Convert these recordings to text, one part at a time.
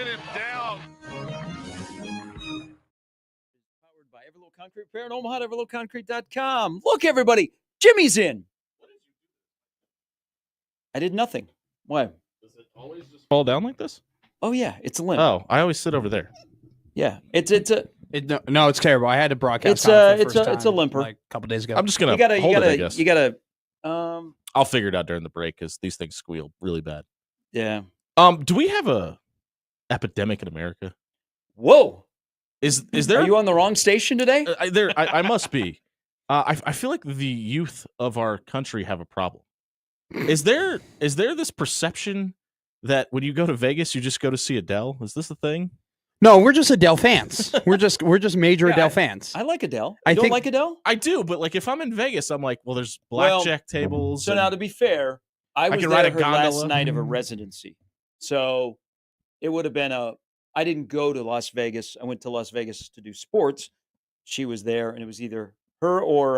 Put him down. Powered by Everlow Concrete Repair in Omaha, everlowconcrete.com. Look, everybody, Jimmy's in. I did nothing. Why? Does it always just fall down like this? Oh, yeah, it's a limp. Oh, I always sit over there. Yeah, it's terrible. I had to broadcast. It's a limper. Like a couple days ago. I'm just gonna hold it, I guess. You gotta. I'll figure it out during the break because these things squeal really bad. Yeah. Do we have a epidemic in America? Whoa. Is there? Are you on the wrong station today? I must be. I feel like the youth of our country have a problem. Is there this perception that when you go to Vegas, you just go to see Adele? Is this a thing? No, we're just Adele fans. we're just major Adele fans. I like Adele. I You don't think- like Adele? I do, but like if I'm in Vegas, I'm like, well, there's blackjack tables. So now, to be fair, I was can there ride a her last gondola. night of a residency. So it would have been I didn't go to Las Vegas. I went to Las Vegas to do sports. She was there, and it was either her or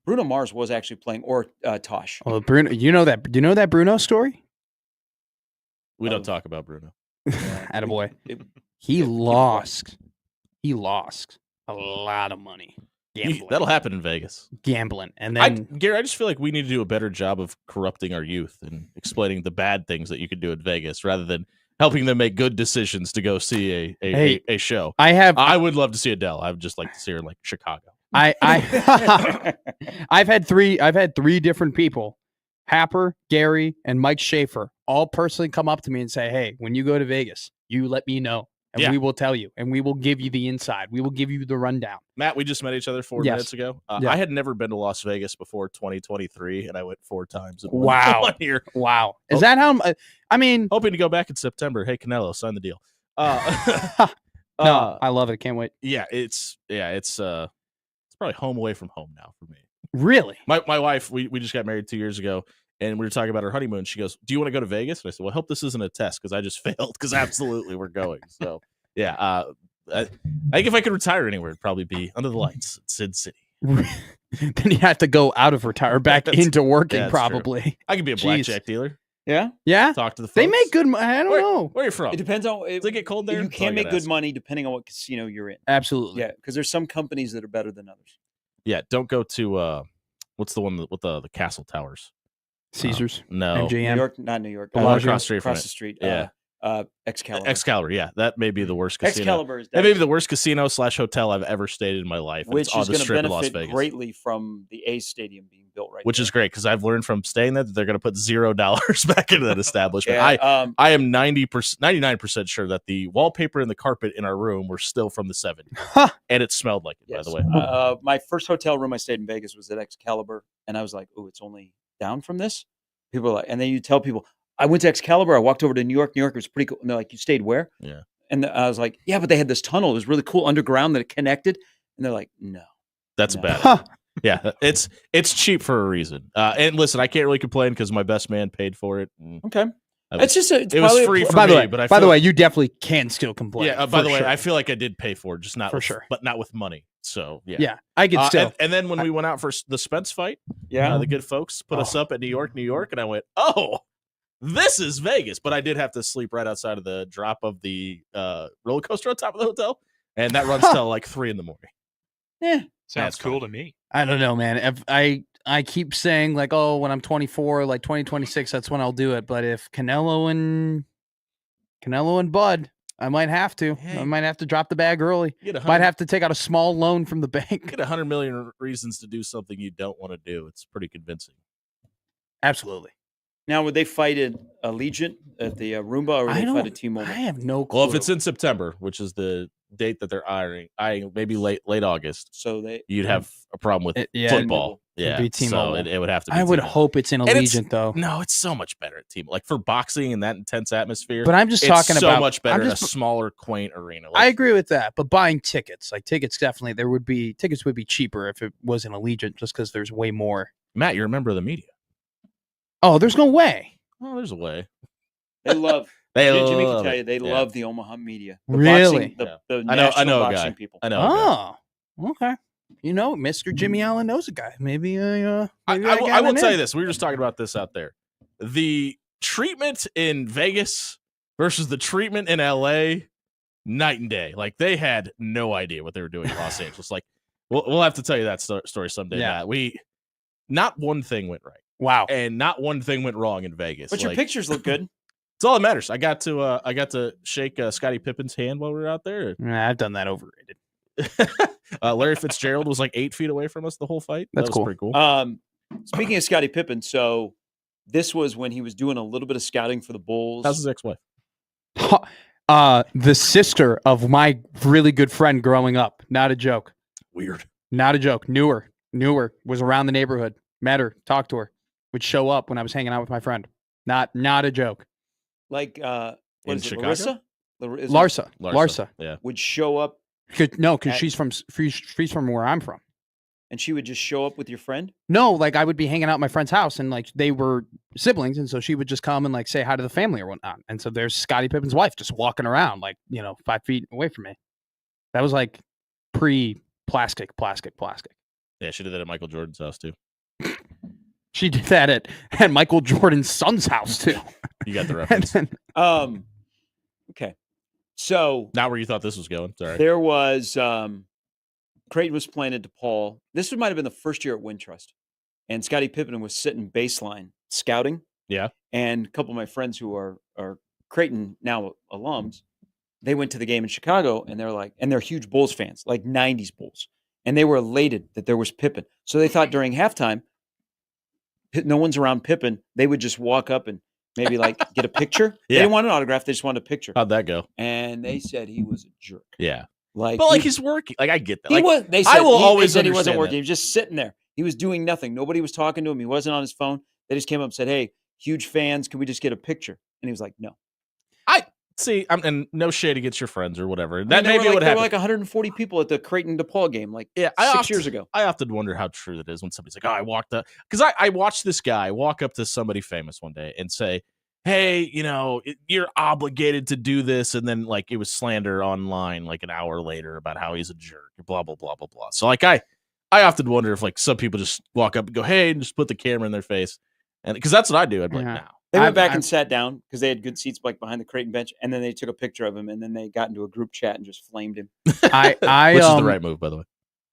Bruno Mars was actually playing, or Tosh. Well, Bruno, do you know that Bruno story? We don't talk about Bruno. Attaboy. He lost a lot of money gambling. That'll happen in Vegas. Gambling. And then Gary, I just feel like we need to do a better job of corrupting our youth and explaining the bad things that you can do in Vegas rather than helping them make good decisions to go see a show. I would love to see Adele. I would just like to see her in like Chicago. I've had three different people, Happer, Gary, and Mike Schaefer, all personally come up to me and say, hey, when you go to Vegas, you let me know. And we will tell you, and we will give you the inside. We will give you the rundown. Matt, we just met each other 4 minutes ago. I had never been to Las Vegas before 2023, and I went 4 times. In one year. Wow. Is that how? I mean, hoping to go back in September. Hey, Canelo, sign the deal. No, I love it. Can't wait. Yeah, it's probably home away from home now for me. Really? My wife, we just got married 2 years ago, and we were talking about our honeymoon. She goes, do you want to go to Vegas? And I said, well, I hope this isn't a test because I just failed, because absolutely we're going. So, yeah. I think if I could retire anywhere, it'd probably be under the lights at Sin City. Then you have to go out of retire back into working, probably. True. I could be a blackjack dealer. Yeah? Yeah? Talk to the folks. They make good money. I don't know. Where are you from? It depends on. Does it get cold there? You can make good money depending on what casino you're in. Absolutely. Yeah, because there's some companies that are better than others. Yeah, don't go to what's the one with the castle towers? Caesars. No. MGM. New York, not New York. Across the street. Yeah. Excalibur. Excalibur, yeah. That may be the worst casino. Excalibur is that may be the worst casino / hotel I've ever stayed in my life. Which it's on is the going to strip of Las benefit Vegas. greatly from the A's stadium being built right Which there. is great because I've learned from staying there that they're going to put $0 back into that establishment. Yeah, I am 99% sure that the wallpaper and the carpet in our room were still from the 70s. And it smelled like it, by the way. My first hotel room I stayed in Vegas was at Excalibur, and I was like, "Oh, it's only down from this." People are like, and then you tell people, "I went to Excalibur. I walked over to New York. New York was pretty cool." And they're like, "You stayed where?" Yeah. And I was like, "Yeah, but they had this tunnel. It was really cool underground that it connected." And they're like, "No, that's bad." Yeah, it's cheap for a reason. And listen, I can't really complain because my best man paid for it. Okay. It's just it was free for by me. The way, but by the way, you definitely can still complain. Yeah. By the way, I feel like I did pay for it, just not for with, sure, but not with money. So yeah, I can still. And then when we went out for the Spence fight, the good folks put us up at New York, and I went, oh, this is Vegas. But I did have to sleep right outside of the drop of the roller coaster on top of the hotel, and that runs till like 3 a.m. Yeah, sounds cool to me. I don't know, man. If I keep saying like, oh, when I'm 24, like 2026, that's when I'll do it. But if Canelo and Bud, I might have to. Hey. I might have to drop the bag early. Might have to take out a small loan from the bank. Get 100 million reasons to do something you don't want to do. It's pretty convincing. Absolutely. Now, would they fight at Allegiant at the Roomba, or would they fight at T-Mobile? I have no clue. Well, if it's in September, which is the date that they're eyeing maybe late August, so you'd have a problem with football. Yeah, so it would have to be. I would hope it's in Allegiant, though. No, it's so much better at T-Mobile. Like for boxing and that intense atmosphere. But I'm just talking so about much better in a smaller, quaint arena. I agree with that. But buying tickets, definitely, tickets would be cheaper if it was in Allegiant, just because there's way more. Matt, you're a member of the media. Oh, there's no way. Oh, there's a way. They love. Jimmy can tell you they love the Omaha media. Really? The I know a boxing guy. people. I know. Oh, okay. You know, Mr. Jimmy Allen knows a guy. Maybe I will tell you this. We were just talking about this out there. The treatment in Vegas versus the treatment in LA, night and day. Like they had no idea what they were doing in Los Angeles. Like we'll have to tell you that story someday. Yeah. Matt. Not one thing went right. Wow. And not one thing went wrong in Vegas. But your pictures look good. It's all that matters. I got to shake Scottie Pippen's hand while we were out there. Nah, I've done that overrated. Larry Fitzgerald was like 8 feet away from us the whole fight. That's that was pretty cool. Speaking of Scottie Pippen, so this was when he was doing a little bit of scouting for the Bulls. How's his ex-wife? The sister of my really good friend growing up. Not a joke. Weird. Not a joke. Knew her. Was around the neighborhood. Met her. Talked to her. Would show up when I was hanging out with my friend. Not a joke. Like what In is it, Chicago? Larissa? Larsa. Yeah. Would show up, Because she's from where I'm from. and she would just show up with your friend. No, like I would be hanging out at my friend's house, and like they were siblings, and so she would just come and like say hi to the family or whatnot. And so there's Scottie Pippen's wife just walking around, like 5 feet away from me. That was like pre-plastic. Yeah, she did that at Michael Jordan's house too. She did that at Michael Jordan's son's house too. You got the And reference. then, Okay. So Not where you thought this was going. Sorry. there was Creighton was playing at DePaul. This might have been the first year at Wintrust. And Scottie Pippen was sitting baseline scouting. Yeah. And a couple of my friends who are Creighton now alums, they went to the game in Chicago, and they're like, and they're huge Bulls fans, like 90s Bulls. And they were elated that there was Pippen. So they thought during halftime, no one's around Pippen, they would just walk up and maybe like get a picture. They Yeah. didn't want an autograph, they just wanted a picture. How'd that go? And they said he was a jerk. Yeah. Like, But like he's working. Like I get that. he Like, was. They said, I will they always said he wasn't understand working. that. He was just sitting there. He was doing nothing. Nobody was talking to him. He wasn't on his phone. They just came up and said, "Hey, huge fans. Can we just get a picture?" And he was like, "No." See, and no shade against your friends or whatever. I mean, That there maybe were would there happen. were like 140 people at the Creighton DePaul game, like Yeah, 6 years ago. I often wonder how true that is when somebody's like, "Oh, I walked up," because I watched this guy walk up to somebody famous one day and say, "Hey, you're obligated to do this," and then like it was slander online like an hour later about how he's a jerk, blah blah blah blah blah. So like I often wonder if like some people just walk up and go, "Hey," and just put the camera in their face, and because that's what I do. I'd be like, Yeah. "No." They went I've- back I've- and sat down because they had good seats like behind the Creighton bench, and then they took a picture of him, and then they got into a group chat and just flamed him. I Which is the right move, by the way.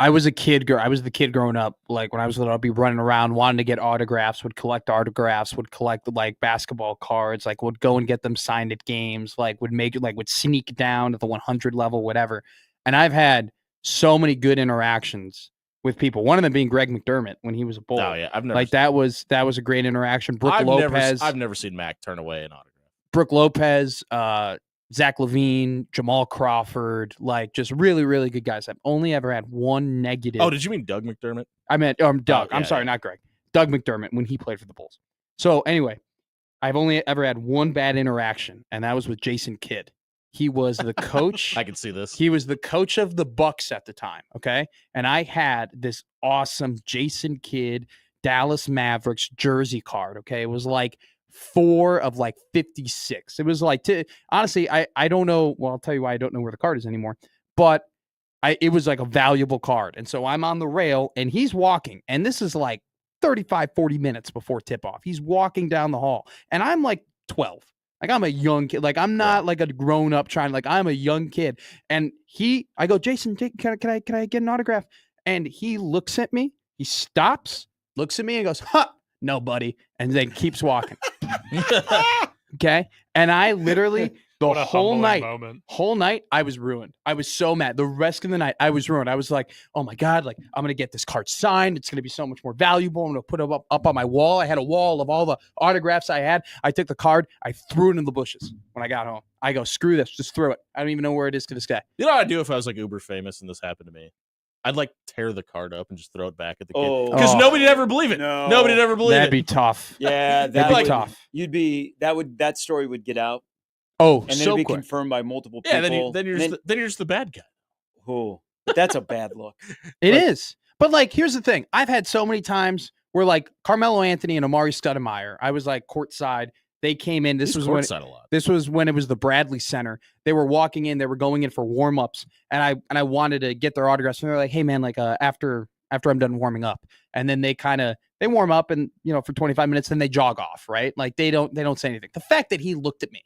I was a kid. I was the kid growing up. Like when I was little, I'd be running around wanting to get autographs. Would collect autographs. Would collect like basketball cards. Like would go and get them signed at games. Like would sneak down to the 100 level, whatever. And I've had so many good interactions with people. One of them being Greg McDermott when he was a Bull. Oh yeah, I've never Like that was a great interaction. Brooke I've Lopez. I've never seen Mac turn away an autograph. Brooke Lopez, Zach LaVine, Jamal Crawford, like just really, really good guys. I've only ever had one negative. Oh, did you mean Doug McDermott? I meant Doug. Oh, I'm yeah, sorry, yeah. not Greg. Doug McDermott when he played for the Bulls. So anyway, I've only ever had one bad interaction, and that was with Jason Kidd. He was the coach. I can see this. He was the coach of the Bucks at the time. Okay. And I had this awesome Jason Kidd Dallas Mavericks jersey card. Okay. It was like 4 of like 56. It was like, honestly, I don't know. Well, I'll tell you why I don't know where the card is anymore, but it was like a valuable card. And so I'm on the rail and he's walking, and this is like 35, 40 minutes before tip off. He's walking down the hall and I'm like 12. Like I'm a young kid. Like I'm not like a grown up trying. Like I'm a young kid. And I go, Jason, can I get an autograph? And he looks at me. He stops, looks at me, and goes, "Huh, no, buddy," and then keeps walking. Okay, and I literally the What a whole humbling night, moment. I was ruined. I was so mad. The rest of the night, I was ruined. I was like, oh my God, like I'm gonna get this card signed. It's gonna be so much more valuable. I'm gonna put it up on my wall. I had a wall of all the autographs I had. I took the card, I threw it in the bushes when I got home. I go, screw this, just throw it. I don't even know where it is to this day. You know what I'd do if I was like uber famous and this happened to me? I'd like tear the card up and just throw it back at the kid. Oh, Because Oh. nobody'd ever believe it. No. Nobody'd ever believe That'd it. be tough. yeah, That'd that be would, tough. that story would get out, Oh, and then so it'd be quick. confirmed by multiple Yeah, people. then you're just the bad guy. That's a bad look. It is. But like, here's the thing. I've had so many times where like Carmelo Anthony and Amari Stoudemire, I was like courtside. They came in. This He's was when courtside a lot. this was when it was the Bradley Center. They were walking in. They were going in for warm-ups, and I wanted to get their autographs. And they're like, "Hey, man, like after I'm done warming up," and then they warm up and for 25 minutes, then they jog off. Right? Like they don't say anything. The fact that he looked at me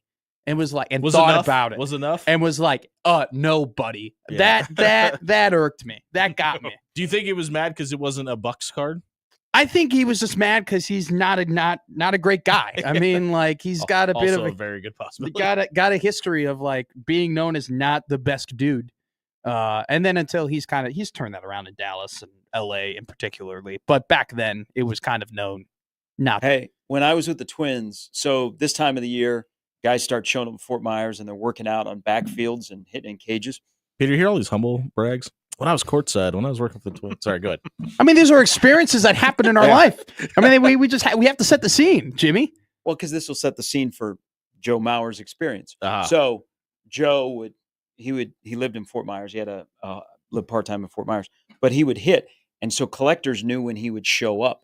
and was like, and Was thought enough? about it, Was enough? and was like, no, buddy, Yeah. that irked me. That got me. Do you think he was mad because it wasn't a Bucks card? I think he was just mad because he's not a great guy. I mean, like he's got a bit Also of a very good he possibility. got a history of like being known as not the best dude. And then until he's turned that around in Dallas and LA in particularly. But back then it was kind of known not. Hey, when I was with the Twins, so this time of the year, guys start showing up in Fort Myers and they're working out on backfields and hitting in cages. Peter, you hear all these humble brags? When I was courtside, when I was working for the Twins. Sorry, go ahead. I mean, these are experiences that happen in our life. I mean, we have to set the scene, Jimmy. Well, because this will set the scene for Joe Mauer's experience. Uh-huh. So Joe he lived in Fort Myers. He had lived part-time in Fort Myers, but he would hit. And so collectors knew when he would show up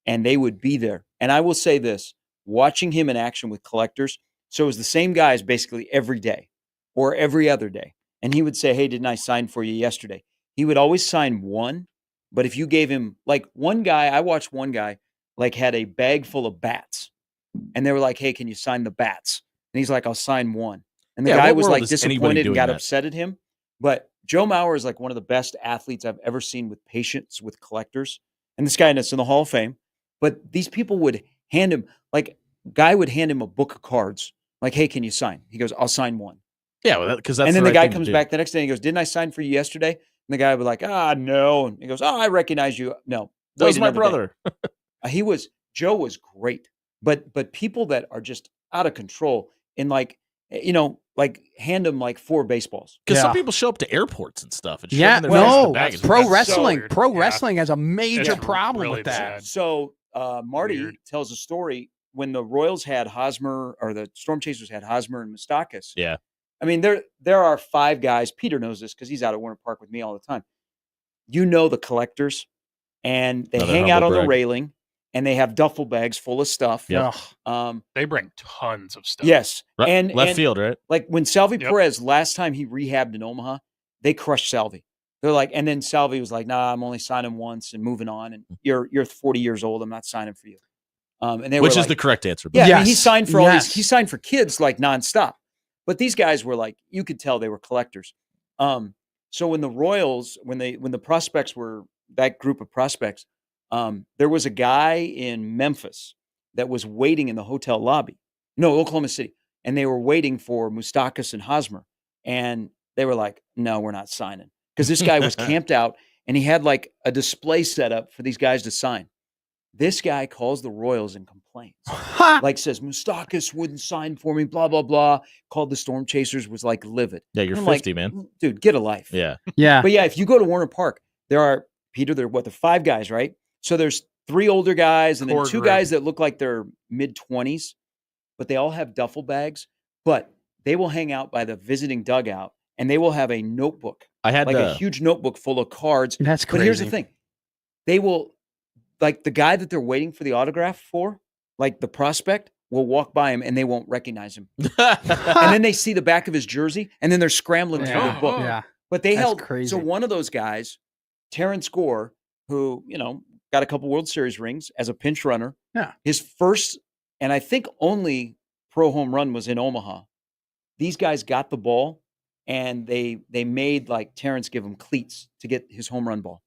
and they would be there. And I will say this, watching him in action with collectors. So it was the same guys basically every day or every other day. And he would say, hey, didn't I sign for you yesterday? He would always sign one. But if you gave him like one guy, I watched one guy like had a bag full of bats and they were like, hey, can you sign the bats? And he's like, I'll sign one. And the guy was like disappointed and got upset at him. But Joe Mauer is like one of the best athletes I've ever seen with patience with collectors. And this guy is in the Hall of Fame. But these people would hand him, like, guy would hand him a book of cards. Like, hey, can you sign? He goes, I'll sign one. Yeah, because that's and then the the right guy thing to comes do. back the next day and he goes, didn't I sign for you yesterday? And the guy would be like, no. And he goes, I recognize you. No. That was my another day. brother. Joe was great. But people that are just out of control and like, like hand them like 4 baseballs. Because some people show up to airports and stuff. And yeah, shove in their face no, the baggage. pro That's wrestling. so Pro weird. wrestling has a major It's problem really with that. bad. So Marty Weird. tells a story when the Royals had Hosmer, or the Storm Chasers had Hosmer and Moustakas. Yeah. I mean, there are 5 guys. Peter knows this because he's out at Warner Park with me all the time. The collectors, and they Another hang out on humble the brag. railing, and they have duffel bags full of stuff. Yep. They bring tons of stuff. Yes, and left field, right? Like when Selfie Yep. Perez last time he rehabbed in Omaha, they crushed Selfie. They're like, and then Selfie was like, "Nah, I'm only signing once and moving on. And you're 40 years old. I'm not signing for you." And they Which were is like, the correct answer. yeah. I mean, he Yes. signed for all Yes. these. He signed for kids like nonstop. But these guys were like, you could tell they were collectors. So when the Royals, when the prospects were that group of prospects, there was a guy in Memphis that was waiting in the hotel lobby. No, Oklahoma City. And they were waiting for Moustakas and Hosmer. And they were like, no, we're not signing. Because this guy was camped out and he had like a display set up for these guys to sign. This guy calls the Royals and complains. Like says, Moustakas wouldn't sign for me, blah, blah, blah. Called the Storm Chasers, was like livid. Yeah, you're I'm 50, like, man. Dude, get a life. Yeah. Yeah. But yeah, if you go to Warner Park, there are, Peter, there are 5 guys, right? So there's 3 older guys and then Core 2 group. guys that look like they're mid-20s, but they all have duffel bags. But they will hang out by the visiting dugout and they will have a notebook, I had like a huge notebook full of cards. That's crazy. But here's the thing. They will, like the guy that they're waiting for the autograph for, like the prospect, will walk by him and they won't recognize him. And then they see the back of his jersey and then they're scrambling through Yeah. the book. Yeah. But they That's held, crazy. so one of those guys, Terrence Gore, who, got a couple World Series rings as a pinch runner. Yeah. His first, and I think only pro home run was in Omaha. These guys got the ball and they made like Terrence give him cleats to get his home run ball.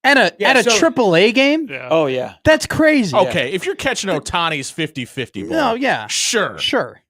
At a AAA game? Yeah. Oh, yeah. That's crazy. Okay, if you're catching Ohtani's 50-50 ball, No, yeah. sure. Sure.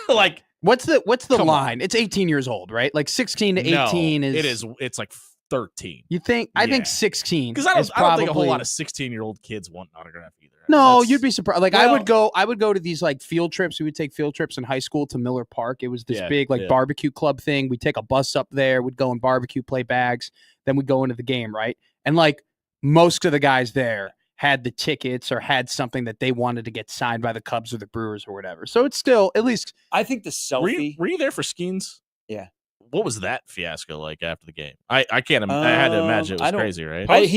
Like, What's the Come line? It's 18 years old, right? Like 16 to 18 is it's like 13. You think? I think Yeah. 16. Because I don't think a whole probably- lot of 16-year-old kids want an autograph either. No, That's- you'd be surprised. Like Well- I would go to these like field trips. We would take field trips in high school to Miller Park. It was this Yeah, big like yeah. barbecue club thing. We'd take a bus up there. We'd go and barbecue, play bags. Then we'd go into the game, right? And like most of the guys there had the tickets or had something that they wanted to get signed by the Cubs or the Brewers or whatever. So it's still at least I think the selfie. Were you there for Skeens? Yeah. What was that fiasco like after the game? I can't. I had to imagine it I was don't- crazy, right?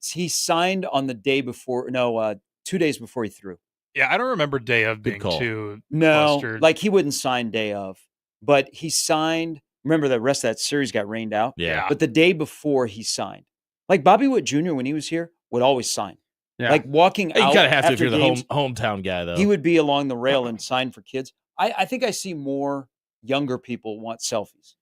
He signed on the day before. No, 2 days before he threw. Yeah, I don't remember day of Good being call. too No, flustered. like he wouldn't sign day of, but he signed. Remember the rest of that series got rained out. yeah. But the day before he signed, like Bobby Witt Jr. when he was here would always sign. Yeah. Like walking You out gotta have to if after you're the games, hometown guy, though. he would be along the rail and sign for kids. I think I see more younger people want selfies.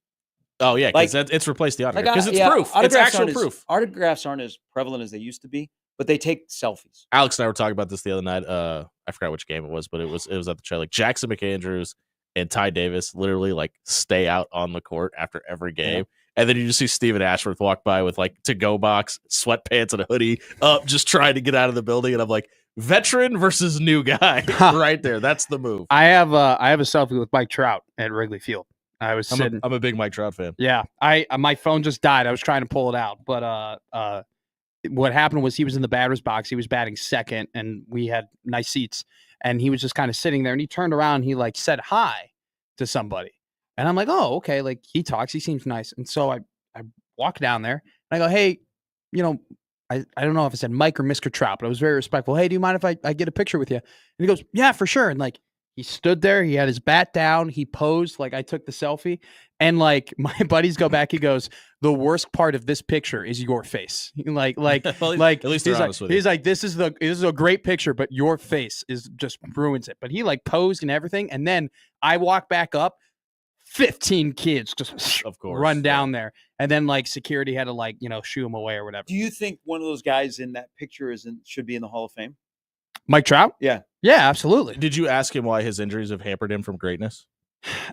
Oh yeah, because Like- it's replaced the autograph Like, because it's yeah, proof. It's autographs actual aren't proof. Autographs aren't as prevalent as they used to be, but they take selfies. Alex and I were talking about this the other night. I forgot which game it was, but it was at the show. Like Jackson McAndrews and Ty Davis literally like stay out on the court after every game. Yeah. And then you just see Steven Ashworth walk by with like to-go box, sweatpants, and a hoodie up, just trying to get out of the building. And I'm like, veteran versus new guy right there. That's the move. I have a selfie with Mike Trout at Wrigley Field. I was sitting. I'm a big Mike Trout fan. Yeah, my phone just died. I was trying to pull it out, but what happened was he was in the batter's box. He was batting second, and we had nice seats. And he was just kind of sitting there, and he turned around. And he like said hi to somebody, and I'm like, oh, okay. Like he talks, he seems nice. And so I walk down there, and I go, hey, you know, I don't know if I said Mike or Mr. Trout, but I was very respectful. Hey, do you mind if I get a picture with you? And he goes, yeah, for sure. And like he stood there, he had his bat down, he posed like I took the selfie, and like my buddies go back. He goes, the worst part of this picture is your face. Like Well, like at least he's they're like, honest with you. he's like, this is a great picture, but your face is just ruins it. But he like posed and everything, and then I walk back up. 15 kids just Of course, run yeah. down there, and then like security had to like shoo him away or whatever. Do you think one of those guys in that picture should be in the Hall of Fame? Mike Trout? Yeah. Yeah, absolutely. Did you ask him why his injuries have hampered him from greatness?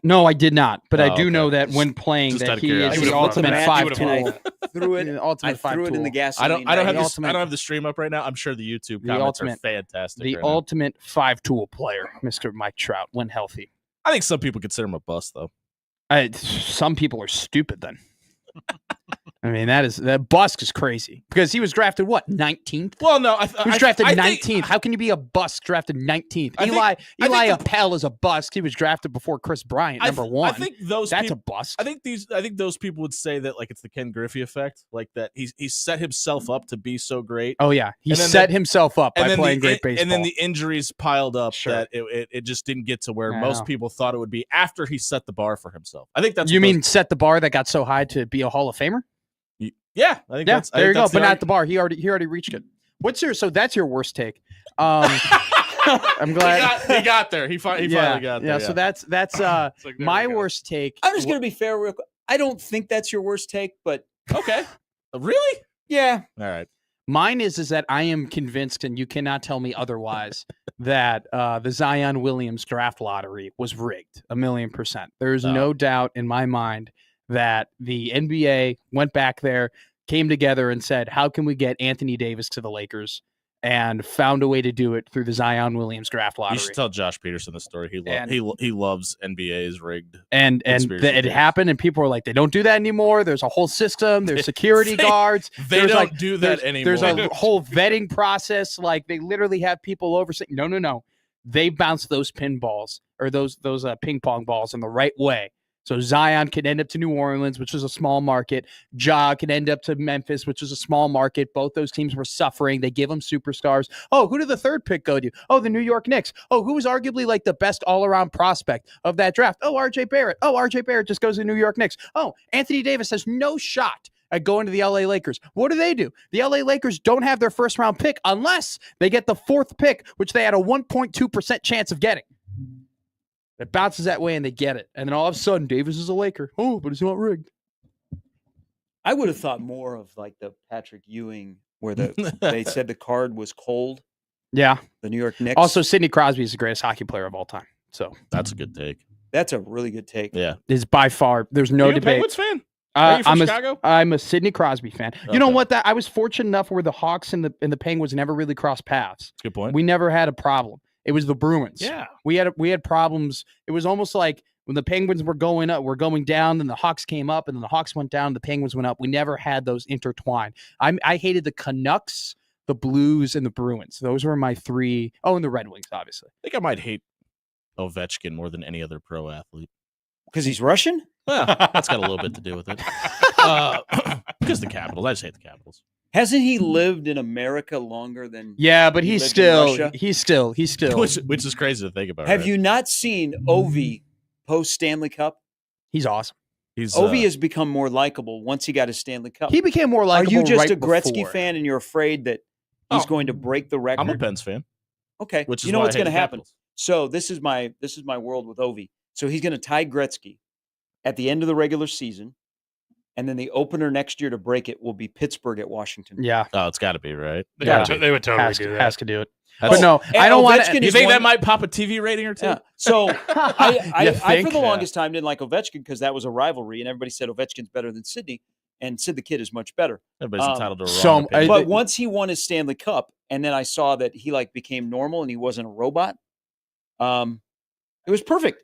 No, I did not, but I Oh, do okay. know that when playing Just out that of he is curiosity. the He would've ultimate loved that. five He tool. would've Threw it. The I ultimate five threw it in the tool. gasoline. I don't have bag. this. I don't have the stream up right now. I'm sure the YouTube The comments are ultimate- fantastic. The right now. ultimate five tool player, Mr. Mike Trout, when healthy. I think some people consider him a bust, though. Some people are stupid then. I mean, that bust is crazy because he was drafted what 19th. Well, no, He was drafted I 19th. think- How can you be a bust drafted 19th? I think- Eli I think Appel is a bust. He was drafted before Chris Bryant, number one. I think those That's people, a bust. I think those people would say that like it's the Ken Griffey effect, like that he's set himself up to be so great, Oh yeah, he And then set himself up by then playing the, great baseball. and then the injuries piled up Sure. that it just didn't get to where I most know. people thought it would be after he set the bar for himself. I think that's you what mean set the bar that got so high to be a Hall of Famer? yeah, I think Yeah, that's I there you think go. that's But the not the bar. He already reached it. So that's your worst take. I'm glad he got there. He finally got there. Yeah, so that's It's like, there my we go. worst take. I'm just going to be fair real quick. I don't think that's your worst take, but okay. Really? yeah. All right. Mine is that I am convinced, and you cannot tell me otherwise, that the Zion Williams draft lottery was rigged 1,000,000%. There is Oh. no doubt in my mind that the NBA went back there, came together, and said, "How can we get Anthony Davis to the Lakers?" and found a way to do it through the Zion Williams draft lottery. You should tell Josh Peterson the story. And- He loves NBA's rigged. And Conspiracy it theories. happened, and people were like, "They don't do that anymore." There's a whole system. There's security They- guards. They There's don't like- do that anymore. There's a whole vetting process. Like they literally have people over saying, "No. They bounce those pinballs or those ping pong balls in the right way." So Zion could end up to New Orleans, which is a small market. Ja could end up to Memphis, which is a small market. Both those teams were suffering. They give them superstars. Oh, who did the third pick go to? Oh, the New York Knicks. Oh, who was arguably like the best all-around prospect of that draft? Oh, RJ Barrett. Oh, RJ Barrett just goes to the New York Knicks. Oh, Anthony Davis has no shot at going to the LA Lakers. What do? The LA Lakers don't have their first round pick unless they get the fourth pick, which they had a 1.2% chance of getting. It bounces that way and they get it. And then all of a sudden, Davis is a Laker. Oh, but it's not rigged. I would have thought more of like the Patrick Ewing where they said the card was cold. Yeah. The New York Knicks. Also, Sidney Crosby is the greatest hockey player of all time. So That's a good take. that's a really good take. Yeah. is by far, there's no Are you a debate. Penguins fan? Are you from Chicago? I'm a Sidney Crosby fan. You know Okay. what? That I was fortunate enough where the Hawks and the Penguins never really crossed paths. Good point. We never had a problem. It was the Bruins. Yeah. We had problems. It was almost like when the Penguins were going up, we're going down, then the Hawks came up, and then the Hawks went down, the Penguins went up. We never had those intertwined. I hated the Canucks, the Blues, and the Bruins. Those were my three. Oh, and the Red Wings, obviously. I think I might hate Ovechkin more than any other pro athlete. Because he's Russian? Well, that's got a little bit to do with it. Because the Capitals. I just hate the Capitals. Hasn't he lived in America longer than Yeah, but He he's lived in still, Russia? he's still, Which is crazy to think about. Have right? you not seen Ovi post Stanley Cup? he's awesome. He's Ovi has become more likable once he got his Stanley Cup. He became more Are likable. you just right a Gretzky before. fan and you're afraid that he's Oh. going to break the record? I'm a Pens fan, Okay. which is you know why what's I hate going to the happen? Capitals. So this is my world with Ovi. So he's going to tie Gretzky at the end of the regular season, and then the opener next year to break it will be Pittsburgh at Washington. Yeah. Oh, it's got to be right. They would totally do that. Has to do it. That's- But no, and I don't want Ovechkin to. Do you is think one- that might pop a TV rating or two? Yeah. So I for think? the longest time didn't like Ovechkin because that was a rivalry, and everybody said Ovechkin's better than Sidney, and Sid the Kid is much better. Everybody's entitled to a so- wrong opinion. But once he won his Stanley Cup, and then I saw that he like became normal and he wasn't a robot, it was perfect.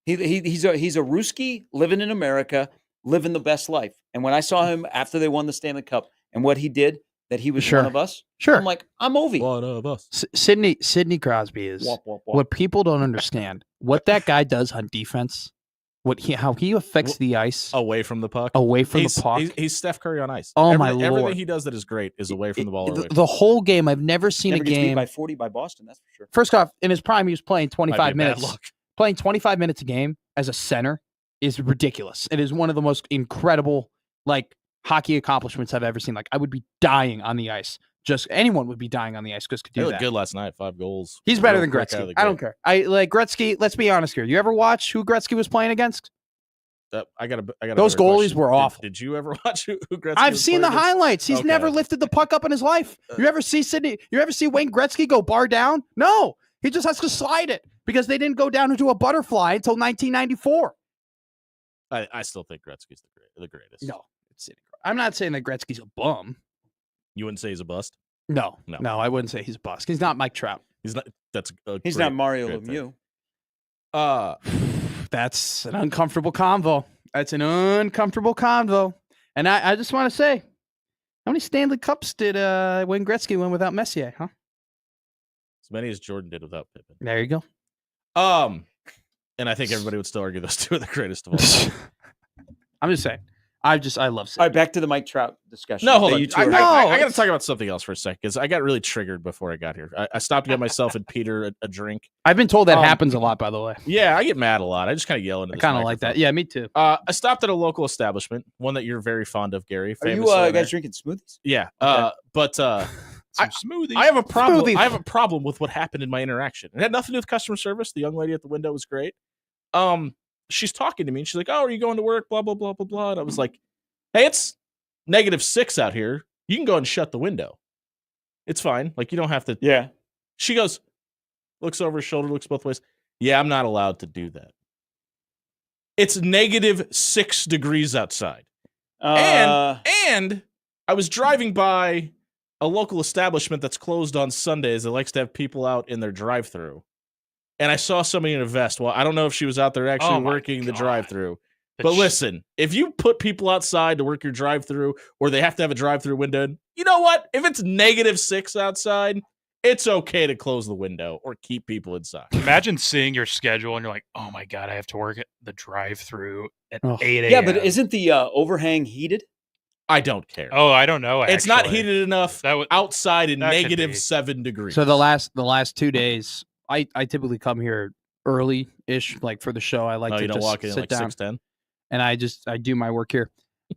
He's a Ruski living in America, living the best life. And when I saw him after they won the Stanley Cup and what he did, that he was Sure. one of us, Sure. I'm like, I'm Ovi. One of us. Sidney Crosby is Womp, womp, womp. what people don't understand. What that guy does on defense, how he affects the ice Away from the puck. away from he's, the puck. He's Steph Curry on ice. Oh, my Everything Lord. he does that is great is away from the ball. or away The whole game, I've never seen Never a gets beat game. by 40 by Boston, that's for sure. First off, in his prime, he was playing Might be 25 a bad minutes. look. Playing 25 minutes a game as a center is ridiculous. It is one of the most incredible hockey accomplishments I've ever seen. I would be dying on the ice. Just anyone would be dying on the ice just could He do looked that. good last night. 5 goals. He's better Real than quick out of Gretzky. the I don't gate. care. I like Gretzky. Let's be honest here. You ever watch who Gretzky was playing against? I got a Those better goalies question. were awful. Did you ever watch who Gretzky I've was seen the playing against? highlights. He's Okay. never lifted the puck up in his life. You ever see Wayne Gretzky go bar down? No. He just has to slide it because they didn't go down into a butterfly until 1994. I still think Gretzky's the greatest. No. I'm not saying that Gretzky's a bum. You wouldn't say he's a bust? No, No. I wouldn't say he's a bust. He's not Mike Trout. He's not. That's a He's great- not Mario great thing. Lemieux. That's an uncomfortable convo. That's an uncomfortable convo. And I just want to say, how many Stanley Cups did Wayne Gretzky win without Messier, huh? As many as Jordan did without Pippen. There you go. And I think everybody would still argue those two are the greatest of all time. I'm just saying. I love All Sid. right, back to the Mike Trout discussion. No, hold that on. you two I are know. having. got to talk about something else for a second because I got really triggered before I got here. I stopped to get myself and Peter a drink. I've been told that Um, happens a lot, by the way. Yeah, I get mad a lot. I just kind of yell into I this kind of like that. microphone. Yeah, me too. I stopped at a local establishment, one that you're very fond of, Gary. Are you famous owner. guys drinking smoothies? Yeah. Okay. But Some smoothies. I have a problem. Smoothie. I have a problem with what happened in my interaction. It had nothing to do with customer service. The young lady at the window was great. She's talking to me and she's like, "Oh, are you going to work?" Blah blah blah blah blah. And I was like, "Hey, it's -6 out here. You can go and shut the window. It's fine. Like you don't have to." Yeah. She goes, looks over her shoulder, looks both ways. Yeah, I'm not allowed to do that. It's -6 degrees outside. And I was driving by a local establishment that's closed on Sundays that likes to have people out in their drive-thru. And I saw somebody in a vest. Well, I don't know if she was out there actually Oh my working the God. drive-thru. The But sh- listen, if you put people outside to work your drive-thru or they have to have a drive-thru window, you know what? If it's -6 outside, it's okay to close the window or keep people inside. Imagine seeing your schedule and you're like, oh my God, I have to work at the drive-thru at Oh. 8 a.m. Yeah, but isn't the overhang heated? I don't care. Oh, I don't know. It's not actually. heated enough That would, outside in that could be. -7 degrees. So the last 2 days, I typically come here early-ish, like for the show. I like Oh, to you don't just walk in sit like down 6:10? and I do my work here.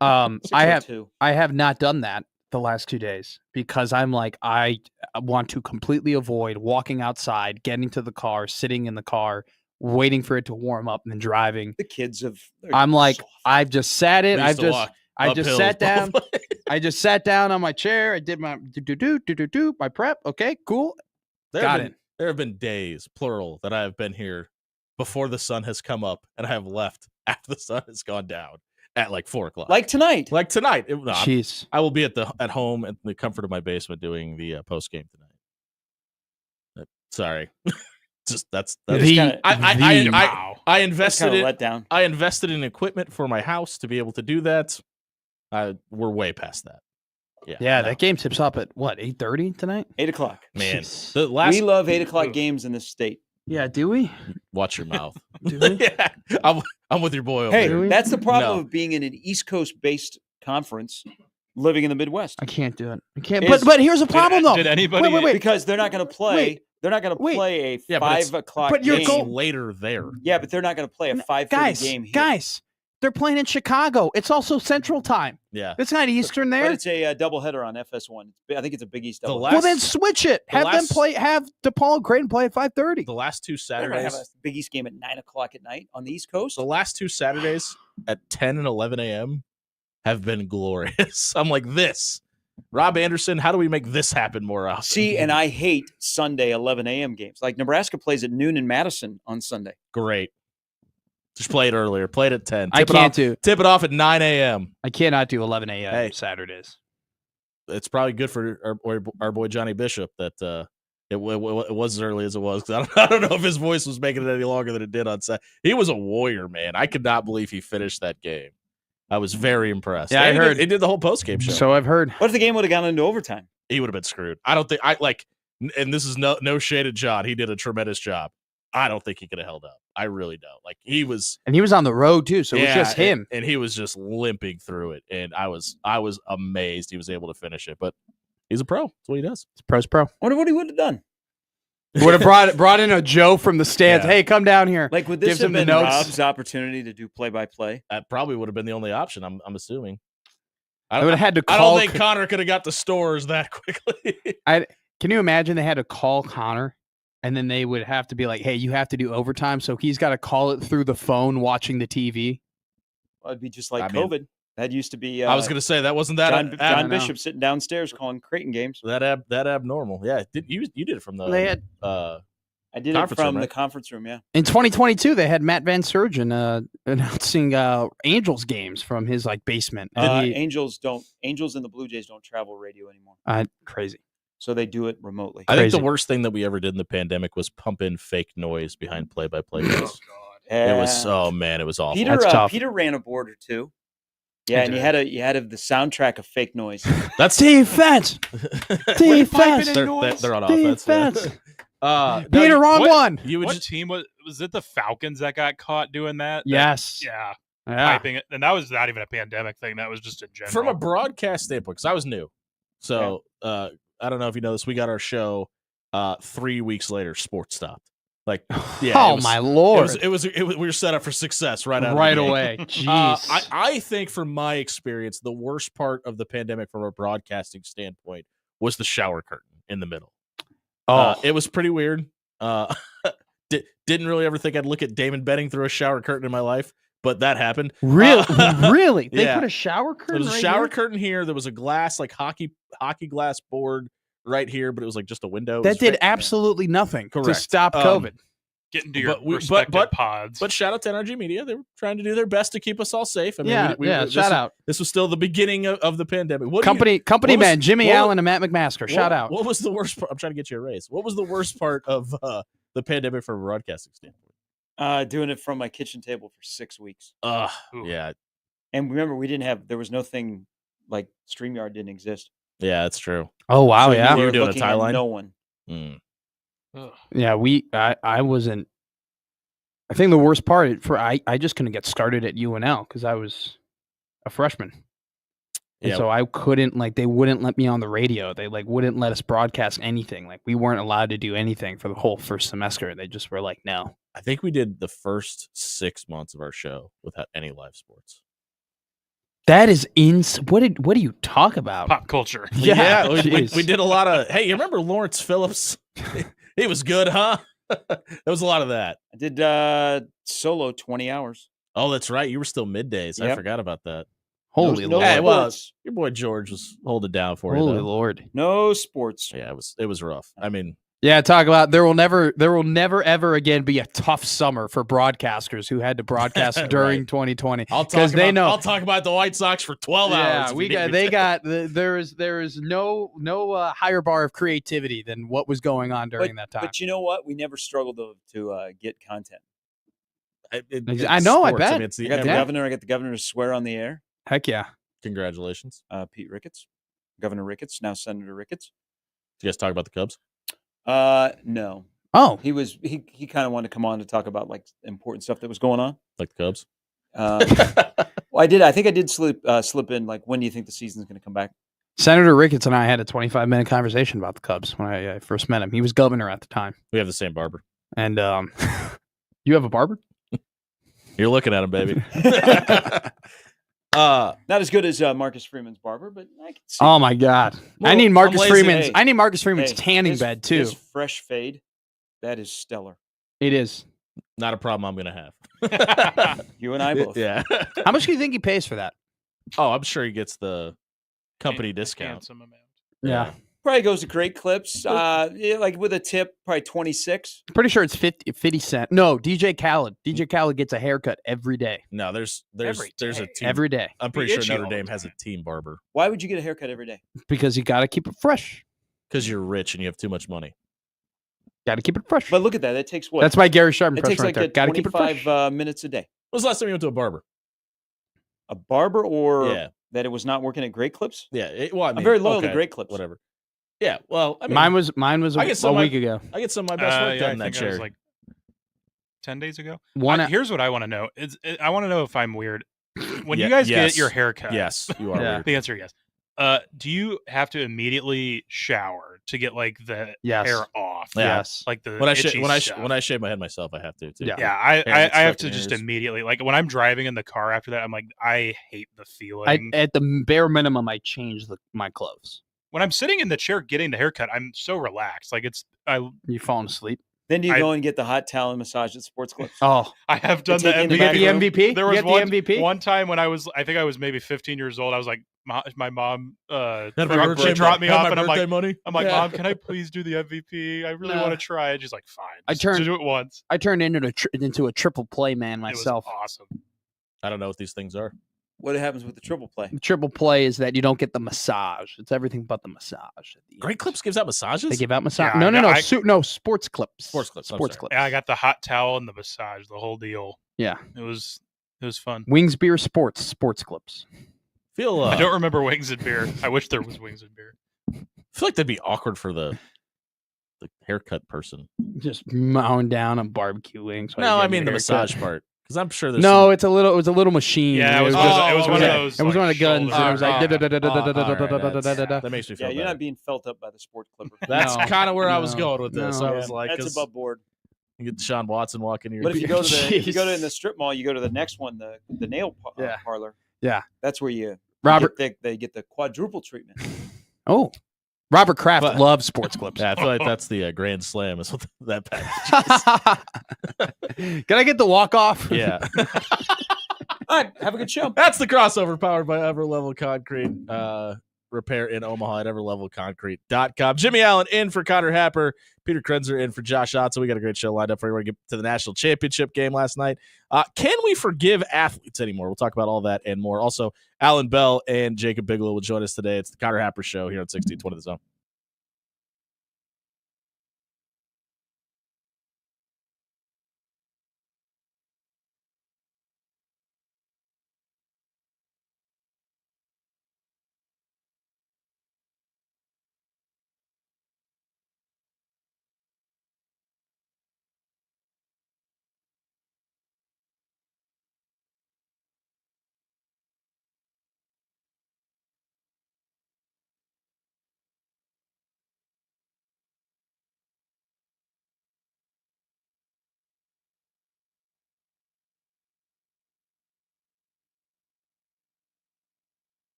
I 6:02. have not done that the last 2 days because I'm like, I want to completely avoid walking outside, getting to the car, sitting in the car, waiting for it to warm up, and then driving. The kids have. I'm like, I've just sat it. We used to walk I just uphills sat down. both ways. I just sat down on my chair. I did my my prep. Okay, cool. Got it. There have been days, plural, that I have been here before the sun has come up, and I have left after the sun has gone down at like 4:00. like tonight. Like tonight. Jeez. I will be at home in the comfort of my basement doing the post game tonight. Sorry, just that's Just The- kinda- I wow. I That's invested kind of in let down. I invested in equipment for my house to be able to do that. We're way past that. Yeah, no. that game tips up at what, 8:30 tonight? 8:00. Man, Jeez. the last We love 8:00 games in this state. Yeah, do we? watch your mouth. Do we? Yeah, I'm with your boy over Hey, here. that's the problem No. of being in an East Coast based conference, living in the Midwest. I can't do it. I can't. Is- But here's a problem though. Did anybody? wait. Because they're not going to play. Wait. They're not going to Wait. play a Yeah, but it's- 5:00 but you're game. It's later there. Yeah, but they're not going to play a 5:30 Guys, game here. guys, They're playing in Chicago. It's also Central Time. Yeah. It's not Eastern there. But it's a doubleheader on FS1. I think it's a Big East The doubleheader. last- Well, then switch it. Have them play. Have DePaul and Creighton play at 5:30. The last two They're gonna have Saturdays. a Big East game at 9:00 at night on the East Coast. The last two Saturdays at 10 and 11 a.m. have been glorious. I'm like, this. Rob Anderson, how do we make this happen more often? See, and I hate Sunday 11 a.m. games. Like Nebraska plays at noon in Madison on Sunday. Great. Just play it earlier. Play it at 10. I can't do. Tip it off at 9 a.m. I cannot do 11 a.m. Hey. Saturdays. It's probably good for our boy Johnny Bishop that it was as early as it was. 'Cause I don't know if his voice was making it any longer than it did on Saturday. He was a warrior, man. I could not believe he finished that game. I was very impressed. Yeah, And I heard. He did the whole post-game show. So I've heard. What if the game would have gone into overtime? He would have been screwed. I don't think and this is no shade at John. He did a tremendous job. I don't think he could have held up. I really don't. Like he was, And he was on the road too, so it was just him. and he was just limping through it. And I was amazed he was able to finish it. But he's a pro. That's what he does. It's pro's pro. I wonder what he would have done. Would have brought in a Joe from the stands. Yeah. Hey, come down here. Like, would this Gives have him the been notes. Rob's opportunity to do play-by-play? That probably would have been the only option. I'm assuming. I would have had to I call. don't think Connor could have got to stores that quickly. Can you imagine they had to call Connor, and then they would have to be like, "Hey, you have to do overtime," so he's got to call it through the phone, watching the TV. Well, it'd be just like I mean, COVID. That used to be. I was going to say that wasn't that John know. Bishop sitting downstairs calling Creighton games. that abnormal. Yeah, you did it from the They had I did it Conference from room, the right? conference room. Yeah. in 2022 they had Matt Van Surgen announcing Angels games from his like basement. And Angels and the Blue Jays don't travel radio anymore, crazy. so they do it remotely. I think the Crazy. worst thing that we ever did in the pandemic was pump in fake noise behind play-by-play games. Yeah. It was it was awful. Peter. That's tough. Peter ran a board or two. Yeah, and you had the soundtrack of fake noise. That's Defense, defense, they're on offense. yeah. defense. no, Peter, wrong what- one. You would What just, team was it? The Falcons that got caught doing that? Yes. Yeah. Yeah. Piping it, and that was not even a pandemic thing. That was just in general. from a broadcast standpoint, because I was new, so I don't know if you know this. We got our show 3 weeks later. Sports stopped. Like, yeah, oh it was- my lord! It was we were set up for success right out of right the gate. away. Jeez. I think from my experience, the worst part of the pandemic from a broadcasting standpoint was the shower curtain in the middle. It was pretty weird. Didn't really ever think I'd look at Damon Benning through a shower curtain in my life, but that happened. Really? Really? They yeah. put a shower There curtain was a right shower here? curtain here. There was a glass, like hockey glass board right here, but it was like just a window. It That was did fa- absolutely nothing to Correct. stop COVID. Get into your but we- but- respective but- pods. But shout out to NRG Media. They were trying to do their best to keep us all safe. I mean, Shout out. This was still the beginning of the pandemic. What do Company what was- man, Jimmy what- Allen and Matt McMaster. Shout what- out. What was the worst part? I'm trying to get you a raise. What was the worst part of the pandemic from a broadcasting standpoint? Doing it from my kitchen table for 6 weeks. Ooh. Yeah, And remember, there was no thing like StreamYard didn't exist. yeah, that's true. Oh wow, So yeah. You were were doing a looking tie at line? No one. Mm. Ugh. Yeah, I wasn't. I think the worst part I just couldn't get started at UNL because I was a freshman. And Yeah. so I couldn't they wouldn't let me on the radio. They wouldn't let us broadcast anything. Like we weren't allowed to do anything for the whole first semester. They just were like, no. I think we did the first 6 months of our show without any live sports. That is what do you talk about? Pop culture. Yeah, we jeez. did a lot of. Hey, you remember Lawrence Phillips? He was good, huh? There was a lot of that. I did solo 20 hours. Oh, that's right. You were still middays. I Yep. forgot about that. Holy no Lord. Hey, well, sports. Your boy George was holding it down for you. Holy though. Lord. No sports. Yeah, it was rough. I mean, Yeah, talk about there will never ever again be a tough summer for broadcasters who had to broadcast during Right. 2020 I'll because they know. I'll talk about the White Sox for 12 hours. Yeah, if we you need got. me They to. got. There is no higher bar of creativity than what was going on during that time. But you know what? We never struggled to get content. It's I know, I sports. bet. mean, it's the I got the Yeah. governor. I got the governor to swear on the air. Heck yeah. Congratulations. Pete Ricketts, Governor Ricketts, now Senator Ricketts. Did you guys talk about the Cubs? No, Oh, he kind of wanted to come on to talk about like important stuff that was going on. Like the Cubs? Well, I did. I think I did slip in. Like, when do you think the season's going to come back? Senator Ricketts and I had a 25-minute conversation about the Cubs when I first met him. He was governor at the time, We have the same barber. and you have a barber? You're looking at him, baby. Not as good as Marcus Freeman's barber, but I can see. Oh my God! Well, I need I'm Marcus lazy. Freeman's. Hey, I need Marcus Freeman's hey, tanning bed too. His fresh fade, that is stellar. It is. Not a problem I'm gonna have. You and I both. Yeah. How much do you think he pays for that? Oh, I'm sure he gets the company discount. Handsome amount. Yeah. Probably goes to Great Clips. Yeah, like with a tip, probably 26. Pretty sure it's 50 cent. No, DJ Khaled. DJ Khaled gets a haircut every day. No, there's Every a day. team. Every day. I'm pretty Be sure itchy Notre all the Dame has a time. team barber Why would you get a haircut every day? Because you got to keep it fresh. because you're rich and you have too much money. Got to keep it fresh. But look at that. That takes what? That's my Gary Sharp it impression takes right like there. a Got to keep it fresh. 25 minutes a day. When was the last time you went to a barber? A barber or Yeah. that it was not working at Great Clips? Yeah. Well, I mean, I'm very loyal okay, to Great Clips. Whatever. Yeah. Well, I mean, mine was I a, get some a of week ago. I get some of my best work Yeah, done I in that think I was chair. like 10 days ago. One Here's what I want to know. I want to know if I'm weird. When you Yeah, guys yes. get your haircut, Yes, you are Yeah. weird. the answer yes. Do you have to immediately shower to get like the Yes. hair off? Yeah. Yes. Like the When I itchy stuff? when I shave my head myself, I have to too. Yeah. Yeah, Hair I gets have stuck to in just ears. immediately, like when I'm driving in the car after that, I'm like, I hate the feeling. At the bare minimum, I change my clothes. When I'm sitting in the chair getting the haircut, I'm so relaxed. Like You falling asleep? Then do you I- go and get the hot towel and massage at Sports Clips? Oh, I have done the take you in the you get back the room? MVP. There you was get one, the MVP. one time when I think I was maybe 15 years old. I was like, my mom Had my forgot birthday to drop me had off, my and I'm birthday like, money. Yeah. Mom, can I please do the MVP? I really No. want to try it. She's like, fine. I Just turned- do it once. I turned into a triple play man myself. It was awesome. I don't know what these things are. What happens with the triple play? The triple play is that you don't get the massage. It's everything but the massage. At the Great end. Clips gives out massages. They give out massage. Yeah, no, I no, know. no. No, sports clips. Sports clips, I'm Sports sorry. clips. Yeah, I got the hot towel and the massage, the whole deal. Yeah. It was fun. Wings Beer Sports clips. feel I don't remember wings and beer. I wish there was wings and beer. feel like that'd be awkward for the haircut person. Just mowing down on barbecue wings. while No, you're I getting mean the your haircut. massage part because I'm sure there's No, it was a little machine. Yeah, it was one of those, It was one of the guns. shoulder- And it was like. that makes me feel Yeah, you're bad. not being felt up by the Sports Clipper. That's No, kind of where I was no, going with this. no. I was like, That's 'cause above board. you get Deshaun Watson walking here. But if you go to Jeez. in the strip mall, you go to the next one, the nail Yeah. parlor. Yeah. That's where you Robert. they get the quadruple treatment. Oh, Robert Kraft But- loves sports clips. yeah, I feel like that's the Grand Slam is what that package. Can I get the walk off? Yeah, All right, have a good show. that's the crossover powered by Everlevel Concrete. Repair in Omaha at everlevelconcrete.com. Jimmy Allen in for Connor Happer. Peter Krenzer in for Josh Otto. We got a great show lined up for you. We're going to get to the national championship game last night. Can we forgive athletes anymore? We'll talk about all that and more. Also, Alan Bell and Jacob Bigelow will join us today. It's the Connor Happer Show here on 1620 The Zone.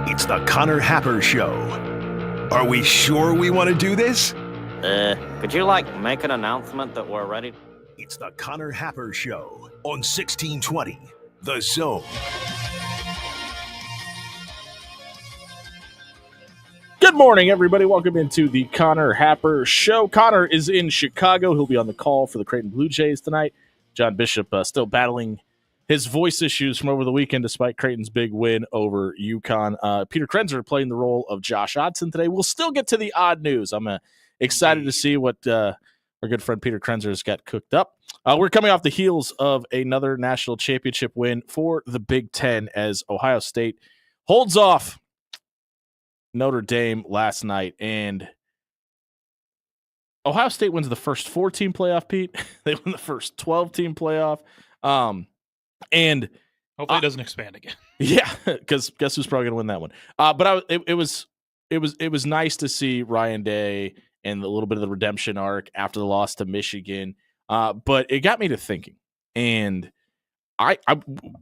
It's the Connor Happer Show. Are we sure we want to do this? Could you, make an announcement that we're ready? It's the Connor Happer Show on 1620, The Zone. Good morning, everybody. Welcome into the Connor Happer Show. Connor is in Chicago. He'll be on the call for the Kraton Blue Jays tonight. John Bishop still battling his voice issues from over the weekend despite Creighton's big win over UConn. Peter Krenzer playing the role of Josh Odson today. We'll still get to the odd news. I'm excited to see what our good friend Peter Krenzer has got cooked up. We're coming off the heels of another national championship win for the Big Ten as Ohio State holds off Notre Dame last night. And Ohio State wins the first 4-team playoff, Pete. They win the first 12-team playoff. And hopefully it doesn't expand again. Yeah, because guess who's probably going to win that one? But it was nice to see Ryan Day and a little bit of the redemption arc after the loss to Michigan. But it got me to thinking, and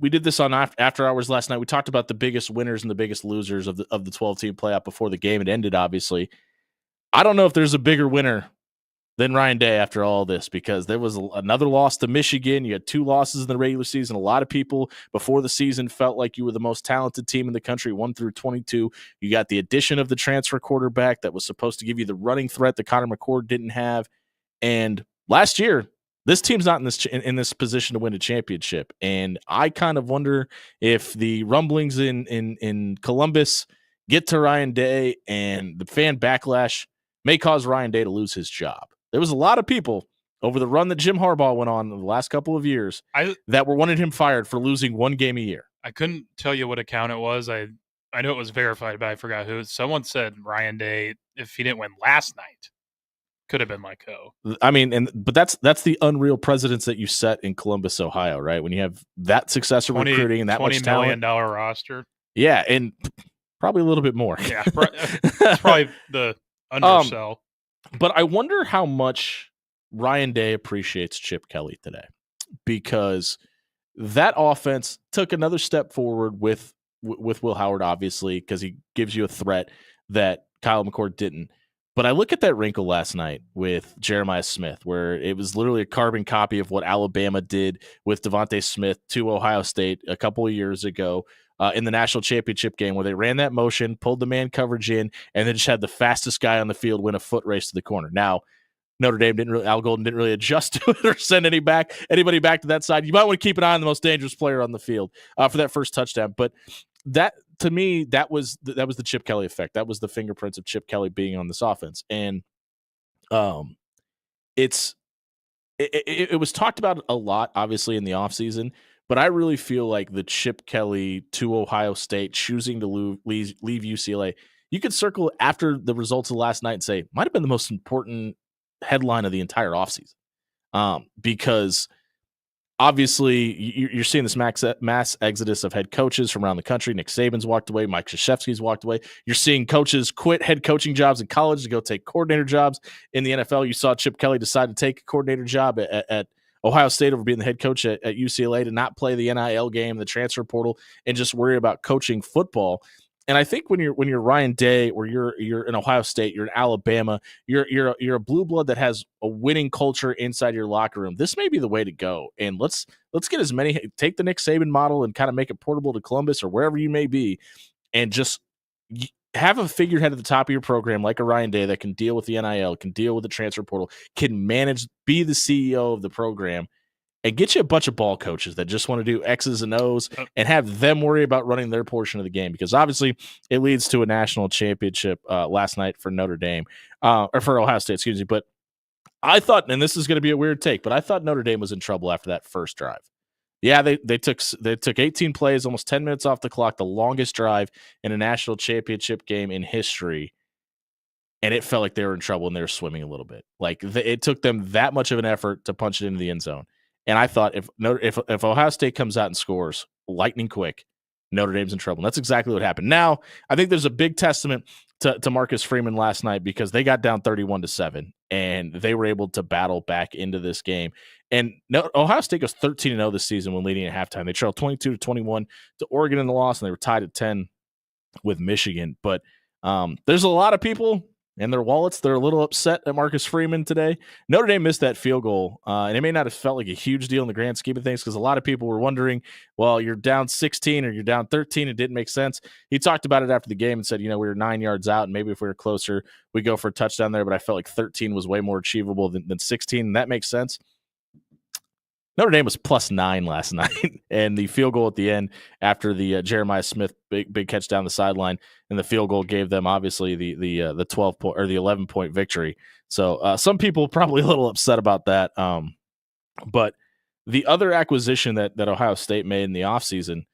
we did this on After Hours last night. We talked about the biggest winners and the biggest losers of the 12-team playoff before the game. It ended, obviously. I don't know if there's a bigger winner than Ryan Day after all this, because there was another loss to Michigan. You had 2 losses in the regular season. A lot of people before the season felt like you were the most talented team in the country, 1 through 22. You got the addition of the transfer quarterback that was supposed to give you the running threat that Connor McCord didn't have. And last year, this team's not in this position to win a championship. And I kind of wonder if the rumblings in Columbus get to Ryan Day and the fan backlash may cause Ryan Day to lose his job. There was a lot of people over the run that Jim Harbaugh went on in the last couple of years that were wanting him fired for losing 1 game a year. I couldn't tell you what account it was. I know it was verified, but I forgot who. Someone said Ryan Day, if he didn't win last night, could have been my co. I mean, but that's the unreal precedence that you set in Columbus, Ohio, right? When you have that success of recruiting and that much talent. $20 million roster. Yeah, and probably a little bit more. Yeah, it's probably the undersell. But I wonder how much Ryan Day appreciates Chip Kelly today, because that offense took another step forward with Will Howard, obviously, because he gives you a threat that Kyle McCord didn't. But I look at that wrinkle last night with Jeremiah Smith, where it was literally a carbon copy of what Alabama did with Devontae Smith to Ohio State a couple of years ago in the national championship game, where they ran that motion, pulled the man coverage in, and then just had the fastest guy on the field win a foot race to the corner. Now, Notre Dame Al Golden didn't really adjust to it or send anybody back to that side. You might want to keep an eye on the most dangerous player on the field for that first touchdown. But that, to me, that was the Chip Kelly effect. That was the fingerprints of Chip Kelly being on this offense. And it was talked about a lot, obviously, in the offseason, but I really feel like the Chip Kelly to Ohio State choosing to leave UCLA, you could circle after the results of last night and say, might have been the most important headline of the entire offseason. Because obviously, you're seeing this mass exodus of head coaches from around the country. Nick Saban's walked away. Mike Krzyzewski's walked away. You're seeing coaches quit head coaching jobs in college to go take coordinator jobs in the NFL. You saw Chip Kelly decide to take a coordinator job at Ohio State over being the head coach at UCLA, to not play the NIL game, the transfer portal, and just worry about coaching football. And I think when you're Ryan Day, or you're in Ohio State, you're in Alabama, you're a blue blood that has a winning culture inside your locker room, this may be the way to go. And let's get as many, take the Nick Saban model and kind of make it portable to Columbus or wherever you may be, and just have a figurehead at the top of your program like a Ryan Day that can deal with the NIL, can deal with the transfer portal, can manage, be the CEO of the program, and get you a bunch of ball coaches that just want to do X's and O's and have them worry about running their portion of the game, because obviously it leads to a national championship last night for Notre Dame, or for Ohio State, excuse me. But I thought, and this is going to be a weird take, but I thought Notre Dame was in trouble after that first drive. Yeah, they took 18 plays, almost 10 minutes off the clock, the longest drive in a national championship game in history. And it felt like they were in trouble and they were swimming a little bit. Like it took them that much of an effort to punch it into the end zone. And I thought if Ohio State comes out and scores lightning quick, Notre Dame's in trouble. And that's exactly what happened. Now, I think there's a big testament to Marcus Freeman last night, because they got down 31-7 and they were able to battle back into this game. And Ohio State goes 13-0 this season when leading at halftime. They trailed 22-21 to Oregon in the loss, and they were tied at 10 with Michigan. But there's a lot of people and their wallets, they're a little upset at Marcus Freeman today. Notre Dame missed that field goal, and it may not have felt like a huge deal in the grand scheme of things because a lot of people were wondering, well, you're down 16 or you're down 13. It didn't make sense. He talked about it after the game and said, we were 9 yards out, and maybe if we were closer, we go for a touchdown there, but I felt like 13 was way more achievable than 16, and that makes sense. Notre Dame was +9 last night, and the field goal at the end after the Jeremiah Smith big catch down the sideline, and the field goal gave them obviously the 12 point or the 11-point victory. So some people probably a little upset about that. But the other acquisition that Ohio State made in the offseason,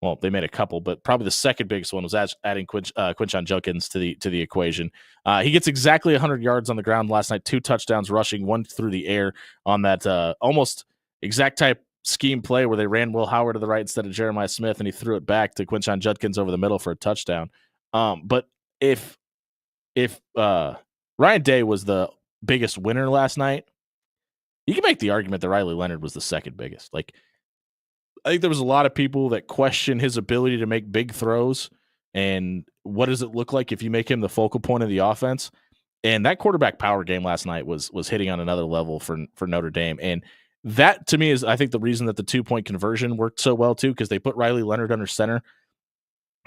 well, they made a couple, but probably the second biggest one was adding Quinshon Judkins to the equation. He gets exactly 100 yards on the ground last night, 2 touchdowns rushing, 1 through the air on that almost exact type scheme play where they ran Will Howard to the right instead of Jeremiah Smith, and he threw it back to Quinshon Judkins over the middle for a touchdown. But if Ryan Day was the biggest winner last night, you can make the argument that Riley Leonard was the second biggest. Like, I think there was a lot of people that question his ability to make big throws and what does it look like if you make him the focal point of the offense. And that quarterback power game last night was hitting on another level for Notre Dame. And that, to me, is, I think, the reason that the 2-point conversion worked so well, too, because they put Riley Leonard under center,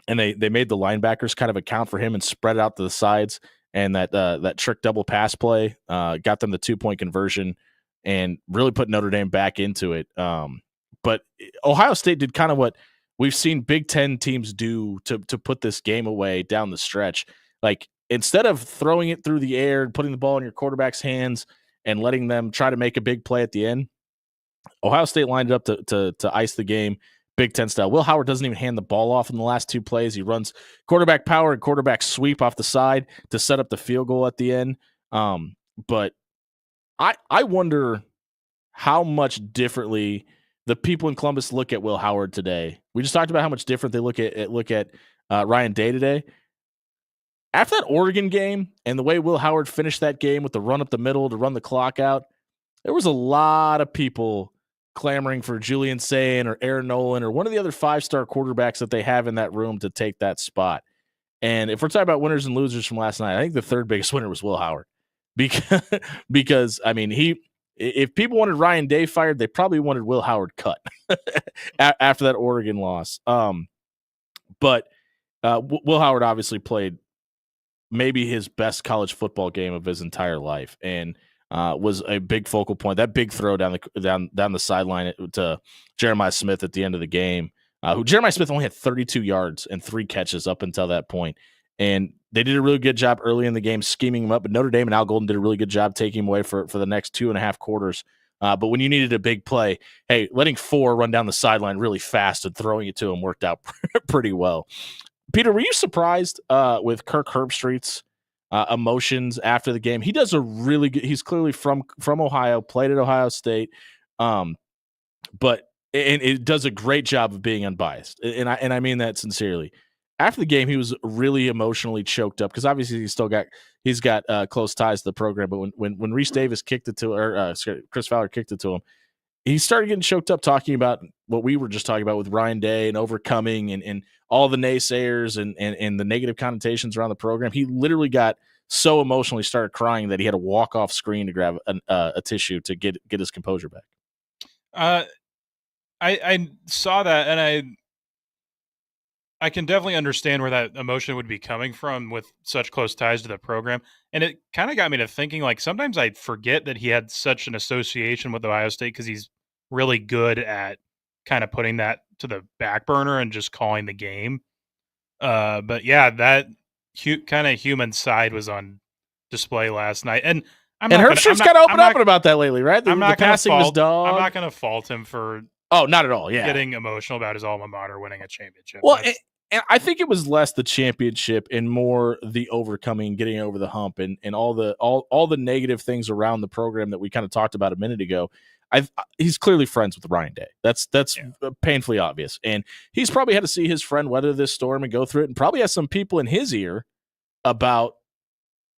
and they made the linebackers kind of account for him and spread out to the sides, and that trick double pass play got them the 2-point conversion and really put Notre Dame back into it. But Ohio State did kind of what we've seen Big Ten teams do to put this game away down the stretch. Like, instead of throwing it through the air and putting the ball in your quarterback's hands and letting them try to make a big play at the end, Ohio State lined it up to ice the game Big Ten style. Will Howard doesn't even hand the ball off in the last 2 plays. He runs quarterback power and quarterback sweep off the side to set up the field goal at the end. But I wonder how much differently the people in Columbus look at Will Howard today. We just talked about how much different they look at Ryan Day today. After that Oregon game and the way Will Howard finished that game with the run up the middle to run the clock out, there was a lot of people clamoring for Julian Sayin or Aaron Nolan or one of the other 5-star quarterbacks that they have in that room to take that spot. And if we're talking about winners and losers from last night, I think the third biggest winner was Will Howard. Because I mean, if people wanted Ryan Day fired, they probably wanted Will Howard cut after that Oregon loss. But Will Howard obviously played maybe his best college football game of his entire life, and was a big focal point. That big throw down the sideline to Jeremiah Smith at the end of the game. Who Jeremiah Smith only had 32 yards and 3 catches up until that point. And they did a really good job early in the game scheming him up, but Notre Dame and Al Golden did a really good job taking him away for the next 2.5 quarters. But when you needed a big play, hey, letting 4 run down the sideline really fast and throwing it to him worked out pretty well. Peter, were you surprised with Kirk Herbstreit's emotions after the game? He does a really good. He's clearly from Ohio, played at Ohio State, but it does a great job of being unbiased, and I mean that sincerely. After the game, he was really emotionally choked up because obviously he's got close ties to the program. But when Reese Davis kicked it to, or Chris Fowler kicked it to him, he started getting choked up talking about what we were just talking about with Ryan Day and overcoming and all the naysayers and the negative connotations around the program. He literally got so emotional he started crying that he had to walk off screen to grab a tissue to get his composure back. I saw that, and I can definitely understand where that emotion would be coming from with such close ties to the program. And it kind of got me to thinking, like, sometimes I forget that he had such an association with Ohio State because he's really good at kind of putting that to the back burner and just calling the game. But yeah, that kind of human side was on display last night. And Herbstreit's got to open up about that lately, right? I'm not passing his dog. I'm not going to fault him for not at all. Yeah, getting emotional about his alma mater winning a championship. Well, and I think it was less the championship and more the overcoming, getting over the hump, and all the negative things around the program that we kind of talked about a minute ago. He's clearly friends with Ryan Day. That's painfully obvious, and he's probably had to see his friend weather this storm and go through it, and probably has some people in his ear about,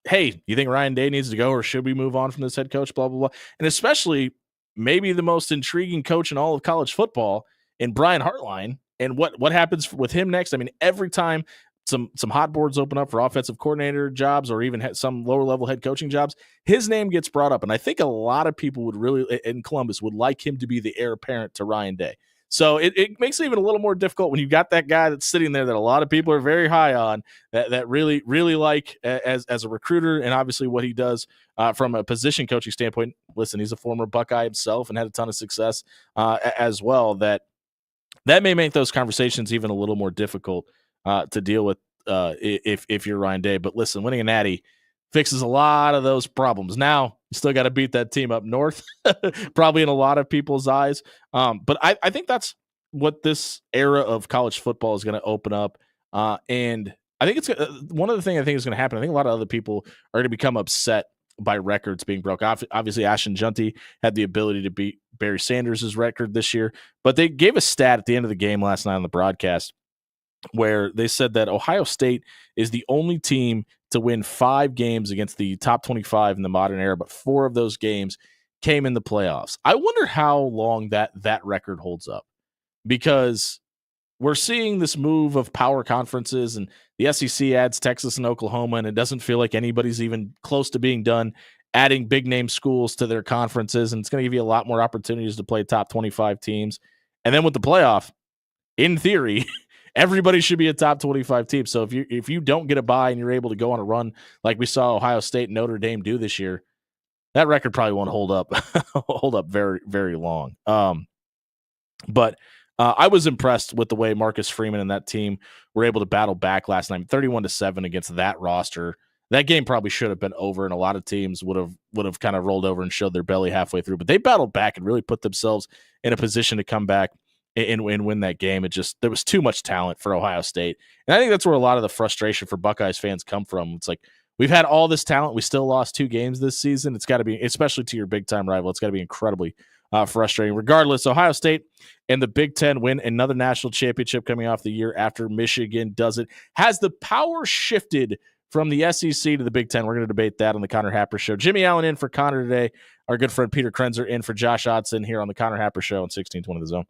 hey, you think Ryan Day needs to go, or should we move on from this head coach? Blah blah blah, and especially maybe the most intriguing coach in all of college football in Brian Hartline. And what happens with him next? I mean, every time some hot boards open up for offensive coordinator jobs or even some lower level head coaching jobs, his name gets brought up. And I think a lot of people would really, in Columbus, would like him to be the heir apparent to Ryan Day. So it makes it even a little more difficult when you got that guy that's sitting there that a lot of people are very high on, that really, really like as a recruiter, and obviously what he does from a position coaching standpoint. Listen, he's a former Buckeye himself and had a ton of success as well. That may make those conversations even a little more difficult to deal with if you're Ryan Day. But listen, winning a natty fixes a lot of those problems. Now you still got to beat that team up north, probably in a lot of people's eyes. But I think that's what this era of college football is going to open up. And I think it's one of the things I think is going to happen. I think a lot of other people are going to become upset by records being broke. Obviously, Ashton Junty had the ability to beat Barry Sanders' record this year, but they gave a stat at the end of the game last night on the broadcast where they said that Ohio State is the only team to win 5 games against the top 25 in the modern era, but 4 of those games came in the playoffs. I wonder how long that record holds up, because we're seeing this move of power conferences, and the SEC adds Texas and Oklahoma, and it doesn't feel like anybody's even close to being done adding big name schools to their conferences, and it's going to give you a lot more opportunities to play top 25 teams. And then with the playoff, in theory, everybody should be a top 25 team. So if you don't get a bye and you're able to go on a run like we saw Ohio State and Notre Dame do this year, that record probably won't hold up very, very long. But I was impressed with the way Marcus Freeman and that team were able to battle back last night, 31-7 against that roster. That game probably should have been over, and a lot of teams would have kind of rolled over and showed their belly halfway through. But they battled back and really put themselves in a position to come back and win that game. There was too much talent for Ohio State. And I think that's where a lot of the frustration for Buckeyes fans come from. It's like, we've had all this talent. We still lost 2 games this season. It's got to be, especially to your big-time rival, it's got to be incredibly frustrating. Regardless, Ohio State and the Big Ten win another national championship coming off the year after Michigan does it. Has the power shifted from the SEC to the Big Ten? We're going to debate that on the Connor Happer Show. Jimmy Allen in for Connor today. Our good friend Peter Krenzer in for Josh Odson here on the Connor Happer Show on 1620 The Zone.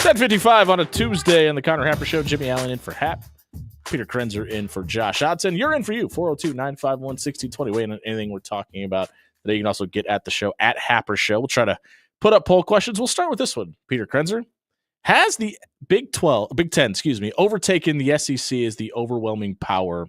10:55 on a Tuesday on the Connor Happer Show. Jimmy Allen in for Hap. Peter Krenzer in for Josh Odson. You're in for you. 402-951-1620. Weigh in on anything we're talking about today. You can also get at the show at Happer Show. We'll try to put up poll questions. We'll start with this one. Peter Krenzer. Has the Big 10, overtaken the SEC as the overwhelming power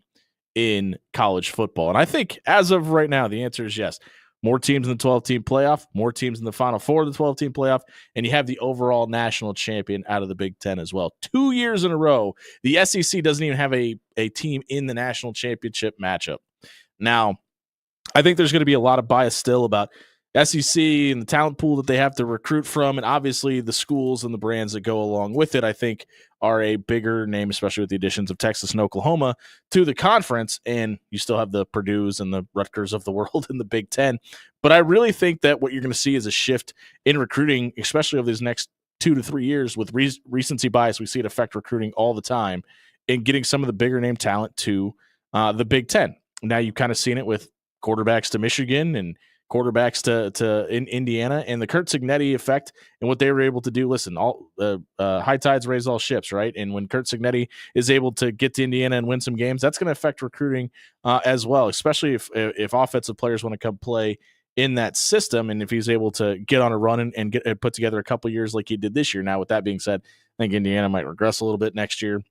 in college football? And I think as of right now, the answer is yes. More teams in the 12-team playoff, more teams in the Final Four of the 12-team playoff, and you have the overall national champion out of the Big 10 as well. 2 years in a row, the SEC doesn't even have a team in the national championship matchup. Now, I think there's going to be a lot of bias still about SEC and the talent pool that they have to recruit from, and obviously the schools and the brands that go along with it, I think, are a bigger name, especially with the additions of Texas and Oklahoma to the conference, and you still have the Purdues and the Rutgers of the world in the Big 10. But I really think that what you're going to see is a shift in recruiting, especially over these next 2 to 3 years with recency bias. We see it affect recruiting all the time and getting some of the bigger name talent to the Big 10. Now you've kind of seen it with quarterbacks to Michigan and quarterbacks to in Indiana, and the Kurt Cignetti effect and what they were able to do. Listen, all high tides raise all ships, right? And when Kurt Cignetti is able to get to Indiana and win some games, that's going to affect recruiting as well, especially if offensive players want to come play in that system, and if he's able to get on a run and get put together a couple years like he did this year. Now, with that being said, I think Indiana might regress a little bit next year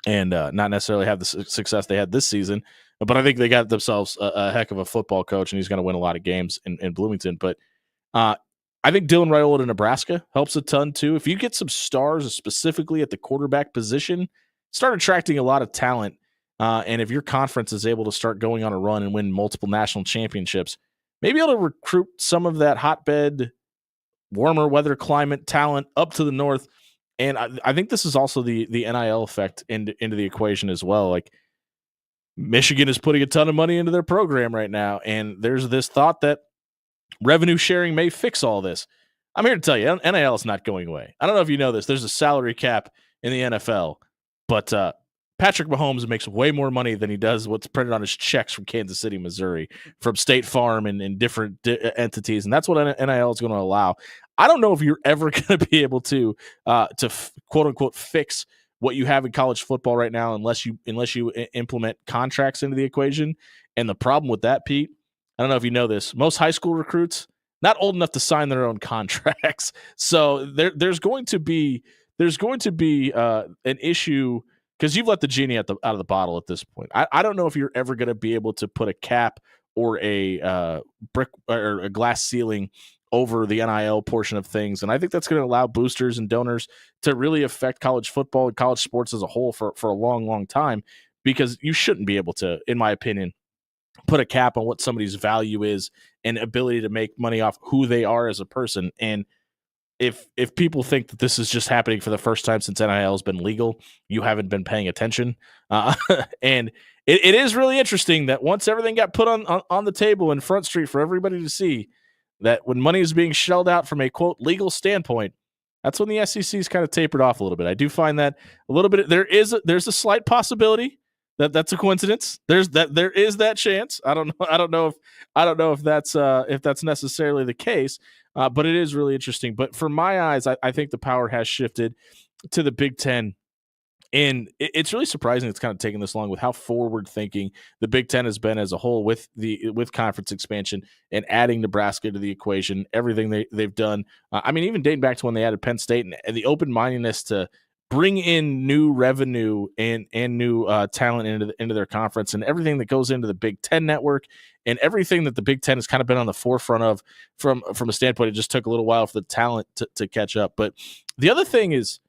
and not necessarily have the success they had this season. But I think they got themselves a heck of a football coach, and he's going to win a lot of games in Bloomington. But I think Dylan Raiola to Nebraska helps a ton too. If you get some stars specifically at the quarterback position, start attracting a lot of talent. And if your conference is able to start going on a run and win multiple national championships, maybe able to recruit some of that hotbed, warmer weather climate talent up to the north. And I think this is also the NIL effect into the equation as well. Like, Michigan is putting a ton of money into their program right now, and there's this thought that revenue sharing may fix all this. I'm here to tell you, NIL is not going away. I don't know if you know this. There's a salary cap in the NFL, but Patrick Mahomes makes way more money than he does what's printed on his checks from Kansas City, Missouri, from State Farm and different entities, and that's what NIL is going to allow. I don't know if you're ever going to be able to quote unquote fix what you have in college football right now, unless you implement contracts into the equation. And the problem with that, Pete, I don't know if you know this, most high school recruits not old enough to sign their own contracts. So there's going to be an issue because you've let the genie out of the bottle at this point. I don't know if you're ever going to be able to put a cap or a brick or a glass ceiling over the NIL portion of things. And I think that's going to allow boosters and donors to really affect college football and college sports as a whole for a long, long time, because you shouldn't be able to, in my opinion, put a cap on what somebody's value is and ability to make money off who they are as a person. And if people think that this is just happening for the first time since NIL has been legal, you haven't been paying attention. And it is really interesting that once everything got put on the table in Front Street for everybody to see, that when money is being shelled out from a, quote, legal standpoint, that's when the SEC's kind of tapered off a little bit. I do find that a little bit. There's a slight possibility that that's a coincidence. There is that chance. I don't know if that's necessarily the case, but it is really interesting. But for my eyes, I think the power has shifted to the Big Ten. And it's really surprising it's kind of taken this long with how forward-thinking the Big Ten has been as a whole with conference expansion and adding Nebraska to the equation, everything they've done. I mean, even dating back to when they added Penn State and the open-mindedness to bring in new revenue and new talent into their conference, and everything that goes into the Big Ten network and everything that the Big Ten has kind of been on the forefront of from a standpoint. It just took a little while for the talent to catch up. But the other thing is,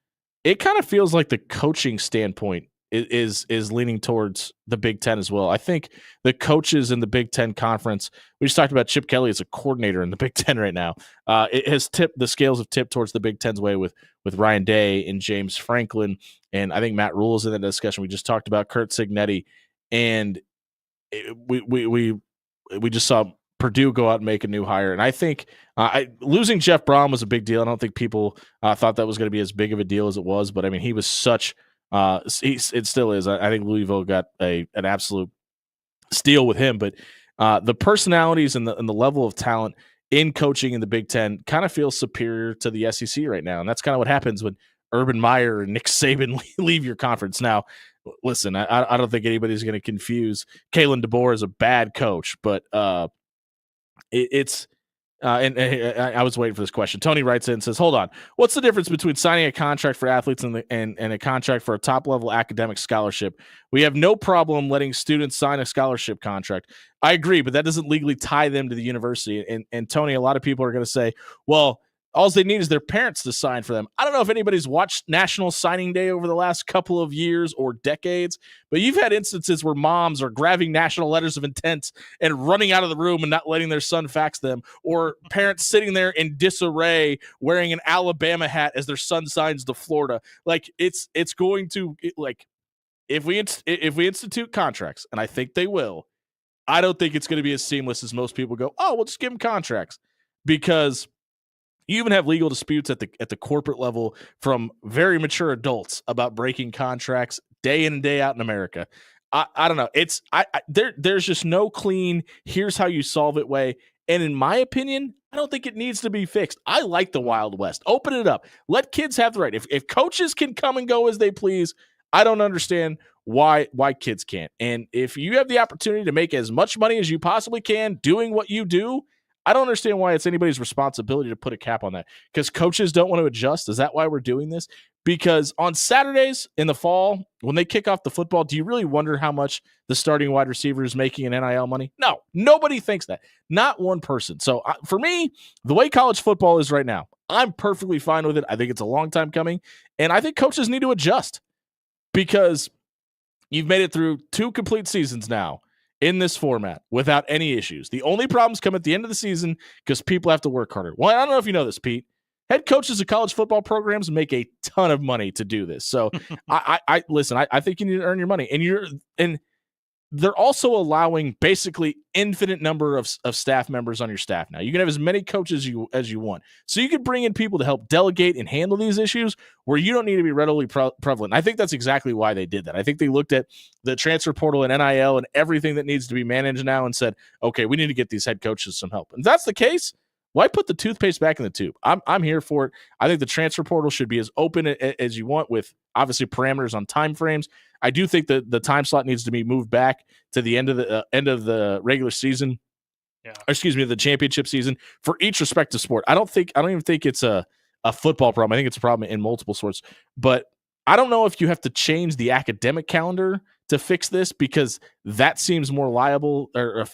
it kind of feels like the coaching standpoint is leaning towards the Big Ten as well. I think the coaches in the Big Ten conference, we just talked about Chip Kelly as a coordinator in the Big Ten right now. It has tipped, the scales have tipped towards the Big Ten's way with Ryan Day and James Franklin. And I think Matt Rule is in that discussion. We just talked about Kurt Cignetti, and we just saw Purdue go out and make a new hire. And I think losing Jeff Brom was a big deal. I don't think people thought that was going to be as big of a deal as it was, but I mean, he was such it still is. I think Louisville got an absolute steal with him, but the personalities and the level of talent in coaching in the Big Ten kind of feels superior to the SEC right now. And that's kind of what happens when Urban Meyer and Nick Saban leave your conference. Now, listen, I don't think anybody's going to confuse Kalen DeBoer as a bad coach, but it's and I was waiting for this question. Tony writes in and says, hold on. What's the difference between signing a contract for athletes and a contract for a top-level academic scholarship? We have no problem letting students sign a scholarship contract. I agree, but that doesn't legally tie them to the university. And Tony, a lot of people are going to say, well, all they need is their parents to sign for them. I don't know if anybody's watched National Signing Day over the last couple of years or decades, but you've had instances where moms are grabbing national letters of intent and running out of the room and not letting their son fax them, or parents sitting there in disarray wearing an Alabama hat as their son signs to Florida. Like it's going to if we institute contracts, and I think they will, I don't think it's going to be as seamless as most people go, oh, we'll just give them contracts, because you even have legal disputes at the corporate level from very mature adults about breaking contracts day in and day out in America. I don't know. There's just no clean, here's how you solve it way. And in my opinion, I don't think it needs to be fixed. I like the Wild West. Open it up. Let kids have the right. If coaches can come and go as they please, I don't understand why kids can't. And if you have the opportunity to make as much money as you possibly can doing what you do, I don't understand why it's anybody's responsibility to put a cap on that, because coaches don't want to adjust. Is that why we're doing this? Because on Saturdays in the fall, when they kick off the football, do you really wonder how much the starting wide receiver is making in NIL money? No, nobody thinks that. Not one person. So for me, the way college football is right now, I'm perfectly fine with it. I think it's a long time coming. And I think coaches need to adjust, because you've made it through 2 complete seasons now in this format without any issues. The only problems come at the end of the season because people have to work harder. Well, I don't know if you know this, Pete. Head coaches of college football programs make a ton of money to do this. So I listen, I think you need to earn your money. And they're also allowing basically infinite number of staff members on your staff now. You can have as many coaches as you want. So you can bring in people to help delegate and handle these issues where you don't need to be readily prevalent. I think that's exactly why they did that. I think they looked at the transfer portal and NIL and everything that needs to be managed now and said, okay, we need to get these head coaches some help. And if that's the case, why put the toothpaste back in the tube? I'm here for it. I think the transfer portal should be as open as you want, with obviously parameters on time frames. I do think that the time slot needs to be moved back to the end of the regular season. Yeah. Or excuse me, the championship season for each respective sport. I don't even think it's a football problem. I think it's a problem in multiple sorts. But I don't know if you have to change the academic calendar to fix this, because that seems more liable or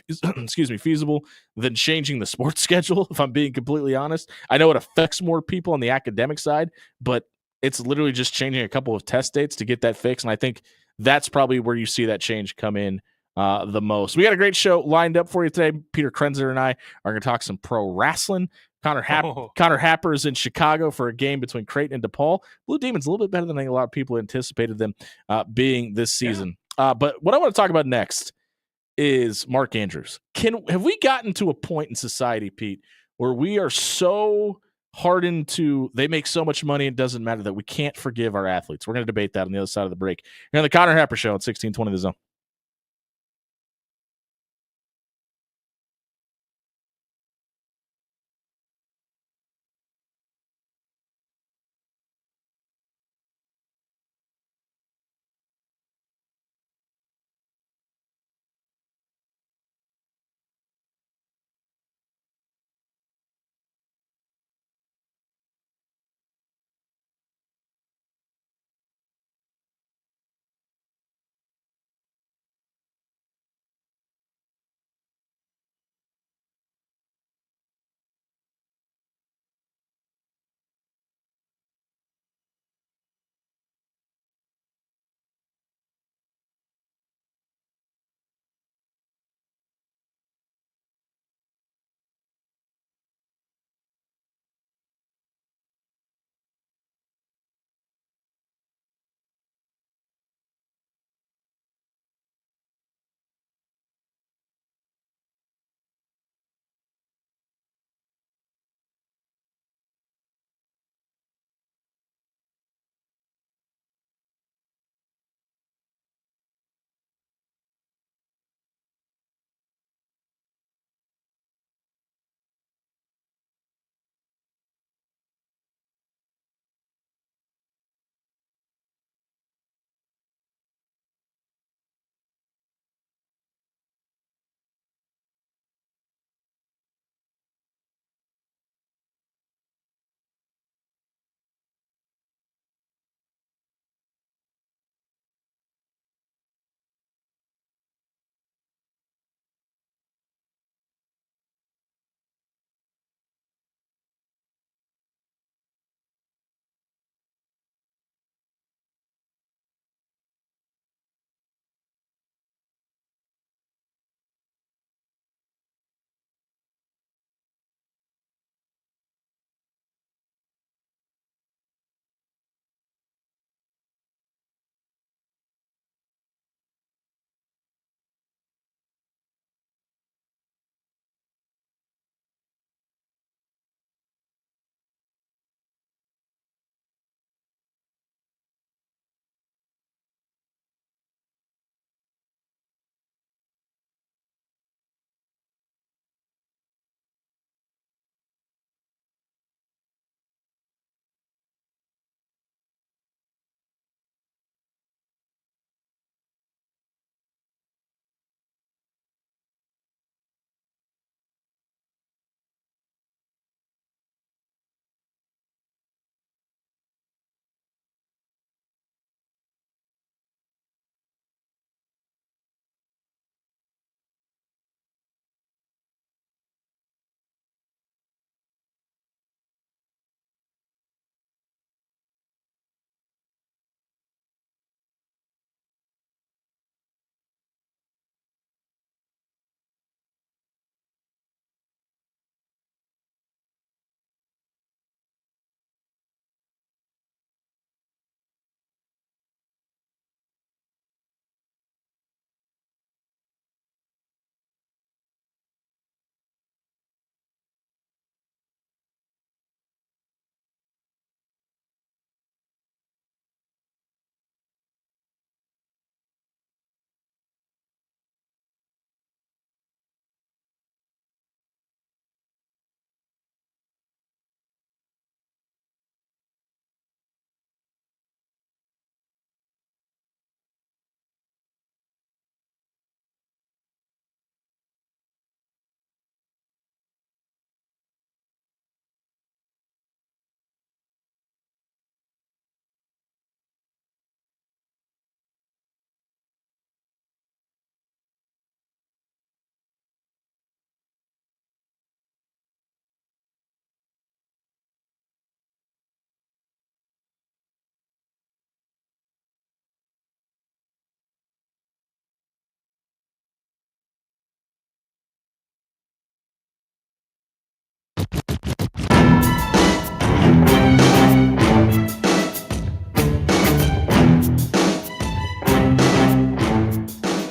feasible than changing the sports schedule, if I'm being completely honest. I know it affects more people on the academic side, but it's literally just changing a couple of test dates to get that fixed. And I think that's probably where you see that change come in the most. We got a great show lined up for you today. Peter Krenzer and I are going to talk some pro wrestling. Connor Happer is in Chicago for a game between Kraton and DePaul. Blue Demons a little bit better than I think a lot of people anticipated them being this season. But what I want to talk about next is Mark Andrews. Have we gotten to a point in society, Pete, where we are so hardened to they make so much money it doesn't matter that we can't forgive our athletes? We're going to debate that on the other side of the break. Here on the Connor Happer Show at 1620 The Zone.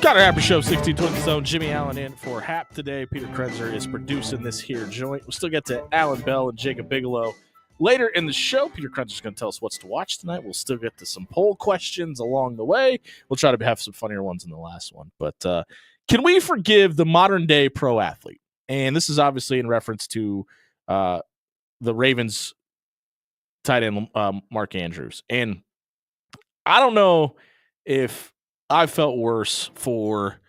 Connor Happer Show, 1620 Zone. Jimmy Allen in for Hap today. Peter Krenzer is producing this here joint. We'll still get to Alan Bell and Jacob Bigelow later in the show. Peter Krenzer's going to tell us what's to watch tonight. We'll still get to some poll questions along the way. We'll try to have some funnier ones in the last one. But can we forgive the modern-day pro athlete? And this is obviously in reference to the Ravens tight end Mark Andrews. And I don't know if I felt worse for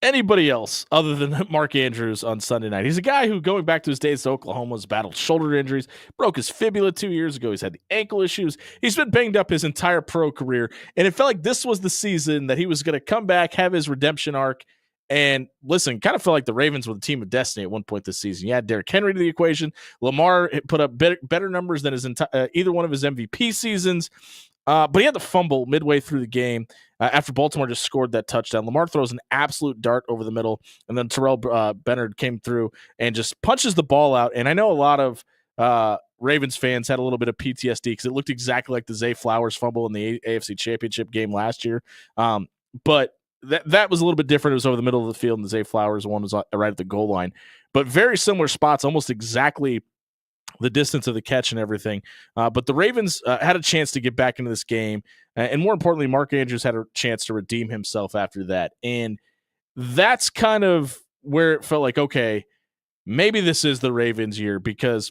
anybody else other than Mark Andrews on Sunday night. He's a guy who, going back to his days at Oklahoma, has battled shoulder injuries, broke his fibula 2 years ago. He's had the ankle issues. He's been banged up his entire pro career, and it felt like this was the season that he was going to come back, have his redemption arc. And listen, kind of felt like the Ravens were the team of destiny at one point this season. You had Derrick Henry to the equation. Lamar put up better numbers than his either one of his MVP seasons. But he had the fumble midway through the game after Baltimore just scored that touchdown. Lamar throws an absolute dart over the middle, and then Terrell Bennard came through and just punches the ball out. And I know a lot of Ravens fans had a little bit of PTSD because it looked exactly like the Zay Flowers fumble in the AFC Championship game last year. But that was a little bit different. It was over the middle of the field, and the Zay Flowers one was right at the goal line. But very similar spots, almost exactly the distance of the catch and everything. But the Ravens had a chance to get back into this game. And more importantly, Mark Andrews had a chance to redeem himself after that. And that's kind of where it felt like, okay, maybe this is the Ravens year, because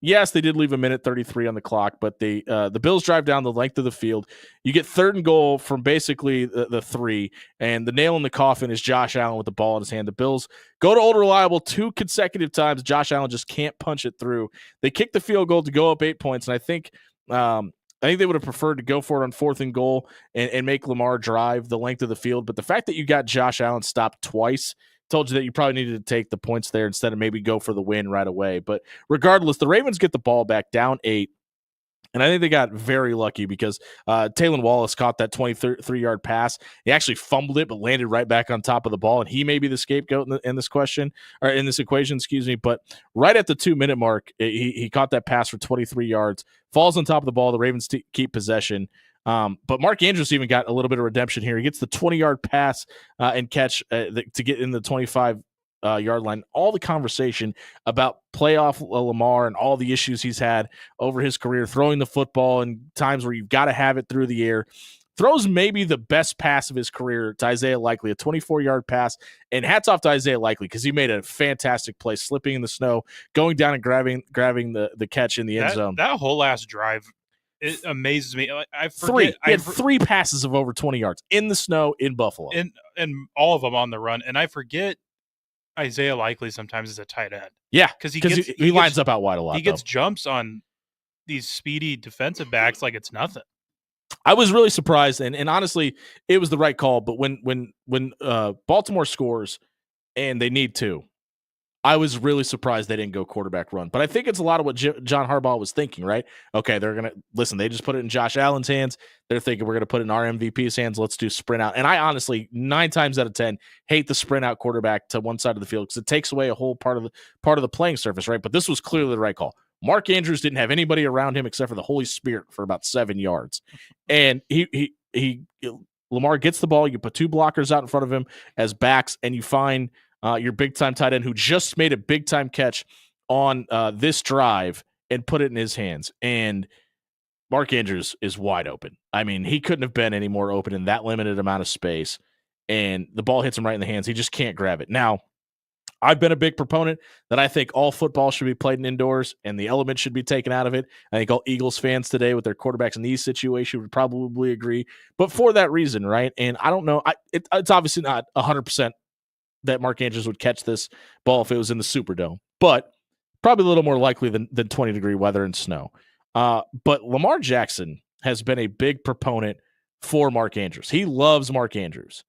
yes, they did leave a minute 33 on the clock, but the Bills drive down the length of the field. You get 3rd and goal from basically the 3, and the nail in the coffin is Josh Allen with the ball in his hand. The Bills go to Old Reliable 2 consecutive times. Josh Allen just can't punch it through. They kick the field goal to go up 8 points, and I think they would have preferred to go for it on 4th and goal and make Lamar drive the length of the field. But the fact that you got Josh Allen stopped twice told you that you probably needed to take the points there instead of maybe go for the win right away. But regardless, the Ravens get the ball back down 8. And I think they got very lucky because Taylon Wallace caught that 23-yard pass. He actually fumbled it, but landed right back on top of the ball. And he may be the scapegoat in this question, or in this equation, excuse me. But right at the 2-minute mark, he caught that pass for 23 yards, falls on top of the ball. The Ravens keep possession. But Mark Andrews even got a little bit of redemption here. He gets the 20-yard pass and catch to get in the 25-yard line. All the conversation about playoff Lamar and all the issues he's had over his career, throwing the football in times where you've got to have it through the air. Throws maybe the best pass of his career to Isaiah Likely, a 24-yard pass. And hats off to Isaiah Likely because he made a fantastic play, slipping in the snow, going down and grabbing the catch in the end zone. That whole last drive, it amazes me. I forget. He had 3 passes of over 20 yards in the snow in Buffalo. And all of them on the run. And I forget Isaiah Likely sometimes is a tight end. Yeah, because he lines up out wide a lot. He gets jumps on these speedy defensive backs like it's nothing. I was really surprised, and honestly, it was the right call. But when Baltimore scores and they need to, I was really surprised they didn't go quarterback run. But I think it's a lot of what John Harbaugh was thinking, right? Okay, they're going to – listen, they just put it in Josh Allen's hands. They're thinking we're going to put it in our MVP's hands. Let's do sprint out. And I honestly, 9 times out of 10, hate the sprint out quarterback to one side of the field because it takes away a whole part of the playing surface, right? But this was clearly the right call. Mark Andrews didn't have anybody around him except for the Holy Spirit for about 7 yards. And Lamar gets the ball. You put 2 blockers out in front of him as backs, and you find – your big-time tight end who just made a big-time catch on this drive and put it in his hands. And Mark Andrews is wide open. I mean, he couldn't have been any more open in that limited amount of space. And the ball hits him right in the hands. He just can't grab it. Now, I've been a big proponent that I think all football should be played in indoors and the element should be taken out of it. I think all Eagles fans today with their quarterbacks in these situations would probably agree. But for that reason, right? And I don't know. It's obviously not 100% that Mark Andrews would catch this ball if it was in the Superdome, but probably a little more likely than 20-degree weather and snow. But Lamar Jackson has been a big proponent for Mark Andrews. He loves Mark Andrews.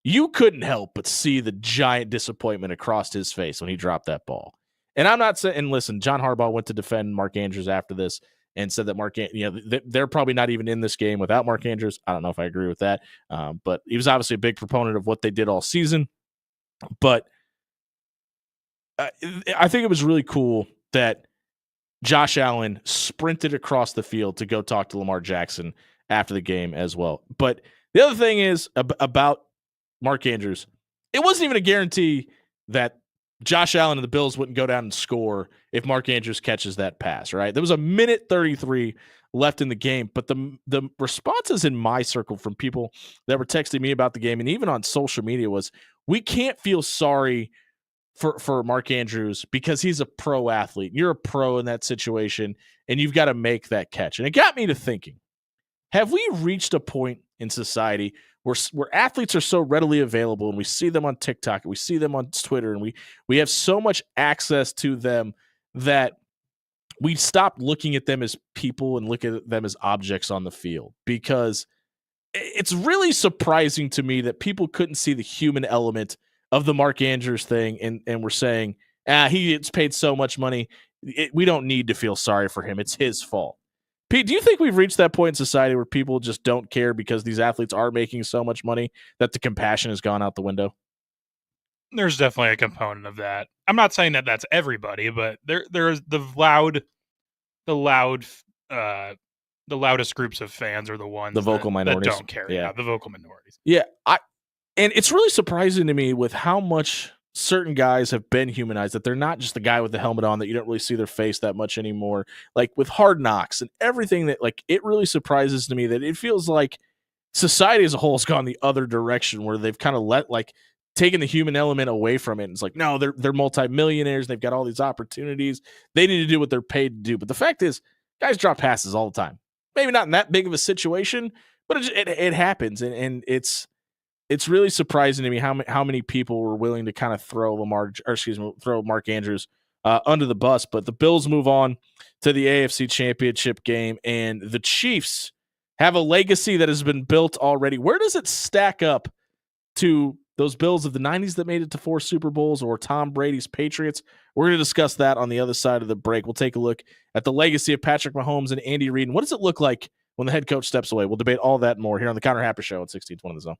You couldn't help but see the giant disappointment across his face when he dropped that ball. And I'm not saying, and listen, John Harbaugh went to defend Mark Andrews after this and said that they're probably not even in this game without Mark Andrews. I don't know if I agree with that, but he was obviously a big proponent of what they did all season. But I think it was really cool that Josh Allen sprinted across the field to go talk to Lamar Jackson after the game as well. But the other thing is about Mark Andrews, it wasn't even a guarantee that Josh Allen and the Bills wouldn't go down and score if Mark Andrews catches that pass, right? There was a minute 33 left in the game, but the responses in my circle from people that were texting me about the game and even on social media was, we can't feel sorry for Mark Andrews because he's a pro athlete. You're a pro in that situation, and you've got to make that catch. And it got me to thinking, have we reached a point in society where athletes are so readily available, and we see them on TikTok, and we see them on Twitter, and we have so much access to them that we stop looking at them as people and look at them as objects on the field? Because it's really surprising to me that people couldn't see the human element of the Mark Andrews thing, and we're saying, he gets paid so much money, we don't need to feel sorry for him. It's his fault. Pete, do you think we've reached that point in society where people just don't care because these athletes are making so much money that the compassion has gone out the window? There's definitely a component of that. I'm not saying that that's everybody, but there's the loudest groups of fans are the ones The vocal minorities that don't care. Yeah, the vocal minorities. Yeah, and it's really surprising to me with how much certain guys have been humanized, that they're not just the guy with the helmet on that you don't really see their face that much anymore. Like with Hard Knocks and everything, that like, it really surprises to me that it feels like society as a whole has gone the other direction, where they've kind of taken the human element away from it. And it's like, no, they're multimillionaires. They've got all these opportunities. They need to do what they're paid to do. But the fact is, guys drop passes all the time. Maybe not in that big of a situation, but it happens. And it's really surprising to me how many people were willing to kind of throw Mark Andrews under the bus. But the Bills move on to the AFC Championship game, and the Chiefs have a legacy that has been built already. Where does it stack up to those Bills of the 90s that made it to 4 Super Bowls, or Tom Brady's Patriots? We're going to discuss that on the other side of the break. We'll take a look at the legacy of Patrick Mahomes and Andy Reid, and what does it look like when the head coach steps away? We'll debate all that and more here on the Connor Happer Show at 1620 The Zone.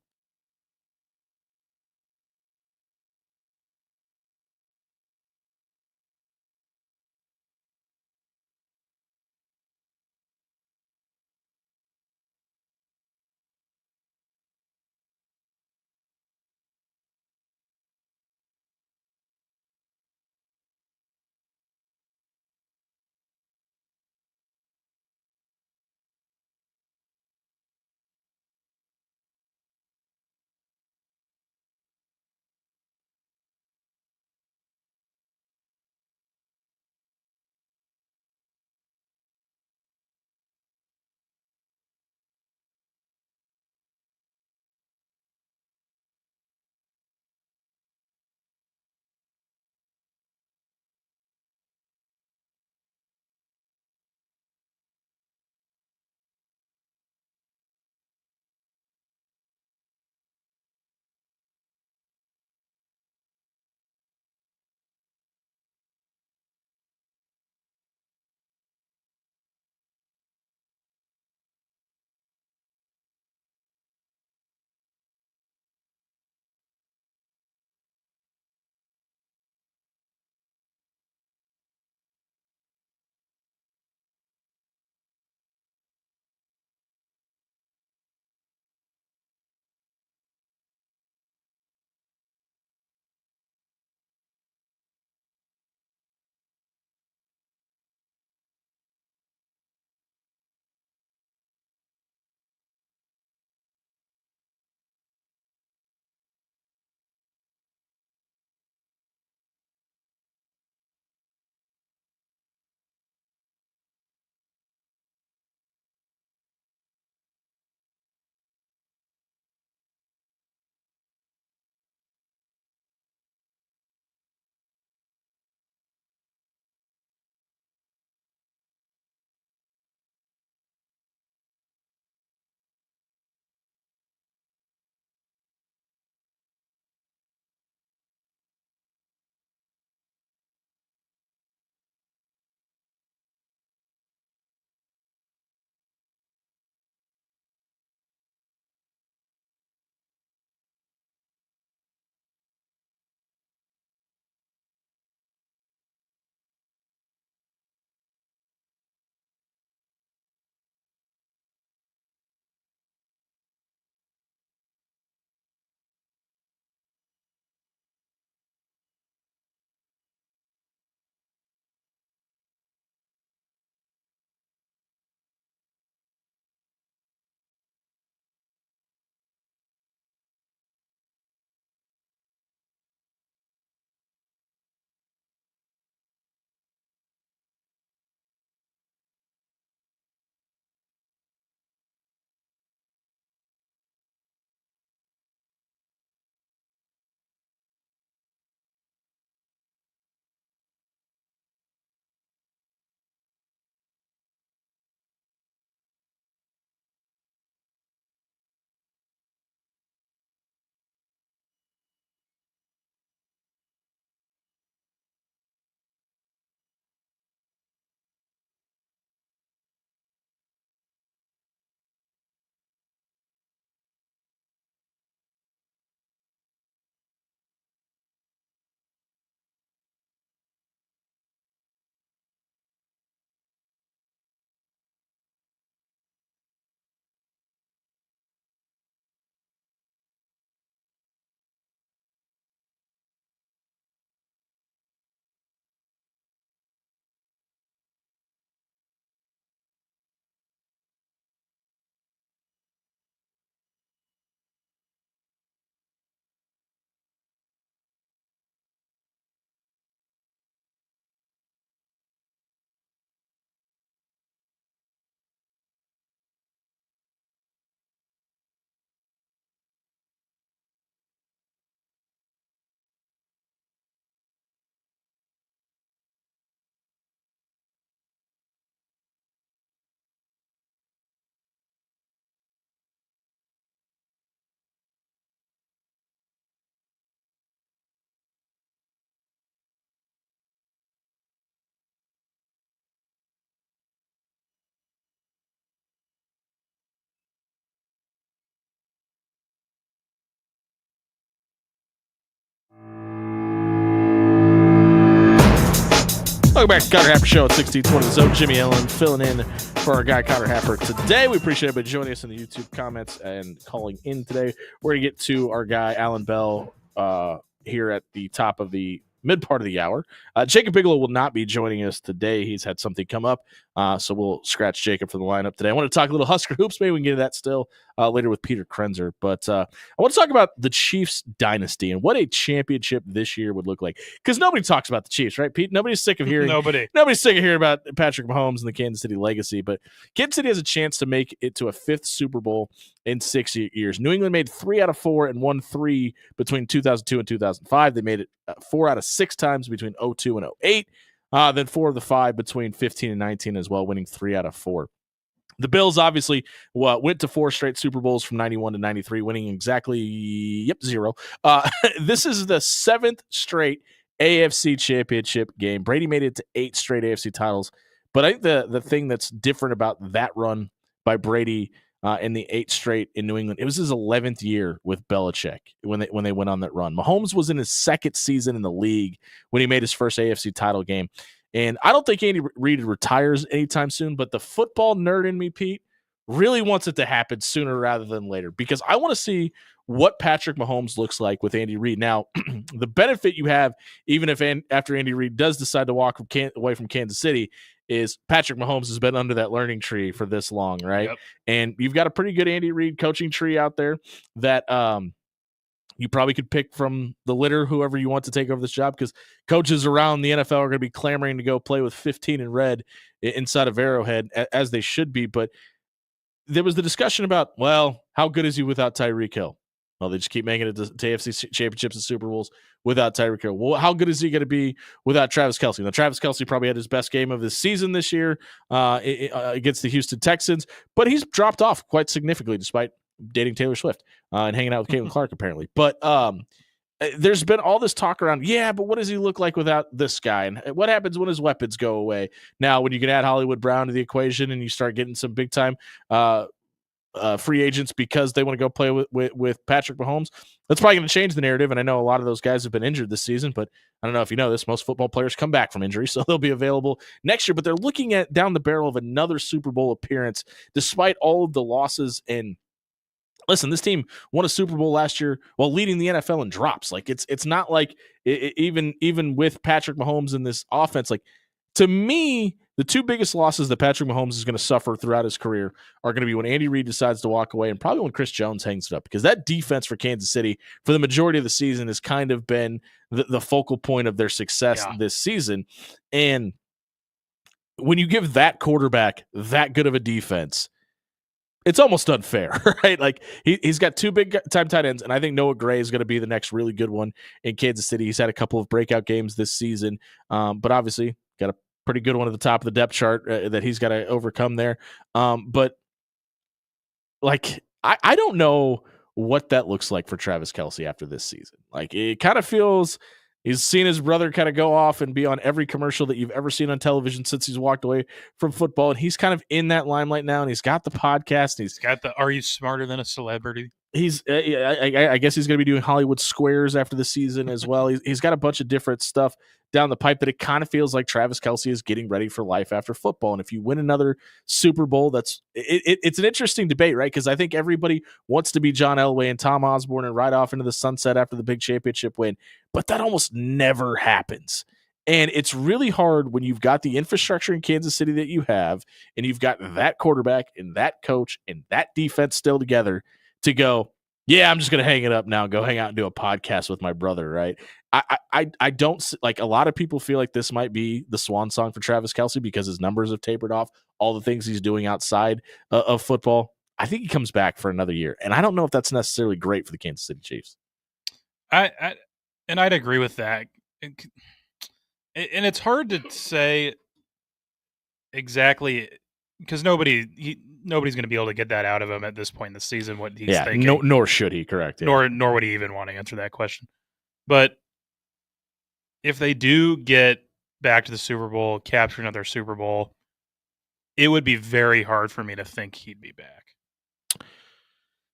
Welcome back to Connor Happer Show at 1620 The Zone. Jimmy Ellen filling in for our guy Connor Happer today. We appreciate everybody joining us in the YouTube comments and calling in today. We're going to get to our guy Alan Bell here at the top of the mid part of the hour. Jacob Bigelow will not be joining us today. He's had something come up, so we'll scratch Jacob from the lineup today. I want to talk a little Husker hoops. Maybe we can get to that still later with Peter Krenzer. But I want to talk about the Chiefs dynasty and what a championship this year would look like. Because nobody talks about the Chiefs, right, Pete? Nobody's sick of hearing Nobody's sick of hearing about Patrick Mahomes and the Kansas City legacy. But Kansas City has a chance to make it to a 5th Super Bowl in 6 years. New England made 3 out of 4 and won 3 between 2002 and 2005. They made it 4 out of 6 times between 2002 and 2008. Then 4 of the 5 between 15 and 19 as well, winning 3 out of 4. The Bills obviously went to 4 straight Super Bowls from 91 to 93, winning exactly 0. This is the 7th straight AFC championship game. Brady made it to 8 straight AFC titles. But I think the thing that's different about that run by Brady in the 8 straight in New England, it was his 11th year with Belichick when they went on that run. Mahomes was in his 2nd season in the league when he made his first AFC title game. And I don't think Andy Reid retires anytime soon, but the football nerd in me, Pete, really wants it to happen sooner rather than later because I want to see what Patrick Mahomes looks like with Andy Reid. Now, the benefit you have, even if after Andy Reid does decide to walk away from Kansas City, is Patrick Mahomes has been under that learning tree for this long, right? Yep. And you've got a pretty good Andy Reid coaching tree out there that you probably could pick from the litter, whoever you want to take over this job, because coaches around the NFL are going to be clamoring to go play with 15 in red inside of Arrowhead, as they should be. But there was the discussion about, well, how good is he without Tyreek Hill? Well, they just keep making it to AFC championships and Super Bowls without Tyreek Hill. Well, how good is he going to be without Travis Kelce? Now, Travis Kelce probably had his best game of the season this year against the Houston Texans, but he's dropped off quite significantly despite dating Taylor Swift and hanging out with Caitlin Clark, apparently. But there's been all this talk around, but what does he look like without this guy? And what happens when his weapons go away? Now, when you can add Hollywood Brown to the equation and you start getting some big-time free agents because they want to go play with Patrick Mahomes, that's probably going to change the narrative. And I know a lot of those guys have been injured this season, but I don't know if you know this, most football players come back from injury, so they'll be available next year. But they're looking at down the barrel of another Super Bowl appearance, despite all of the losses. And listen, this team won a Super Bowl last year while leading the NFL in drops. Like it's not like even with Patrick Mahomes in this offense, like to me, the 2 biggest losses that Patrick Mahomes is going to suffer throughout his career are going to be when Andy Reid decides to walk away and probably when Chris Jones hangs it up, because that defense for Kansas City for the majority of the season has kind of been the focal point of their success this season. And when you give that quarterback that good of a defense, it's almost unfair, right? Like he's got 2 big-time tight ends, and I think Noah Gray is going to be the next really good one in Kansas City. He's had a couple of breakout games this season, but obviously got a pretty good one at the top of the depth chart that he's got to overcome there. But like, I don't know what that looks like for Travis Kelce after this season. Like, it kind of feels he's seen his brother kind of go off and be on every commercial that you've ever seen on television since he's walked away from football. And he's kind of in that limelight now, and he's got the podcast. And he's got the "Are you smarter than a celebrity?" He's, I guess he's going to be doing Hollywood Squares after the season as well. He's got a bunch of different stuff down the pipe that it kind of feels like Travis Kelce is getting ready for life after football. And if you win another Super Bowl, it's an interesting debate, right? Because I think everybody wants to be John Elway and Tom Osborne and ride off into the sunset after the big championship win, but that almost never happens. And it's really hard when you've got the infrastructure in Kansas City that you have, and you've got that quarterback and that coach and that defense still together to go, I'm just going to hang it up now, go hang out and do a podcast with my brother, right? I don't, like, a lot of people feel like this might be the swan song for Travis Kelce because his numbers have tapered off, all the things he's doing outside of football. I think he comes back for another year, and I don't know if that's necessarily great for the Kansas City Chiefs. I'd agree with that. And it's hard to say exactly because nobody's going to be able to get that out of him at this point in the season, what he's thinking. Nor should he, correct. Yeah. Nor would he even want to answer that question. But if they do get back to the Super Bowl, capture another Super Bowl, it would be very hard for me to think he'd be back.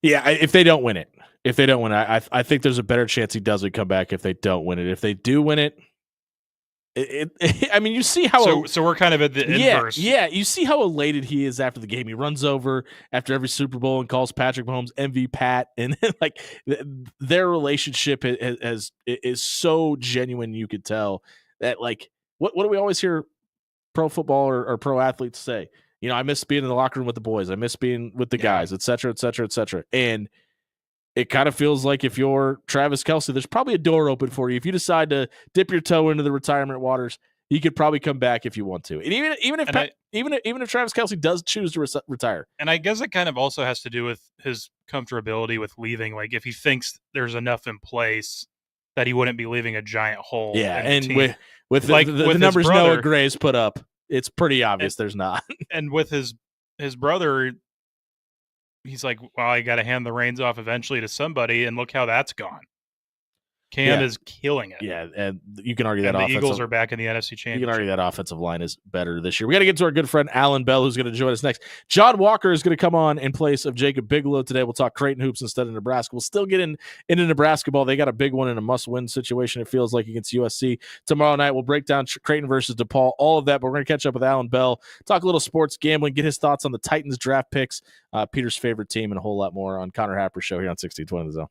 Yeah, if they don't win it. I think there's a better chance he doesn't come back if they don't win it. If they do win it, I mean, you see how so we're kind of at the inverse. Yeah, you see how elated he is after the game. He runs over after every Super Bowl and calls Patrick Mahomes MV Pat, and like their relationship is so genuine. You could tell that. Like, what do we always hear pro football or pro athletes say? You know, I miss being in the locker room with the boys. I miss being with the guys, et cetera, et cetera, et cetera. And it kind of feels like if you're Travis Kelce, there's probably a door open for you. If you decide to dip your toe into the retirement waters, you could probably come back if you want to. And even if Travis Kelce does choose to retire. And I guess it kind of also has to do with his comfortability with leaving. Like if he thinks there's enough in place that he wouldn't be leaving a giant hole. Yeah, in the and team. with like the with numbers brother, Noah Gray's put up, it's pretty obvious there's not. And with his brother, he's like, well, I got to hand the reins off eventually to somebody, and look how that's gone. Cam is killing it. Yeah, and you can argue and that the Eagles are back in the NFC Championship. You can argue that offensive line is better this year. We got to get to our good friend Alan Bell, who's going to join us next. John Walker is going to come on in place of Jacob Bigelow today. We'll talk Kraton hoops instead of Nebraska. We'll still get into Nebraska ball. They got a big one in a must-win situation, it feels like, against USC. Tomorrow night, we'll break down Kraton versus DePaul, all of that, but we're going to catch up with Alan Bell, talk a little sports gambling, get his thoughts on the Titans draft picks, Peter's favorite team, and a whole lot more on Connor Happer's show here on 1620 The Zone.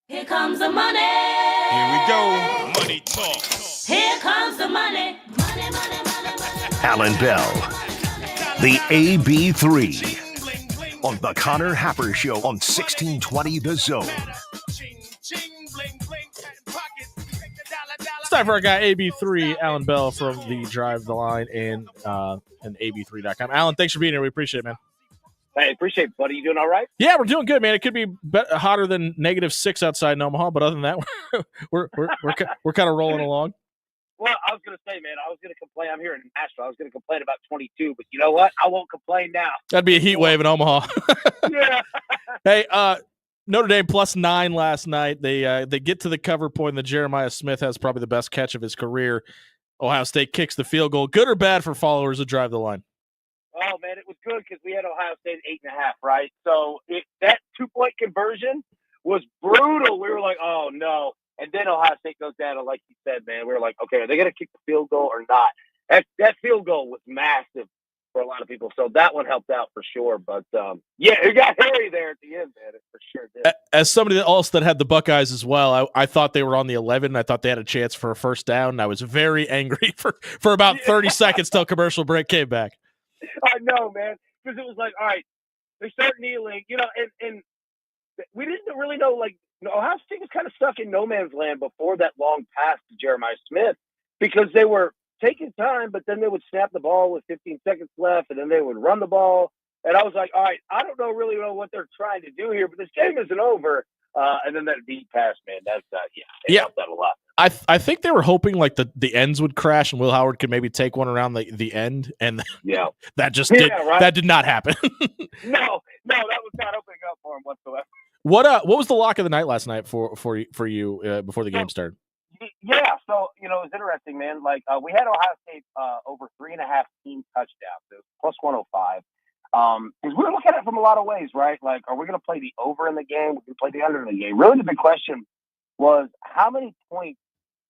Here comes the money. Here we go. Money talk. Here comes the money. Money, money, money, money, money. Alan Bell, the AB3 on the Connor Happer Show on 1620 The Zone. It's time for our guy AB3, Alan Bell from the Drive the Line and AB3.com. Alan, thanks for being here. We appreciate it, man. Hey, appreciate it, buddy. You doing all right? Yeah, we're doing good, man. It could be hotter than -6 outside in Omaha, but other than that, we're kind of rolling along. Well, I was going to say, man, I was going to complain. I'm here in Nashville. I was going to complain about 22, but you know what? I won't complain now. That'd be a heat wave in Omaha. Yeah. Hey, Notre Dame +9 last night. They get to the cover point, and Jeremiah Smith has probably the best catch of his career. Ohio State kicks the field goal. Good or bad for followers of Drive the Line? Oh, man, it was good because we had Ohio State 8.5, right? So that 2-point conversion was brutal. We were like, oh, no. And then Ohio State goes down, and like you said, man, we were like, okay, are they going to kick the field goal or not? That field goal was massive for a lot of people, so that one helped out for sure. But, yeah, it got hairy there at the end, man. It for sure did. As somebody else that had the Buckeyes as well, I thought they were on the 11. I thought they had a chance for a first down, and I was very angry for about 30 seconds till commercial break came back. I know, man, because it was like, all right, they start kneeling, and we didn't really know, like, Ohio State was kind of stuck in no man's land before that long pass to Jeremiah Smith because they were taking time, but then they would snap the ball with 15 seconds left, and then they would run the ball. And I was like, all right, I don't really know what they're trying to do here, but this game isn't over. And then that deep pass, man, that's helped out a lot. I think they were hoping like the ends would crash and Will Howard could maybe take one around the end, and that just that did not happen. No, that was not opening up for him whatsoever. What was the lock of the night last night for you before the game started? Yeah, so it was interesting, man. Like we had Ohio State over 3.5 team touchdowns, so plus 105. Because we were looking at it from a lot of ways, right? Like, are we going to play the over in the game? We're going to play the under in the game. Really, the big question was how many points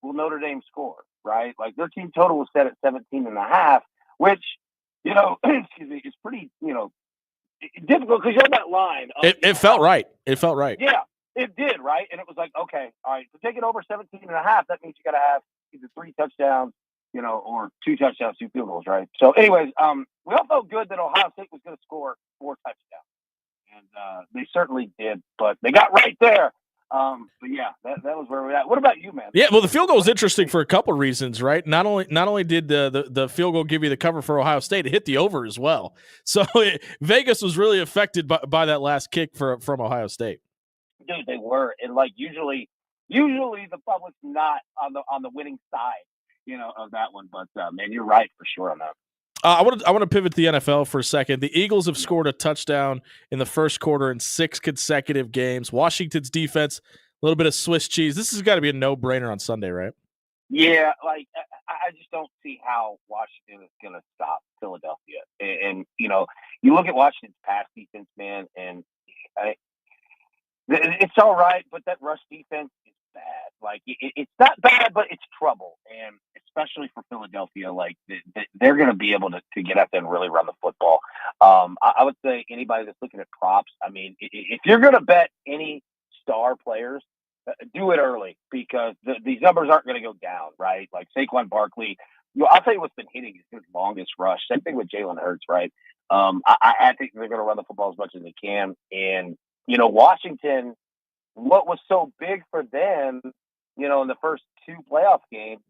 will Notre Dame score, right? Like their team total was set at 17.5, which, excuse me, is pretty, difficult because you're on that line. It felt right. It felt right. Yeah, it did, right? And it was like, okay, all right, to take it over 17.5, that means you got to have either 3 touchdowns, or 2 touchdowns, 2 field goals, right? So anyways, we all felt good that Ohio State was going to score 4 touchdowns. And they certainly did, but they got right there. But yeah, that was where we're at. What about you, man? Yeah, well, the field goal was interesting for a couple of reasons, right? Not only did the field goal give you the cover for Ohio State, it hit the over as well. So Vegas was really affected by that last kick from Ohio State. Dude, they were, and like usually the public's not on the winning side, of that one. But man, you're right for sure on that. I want to pivot to the NFL for a second. The Eagles have scored a touchdown in the first quarter in 6 consecutive games. Washington's defense, a little bit of Swiss cheese. This has got to be a no-brainer on Sunday, right? Yeah, like I just don't see how Washington is going to stop Philadelphia. And you look at Washington's pass defense, man, and it's all right, but that rush defense is bad. Like it's not bad, but it's trouble, and especially for Philadelphia, like they're going to be able to get out there and really run the football. I would say anybody that's looking at props, I mean, if you're going to bet any star players, do it early because these numbers aren't going to go down, right? Like Saquon Barkley, I'll tell you what's been hitting is his longest rush. Same thing with Jalen Hurts, right? I think they're going to run the football as much as they can, and Washington, what was so big for them, in the first 2 playoff games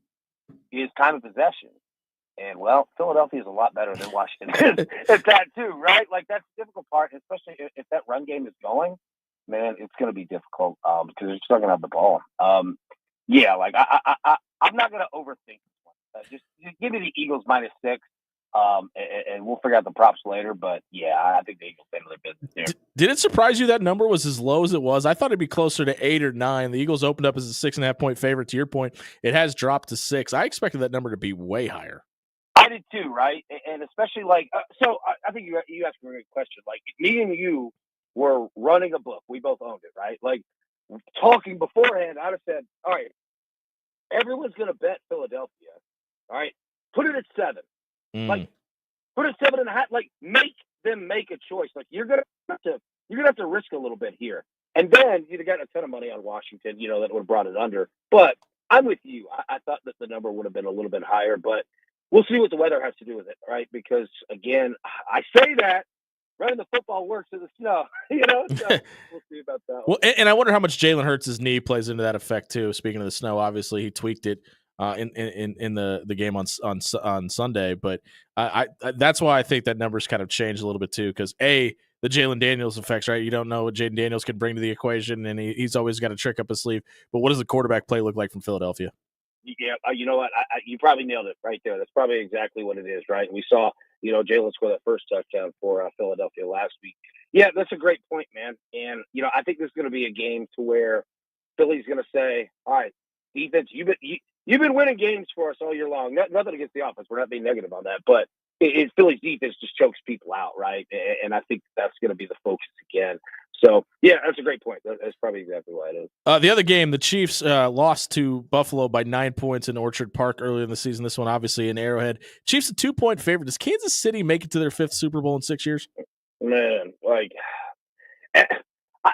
is time of possession. And, well, Philadelphia is a lot better than Washington is at that, too, right? Like, that's the difficult part, especially if that run game is going. Man, it's going to be difficult because they're still going to have the ball. Yeah, like, I'm not going to overthink this one. Just give me the Eagles -6. And we'll figure out the props later, but yeah, I think the Eagles handle their business there. Did it surprise you that number was as low as it was? I thought it'd be closer to 8 or 9. The Eagles opened up as a 6.5 point favorite. To your point, it has dropped to 6. I expected that number to be way higher. I did too, right? And especially like, so I think you asked me a good question. Like me and you were running a book. We both owned it, right? Like talking beforehand, I'd have said, all right, everyone's going to bet Philadelphia. All right, put it at 7. Like, put a 7.5. Like, make them make a choice. Like, you're gonna have to risk a little bit here. And then you'd have gotten a ton of money on Washington, that would have brought it under. But I'm with you. I thought that the number would have been a little bit higher, but we'll see what the weather has to do with it, right? Because, again, I say that running the football works in the snow, so we'll see about that. Well, and I wonder how much Jalen Hurts' knee plays into that effect, too. Speaking of the snow, obviously he tweaked it in the game on Sunday, but I that's why I think that number's kind of changed a little bit, too, because, A, the Jalen Daniels effects, right? You don't know what Jaden Daniels can bring to the equation, and he's always got a trick up his sleeve. But what does the quarterback play look like from Philadelphia? Yeah, you know what? You probably nailed it right there. That's probably exactly what it is, right? We saw, Jalen score that first touchdown for Philadelphia last week. Yeah, that's a great point, man. And, I think this is going to be a game to where Philly's going to say, all right, defense, you've been winning games for us all year long. Nothing against the offense. We're not being negative on that. But Philly's defense just chokes people out, right? And I think that's going to be the focus again. So, yeah, that's a great point. That's probably exactly why it is. The other game, the Chiefs lost to Buffalo by 9 points in Orchard Park earlier in the season. This one, obviously, in Arrowhead. Chiefs a 2-point favorite. Does Kansas City make it to their 5th Super Bowl in 6 years? Man,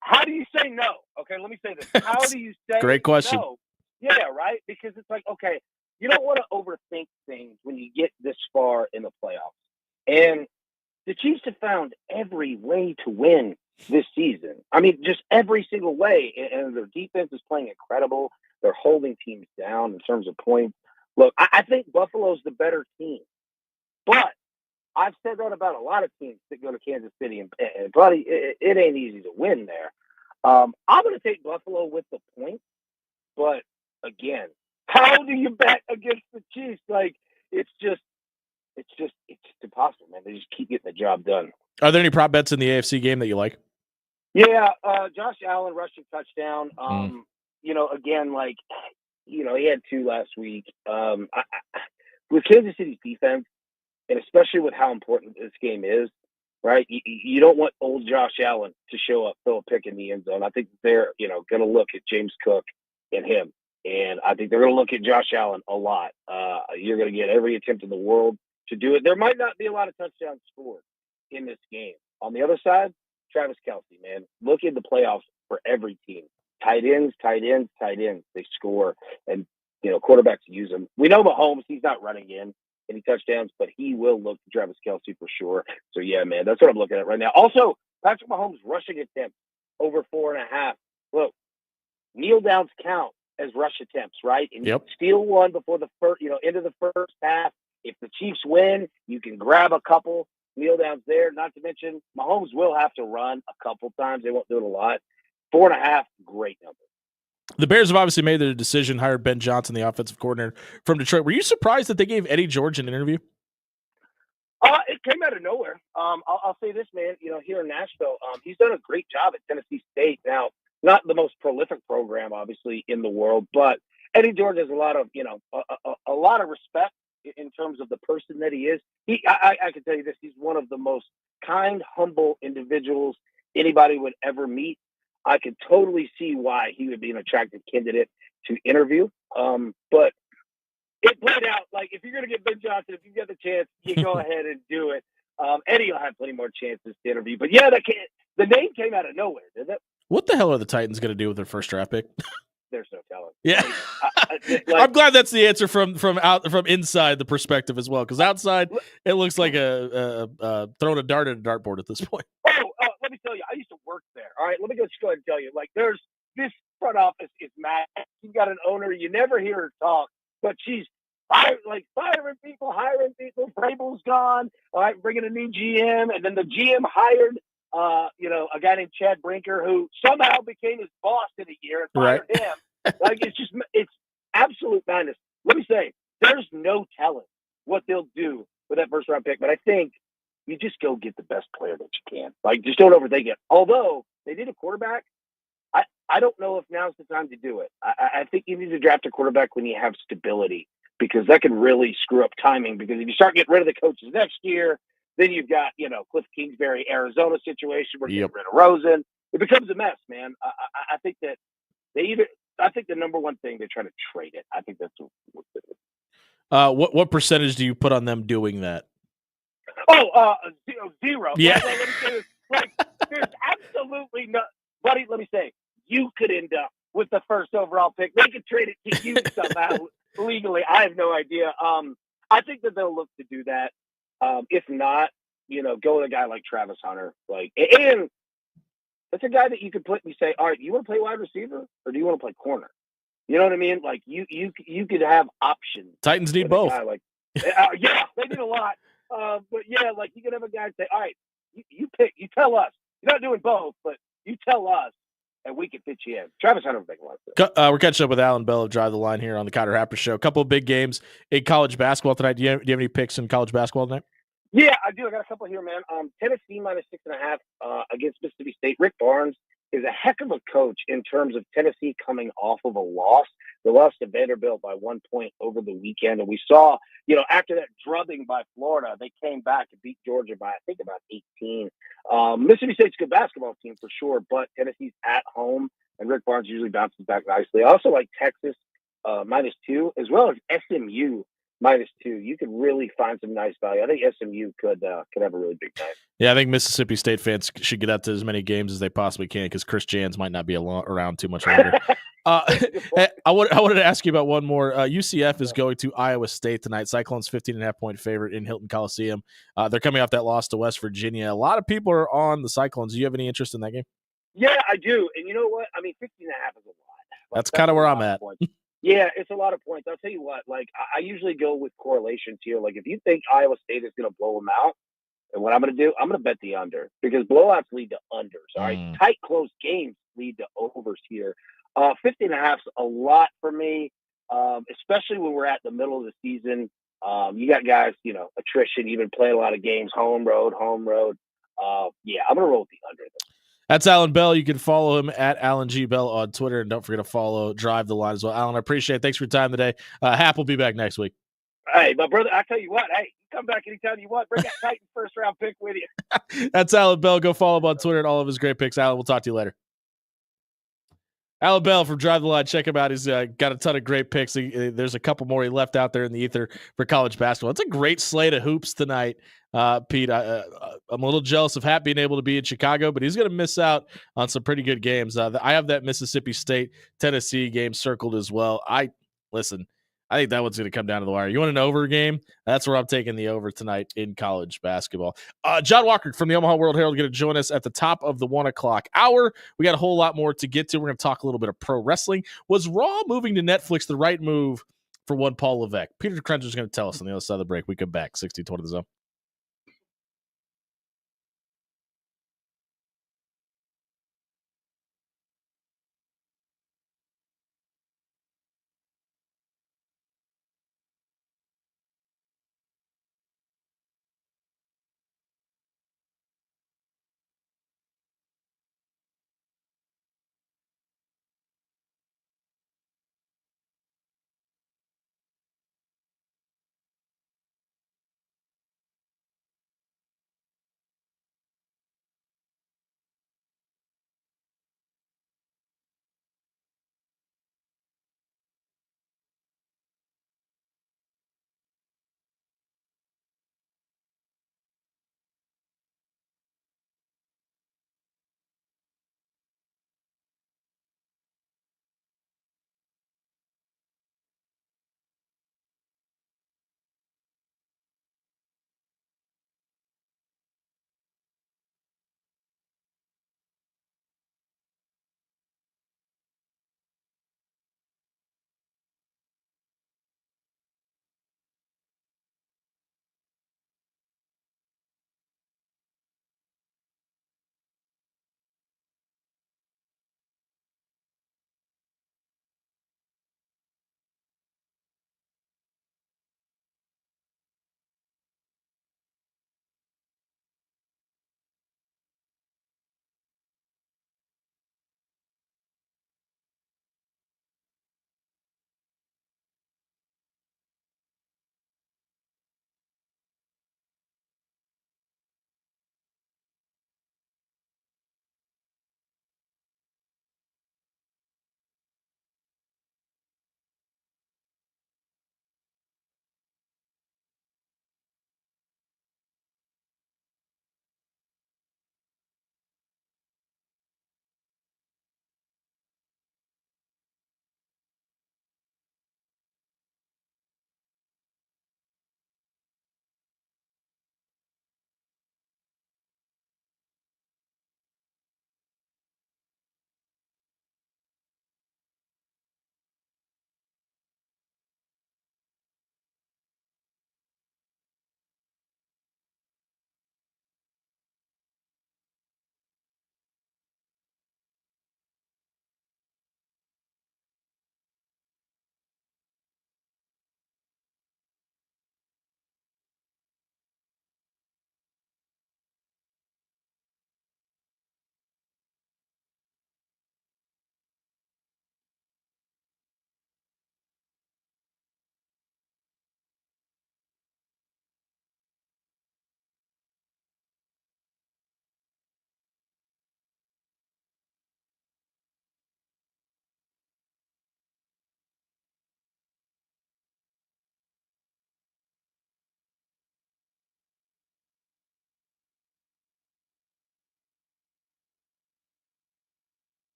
how do you say no? Okay, let me say this. How do you say Great question. no? Yeah, right? Because it's like, okay, you don't want to overthink things when you get this far in the playoffs. And the Chiefs have found every way to win this season. I mean, just every single way. And their defense is playing incredible. They're holding teams down in terms of points. Look, I think Buffalo's the better team. But I've said that about a lot of teams that go to Kansas City, and buddy, it ain't easy to win there. I'm going to take Buffalo with the point. But, again, how do you bet against the Chiefs? It's just impossible, man. They just keep getting the job done. Are there any prop bets in the AFC game that you like? Yeah, Josh Allen rushing touchdown. Again, he had 2 last week. With Kansas City's defense, and especially with how important this game is, right? You don't want old Josh Allen to show up, throw a pick in the end zone. I think they're, going to look at James Cook and him. And I think they're going to look at Josh Allen a lot. You're going to get every attempt in the world to do it. There might not be a lot of touchdowns scored in this game. On the other side, Travis Kelce, man, look at the playoffs for every team. Tight ends. They score, and quarterbacks use them. We know Mahomes; he's not running in any touchdowns, but he will look to Travis Kelce for sure. So yeah, man, that's what I'm looking at right now. Also, Patrick Mahomes rushing attempts over 4.5. Look, kneel downs count as rush attempts, right? And you steal one before the first, end of the first half. If the Chiefs win, you can grab a couple kneel downs there. Not to mention, Mahomes will have to run a couple times. They won't do it a lot. 4.5, great number. The Bears have obviously made their decision, hired Ben Johnson, the offensive coordinator from Detroit. Were you surprised that they gave Eddie George an interview? It came out of nowhere. I'll say this, man. Here in Nashville, he's done a great job at Tennessee State. Now, not the most prolific program, obviously, in the world, but Eddie George has a lot of, a lot of respect in terms of the person that he is. I can tell you this: he's one of the most kind, humble individuals anybody would ever meet. I could totally see why he would be an attractive candidate to interview. But it played out if you're going to get Ben Johnson, if you get the chance, you go ahead and do it. Eddie will have plenty more chances to interview. But yeah, the name came out of nowhere, didn't it? What the hell are the Titans going to do with their first draft pick? There's no telling. Yeah, I'm glad that's the answer from inside the perspective as well. Because outside, it looks like throwing a dart at a dartboard at this point. Let me tell you, I used to work there. All right, let me just go ahead and tell you. There's this front office is mad. You got an owner, you never hear her talk, but she's firing people, hiring people. Vrabel's gone. All right, bringing a new GM, and then the GM hired a guy named Chad Brinker, who somehow became his boss in a year and fired him. It's absolute madness. Let me say, there's no telling what they'll do with that first round pick, but I think you just go get the best player that you can. Just don't overthink it. Although they did a quarterback, I don't know if now's the time to do it. I think you need to draft a quarterback when you have stability, because that can really screw up timing. Because if you start getting rid of the coaches next year, then you've got, Cliff Kingsbury, Arizona situation where you get rid of Rosen. It becomes a mess, man. I think that I think the number one thing, they're trying to trade it. I think that's what it is. What percentage do you put on them doing that? Zero. Yeah. Let me say this. There's absolutely no, buddy. let me say, you could end up with the first overall pick. They could trade it to you somehow legally. I have no idea. I think that they'll look to do that. If not, go with a guy like Travis Hunter. And that's a guy that you could put and say, all right, you want to play wide receiver or do you want to play corner? You know what I mean? Like you could have options. Titans need both. Yeah, they need a lot. But yeah, like you could have a guy say, all right, you pick, you tell us. You're not doing both, but you tell us, and we can fit you in. Travis Hunter would make a lot of sense. We're catching up with Alan Bell of Drive the Line here on the Connor Happer Show. A couple of big games in college basketball tonight. Do you have any picks in college basketball tonight? Yeah, I do. I got a couple here, man. Tennessee -6.5 against Mississippi State. Rick Barnes is a heck of a coach in terms of Tennessee coming off of a loss. They lost to Vanderbilt by 1 point over the weekend. And we saw, after that drubbing by Florida, they came back and beat Georgia by, I think, about 18. Mississippi State's a good basketball team for sure, but Tennessee's at home, and Rick Barnes usually bounces back nicely. I also like Texas -2, as well as SMU -2. You could really find some nice value. I think SMU could have a really big night. Yeah, I think Mississippi State fans should get out to as many games as they possibly can because Chris Jans might not be around too much longer. I wanted to ask you about one more. UCF is going to Iowa State tonight. Cyclones 15.5-point favorite in Hilton Coliseum. They're coming off that loss to West Virginia. A lot of people are on the Cyclones. Do you have any interest in that game? Yeah, I do. And you know what? I mean, 15.5 is a lot. That's kind of where I'm at. Yeah, it's a lot of points. I'll tell you what, I usually go with correlations here. Like, if you think Iowa State is going to blow them out, and what I'm going to do, I'm going to bet the under because blowouts lead to unders. All right, tight, close games lead to overs here. 15.5 is a lot for me, especially when we're at the middle of the season. You got guys, attrition. You've been playing a lot of games, home road. Yeah, I'm going to roll with the under. That's Alan Bell. You can follow him at Alan G. Bell on Twitter, and don't forget to follow Drive the Line as well. Alan, I appreciate it. Thanks for your time today. Hap will be back next week. Hey, my brother, I tell you what, you come back anytime you want. Bring that Titan first-round pick with you. That's Alan Bell. Go follow him on Twitter and all of his great picks. Alan, we'll talk to you later. Alan Bell from Drive the Line. Check him out. He's got a ton of great picks. There's a couple more he left out there in the ether for college basketball. It's a great slate of hoops tonight, Pete. I'm a little jealous of Hap being able to be in Chicago, but he's going to miss out on some pretty good games. I have that Mississippi State-Tennessee game circled as well. I think that one's going to come down to the wire. You want an over game? That's where I'm taking the over tonight in college basketball. John Walker from the Omaha World Herald going to join us at the top of the 1 o'clock hour. We got a whole lot more to get to. We're going to talk a little bit of pro wrestling. Was Raw moving to Netflix the right move for one Paul Levesque? Peter Cruncher is going to tell us on the other side of the break. We come back. 1620 The Zone.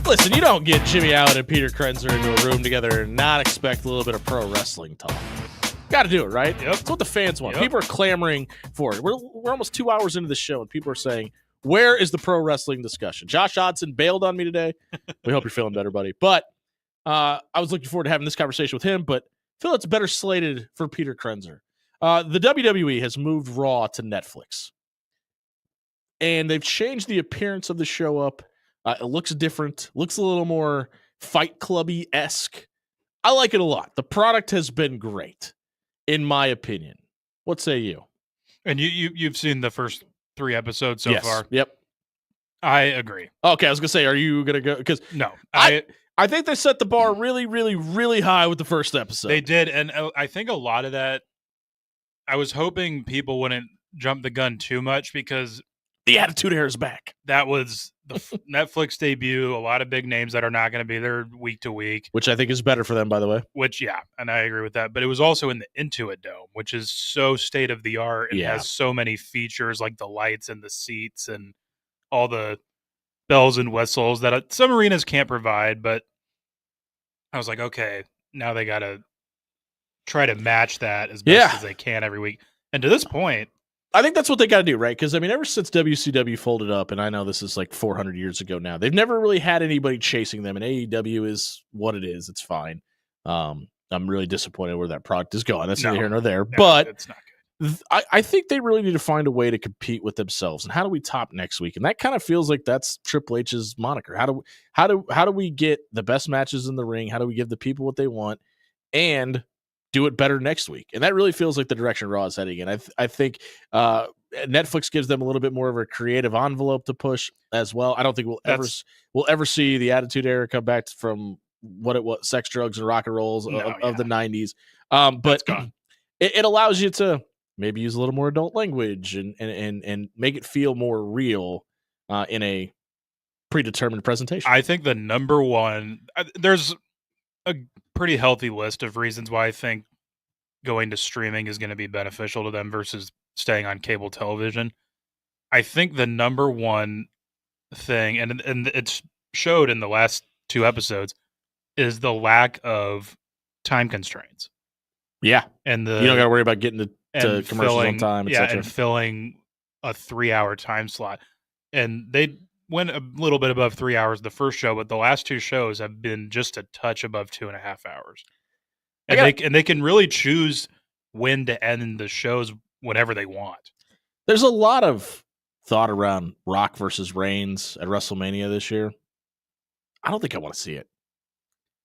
Listen, you don't get Jimmy Allen and Peter Krenzer into a room together and not expect a little bit of pro wrestling talk. Got to do it, right? Yep. That's what the fans want. Yep. People are clamoring for it. We're almost 2 hours into the show, and people are saying, where is the pro wrestling discussion? Josh Odson bailed on me today. We hope you're feeling better, buddy. But I was looking forward to having this conversation with him, but I feel it's better slated for Peter Krenzer. The WWE has moved Raw to Netflix, and they've changed the appearance of the show up. It looks different, looks a little more Fight Clubby-esque. I like it a lot. The product has been great, in my opinion. What say you? And you've seen the first 3 episodes so far. Yep. I agree. Okay, I was gonna say, are you gonna go? Because No, I think they set the bar really, really, really high with the first episode. they did, and I think a lot of that. I was hoping people wouldn't jump the gun too much because The Attitude Era is back. that was the Netflix debut. A lot of big names that are not going to be there week to week. Which I think is better for them, by the way. Which, yeah, and I agree with that. But it was also in the Intuit Dome, which is so state of the art and Yeah. has so many features like the lights and the seats and all the bells and whistles that some arenas can't provide. But I was like, okay, now they got to try to match that as best as they can every week. And to this point, I think that's what they got to do, right? Because, I mean, ever since WCW folded up, and I know this is like 400 years ago now, they've never really had anybody chasing them, and AEW is what it is. It's fine. I'm really disappointed where that product is going. That's neither here nor there. But it's not good. I think they really need to find a way to compete with themselves. And how do we top next week? And that kind of feels like that's Triple H's moniker. How do we get the best matches in the ring? How do we give the people what they want and do it better next week? And that really feels like the direction Raw is heading in. I think Netflix gives them a little bit more of a creative envelope to push as well. I don't think we'll ever see the Attitude Era come back from what it was, sex, drugs, and rock and rolls of the 90s. But it allows you to maybe use a little more adult language and make it feel more real in a predetermined presentation. I think the number one, there's a pretty healthy list of reasons why I think going to streaming is going to be beneficial to them versus staying on cable television. I think the number one thing, and it's showed in the last 2 episodes, is the lack of time constraints. Yeah. And you don't got to worry about getting to commercials on time, etc. And filling a 3-hour time slot. And they went a little bit above 3 hours the first show, but the last 2 shows have been just a touch above 2.5 hours. And they can really choose when to end the shows whenever they want. There's a lot of thought around Rock versus Reigns at WrestleMania this year. I don't think I want to see it.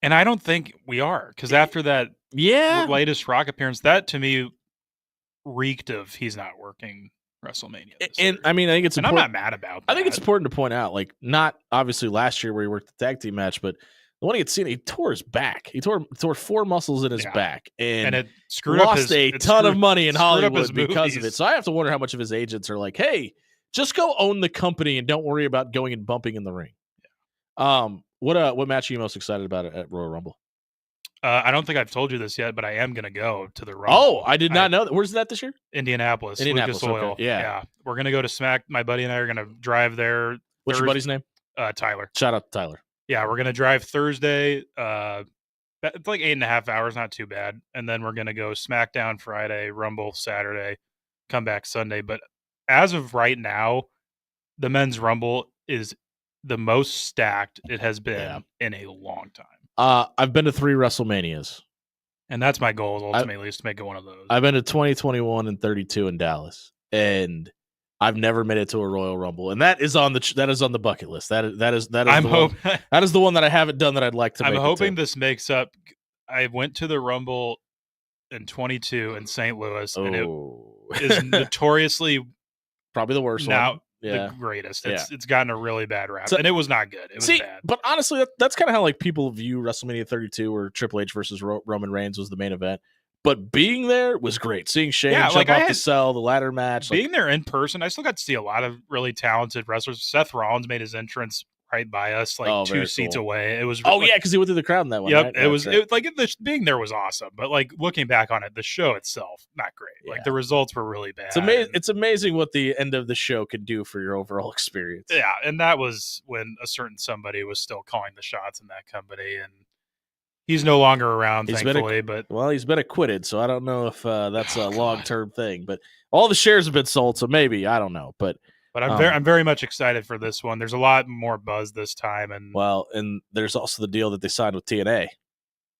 And I don't think we are, because after that latest Rock appearance, that to me reeked of he's not working WrestleMania this year. I mean, I think it's important. I'm not mad about that. I think it's important to point out, like, not obviously last year where he worked the tag team match, but the one he had seen, he tore his back. He tore 4 muscles in his back, and it screwed up a ton of money in Hollywood because of it. So I have to wonder how much of his agents are like, "Hey, just go own the company and don't worry about going and bumping in the ring." Yeah. What match are you most excited about at Royal Rumble? I don't think I've told you this yet, but I am going to go to the Rumble. Oh, I did not know that. Where's that this year? Indianapolis. Lucas Oil. Okay. Yeah. We're going to go to Smack. My buddy and I are going to drive there. What's your buddy's name? Tyler. Shout out to Tyler. Yeah, we're going to drive Thursday. It's like 8.5 hours, not too bad. And then we're going to go SmackDown Friday, Rumble Saturday, come back Sunday. But as of right now, the men's Rumble is the most stacked it has been in a long time. I've been to 3 WrestleManias. And that's my goal ultimately, is to make it one of those. I've been to 2021 and 32 in Dallas. And I've never made it to a Royal Rumble. And that is on the bucket list. That is the one that I haven't done that I'd like to make. I'm hoping this makes up. I went to the Rumble in 22 in St. Louis, and it is notoriously probably the worst now one. The greatest. It's gotten a really bad rap, and it was not good. It was bad. But honestly, that's kind of how like people view WrestleMania 32, where Triple H versus Roman Reigns was the main event. But being there was great. Seeing Shane jump off the cell, the ladder match. Being there in person, I still got to see a lot of really talented wrestlers. Seth Rollins made his entrance right by us, like two very seats cool. away. It was Oh yeah, because he went through the crowd in that one. Yep, right? it was like being there was awesome, but like looking back on it, the show itself not great. Like Yeah. the results were really bad. It's amazing. It's amazing what the end of the show can do for your overall experience. Yeah, and that was when a certain somebody was still calling the shots in that company, and he's no longer around, thankfully. But he's been acquitted, so I don't know if that's a long-term thing. But all the shares have been sold, so maybe I don't know. But I'm very much excited for this one. There's a lot more buzz this time, and and there's also the deal that they signed with TNA.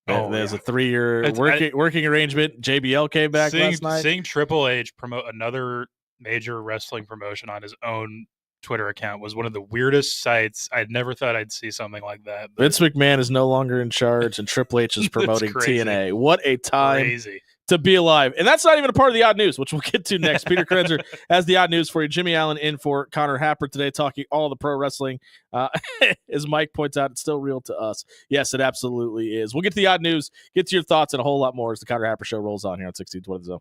There's a 3-year It's- working arrangement. JBL came back last night. Seeing Triple H promote another major wrestling promotion on his own Twitter account was one of the weirdest sights. I'd never thought I'd see something like that. But Vince McMahon is no longer in charge, and Triple H is promoting TNA. What a time to be alive. And that's not even a part of the odd news, which we'll get to next. Peter Krenzer has the odd news for you. Jimmy Allen in for Connor Happer today, talking all the pro wrestling. As Mike points out, it's still real to us. Yes, it absolutely is. We'll get to the odd news, get to your thoughts, and a whole lot more as the Connor Happer Show rolls on here on 1620 The Zone.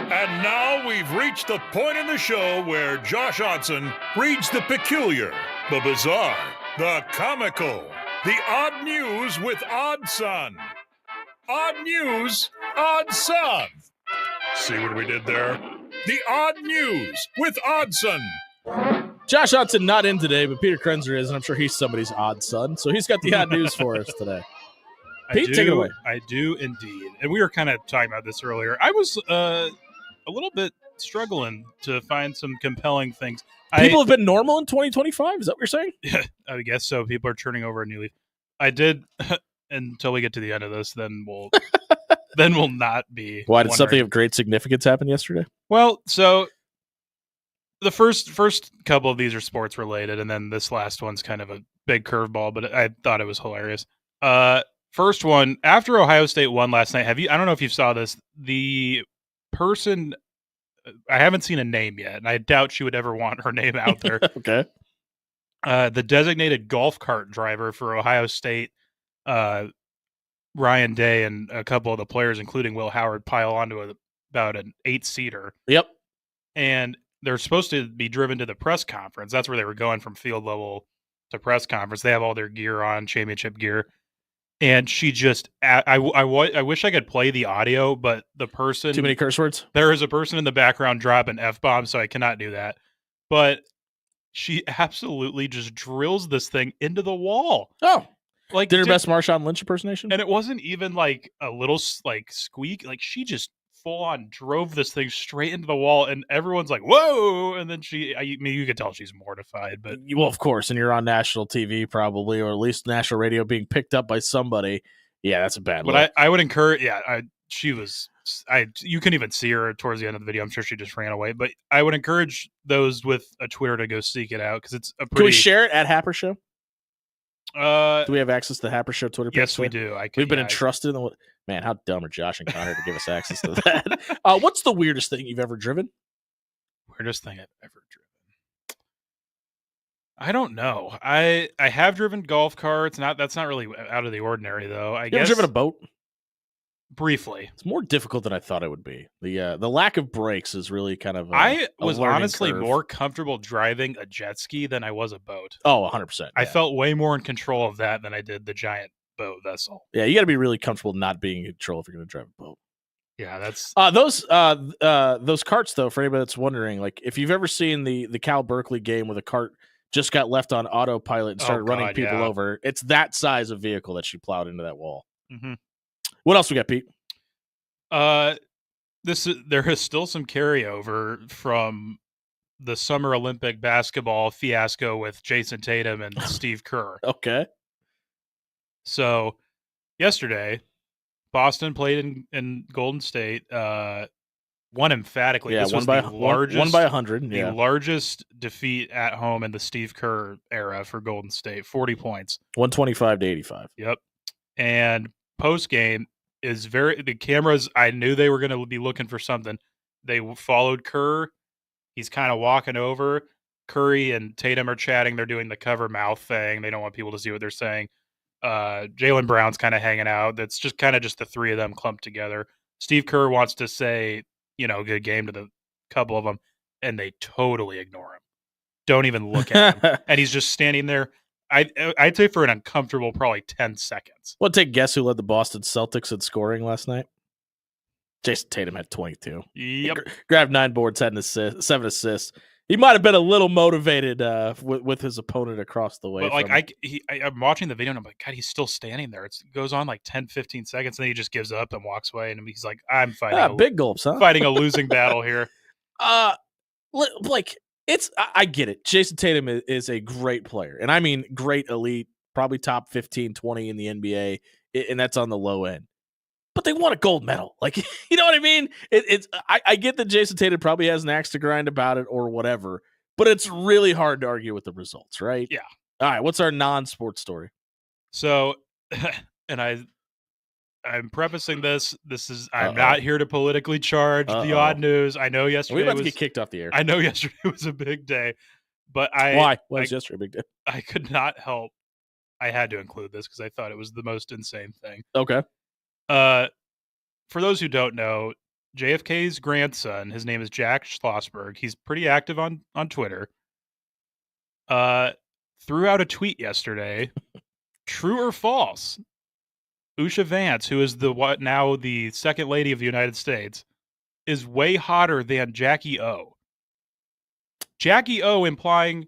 And now we've reached the point in the show where Josh Odson reads the peculiar, the bizarre, the comical, the odd news with Odd Son. Odd news, Odd Son. See what we did there? The odd news with Odd Son. Josh Odson not in today, but Peter Krenzer is, and I'm sure he's somebody's odd son. So he's got the odd news for us today. Pete, take it away. I do indeed. And we were kind of talking about this earlier. I was a little bit struggling to find some compelling things. People have been normal in 2025? Is that what you're saying? Yeah, I guess so. People are turning over a new leaf. I did until we get to the end of this, then we'll not be. Why did something of great significance happen yesterday? Well, so the first couple of these are sports related, and then this last one's kind of a big curveball, but I thought it was hilarious. First one, after Ohio State won last night, I don't know if you saw this, the person, I haven't seen a name yet, and I doubt she would ever want her name out there. Okay. The designated golf cart driver for Ohio State, Ryan Day, and a couple of the players, including Will Howard, pile onto about an 8-seater. Yep. And they're supposed to be driven to the press conference. That's where they were going from field level to press conference. They have all their gear on, championship gear. And she just, I wish I could play the audio, but the person. Too many curse words? There is a person in the background dropping F-bombs, so I cannot do that. But she absolutely just drills this thing into the wall. Oh. Like, did her best Marshawn Lynch impersonation? And it wasn't even like a little like squeak. Like, she just full on drove this thing straight into the wall, and everyone's like, whoa. And then you could tell she's mortified. But well, of course, and you're on national TV probably, or at least national radio being picked up by somebody. Yeah, that's a bad look. But I would encourage, you couldn't even see her towards the end of the video. I'm sure she just ran away. But I would encourage those with a Twitter to go seek it out, because it's a pretty. Can we share it at Happer Show? Do we have access to the Happer Show Twitter page? Yes, we do. We've been entrusted. Man, how dumb are Josh and Connor to give us access to that? What's the weirdest thing you've ever driven? Weirdest thing I've ever driven? I don't know. I have driven golf carts. That's not really out of the ordinary, though. I guess. Ever driven a boat? Briefly. It's more difficult than I thought it would be. The lack of brakes is really kind of I was honestly curve. more comfortable driving a jet ski than I was a boat. Oh, 100%. Yeah. I felt way more in control of that than I did the giant boat vessel. Yeah, you got to be really comfortable not being in control if you're going to drive a boat. Yeah, that's those carts though. For anybody that's wondering, like if you've ever seen the Cal Berkeley game where the cart just got left on autopilot and started running people over, it's that size of vehicle that she plowed into that wall. Mm-hmm. What else we got, Pete? There is still some carryover from the Summer Olympic basketball fiasco with Jason Tatum and Steve Kerr. Okay. So yesterday, Boston played in Golden State, won emphatically. Yeah, this won was by the largest, 100. The largest defeat at home in the Steve Kerr era for Golden State, 40 points. 125-85. Yep. And post game is the cameras, I knew they were going to be looking for something. They followed Kerr. He's kind of walking over. Curry and Tatum are chatting. They're doing the cover mouth thing. They don't want people to see what they're saying. Jaylen Brown's kind of hanging out. That's just kind of just the three of them clumped together. Steve Kerr wants to say, good game to the couple of them, and they totally ignore him. Don't even look at him. And he's just standing there. I'd say for an uncomfortable probably 10 seconds. Well, take a guess who led the Boston Celtics in scoring last night? Jason Tatum had 22. Yep. Grabbed 9 boards, had 7 assists. He might have been a little motivated with his opponent across the way. But I'm watching the video and I'm like, God, he's still standing there. It goes on like 10, 15 seconds, and then he just gives up and walks away. And he's like, I'm fighting big gulps, huh? Fighting a losing battle here. I get it. Jason Tatum is a great player. And I mean great elite, probably top 15, 20 in the NBA. And that's on the low end. But they want a gold medal. Like, you know what I mean? I get that Jason Tatum probably has an axe to grind about it or whatever, but it's really hard to argue with the results, right? Yeah. All right. What's our non-sports story? So, and I'm prefacing this. I'm not here to politically charge the odd news. I know yesterday we about to get kicked off the air. I know yesterday was a big day, but why was yesterday a big day? I could not help. I had to include this because I thought it was the most insane thing. Okay. For those who don't know, JFK's grandson, his name is Jack Schlossberg. He's pretty active on Twitter. Threw out a tweet yesterday. True or false? Usha Vance, who is now the second lady of the United States, is way hotter than Jackie O. Jackie O implying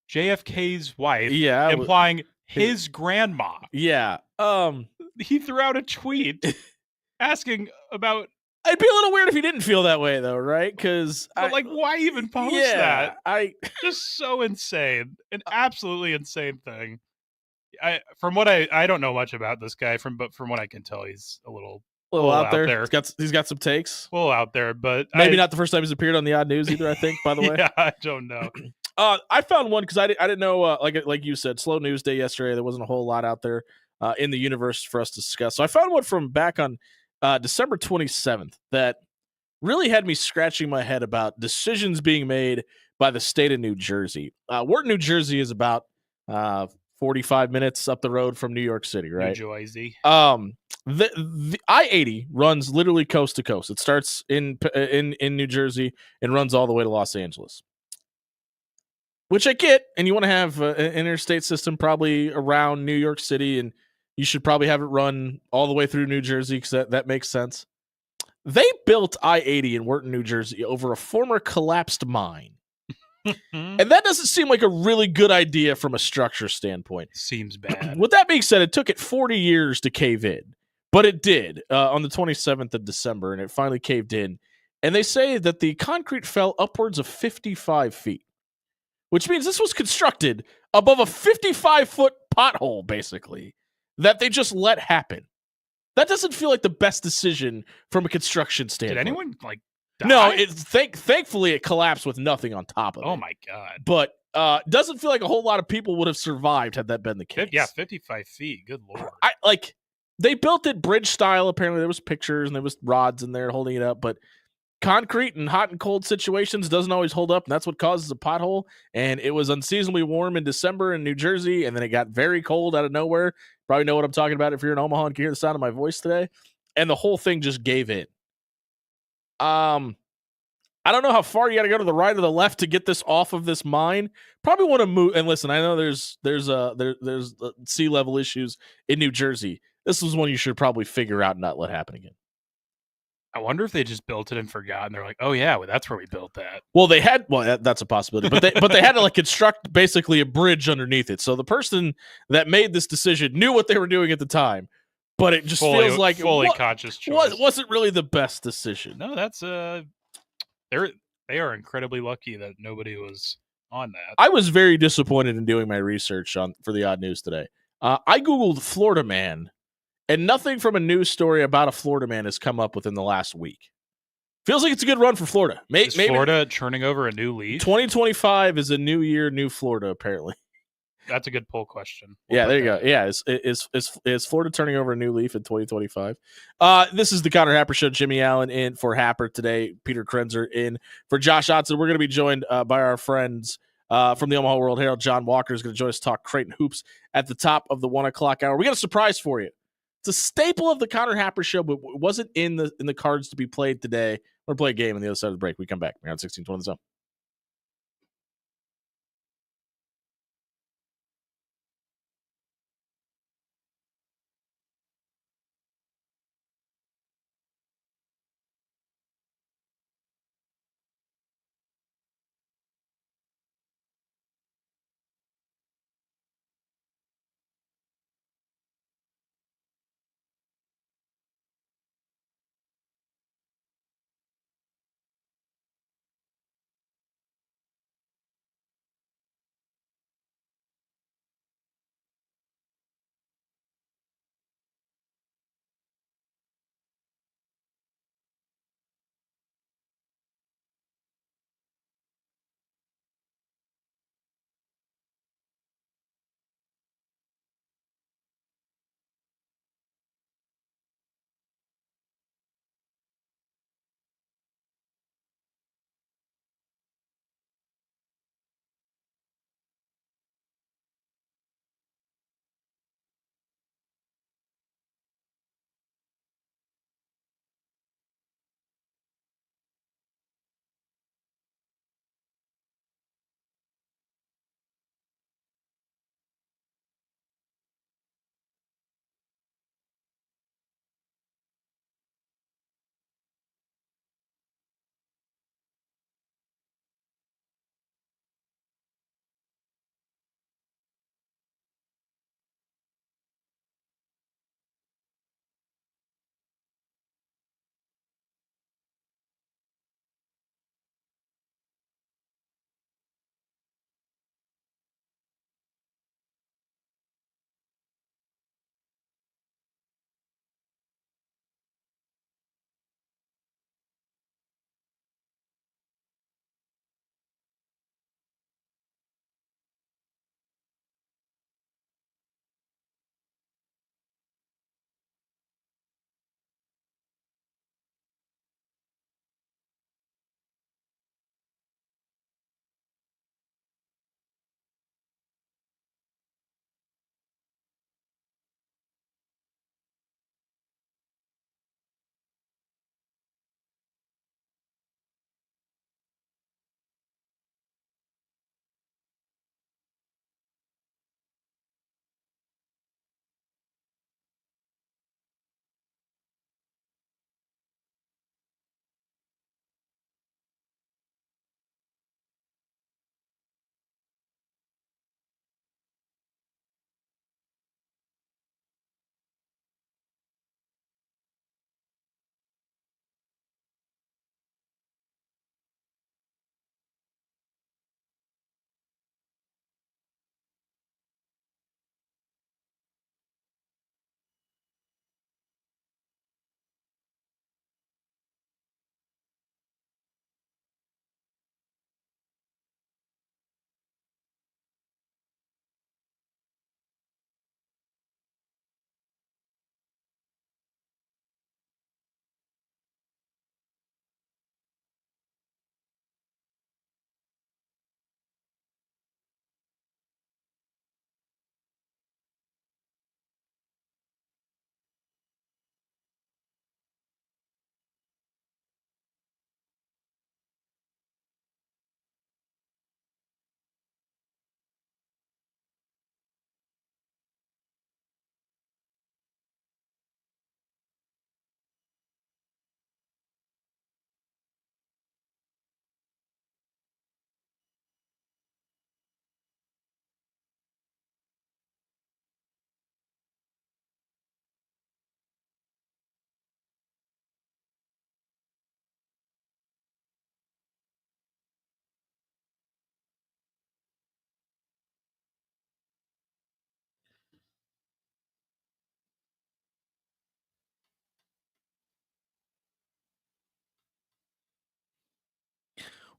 JFK's wife, implying his grandma. Yeah. He threw out a tweet asking about. I'd be a little weird if he didn't feel that way, though, right? Because, why even post that? Just so insane, an absolutely insane thing. I don't know much about this guy, but from what I can tell, he's a little out there. He's got some takes. A little out there, but maybe not the first time he's appeared on the Odd News either. I think, by the way. Yeah, I don't know. I found one because I didn't know. Like you said, slow news day yesterday. There wasn't a whole lot out there in the universe for us to discuss. So I found one from back on December 27th that really had me scratching my head about decisions being made by the state of New Jersey. Wharton, New Jersey is about 45 minutes up the road from New York City, right? New Jersey. The I-80 runs literally coast to coast. It starts in New Jersey and runs all the way to Los Angeles, which I get. And you want to have an interstate system probably around New York City, and you should probably have it run all the way through New Jersey because that makes sense. They built I-80 in Wharton, New Jersey over a former collapsed mine. And that doesn't seem like a really good idea from a structure standpoint. Seems bad. With that being said, it took it 40 years to cave in, but it did on the 27th of December, and it finally caved in. And they say that the concrete fell upwards of 55 feet, which means this was constructed above a 55-foot pothole, basically, that they just let happen. That doesn't feel like the best decision from a construction standpoint. Did anyone die? No, thankfully it collapsed with nothing on top of it. Oh my god! But doesn't feel like a whole lot of people would have survived had that been the case. Yeah, 55 feet. Good lord! They built it bridge style. Apparently, there was pictures and there was rods in there holding it up. But concrete in hot and cold situations doesn't always hold up, and that's what causes a pothole. And it was unseasonably warm in December in New Jersey, and then it got very cold out of nowhere. Probably know what I'm talking about if you're in Omaha and can hear the sound of my voice today. And the whole thing just gave in. I don't know how far you got to go to the right or the left to get this off of this mine. Probably want to move. And listen, I know there's sea level issues in New Jersey. This was one you should probably figure out and not let happen again. I wonder if they just built it and forgot, and they're like, "Oh yeah, well, that's where we built that." Well, that's a possibility, but they had to construct basically a bridge underneath it. So the person that made this decision knew what they were doing at the time, but it just feels like fully conscious choice. Wasn't really the best decision. No, that's they are incredibly lucky that nobody was on that. I was very disappointed in doing my research for the Odd News today. I Googled Florida man, and nothing from a news story about a Florida man has come up within the last week. Feels like it's a good run for Florida. Is Florida turning over a new leaf? 2025 is a new year, new Florida, apparently. That's a good poll question. Yeah, there you go. Yeah, is Florida turning over a new leaf in 2025? This is the Connor Happer Show. Jimmy Allen in for Happer today. Peter Krenzer in for Josh Otson. We're going to be joined by our friends from the Omaha World Herald. John Walker is going to join us to talk Kraton hoops at the top of the 1 o'clock hour. We got a surprise for you. It's a staple of the Connor Happer Show, but it wasn't in the cards to be played today. We're going to play a game on the other side of the break. We come back. We're on 1620 The Zone.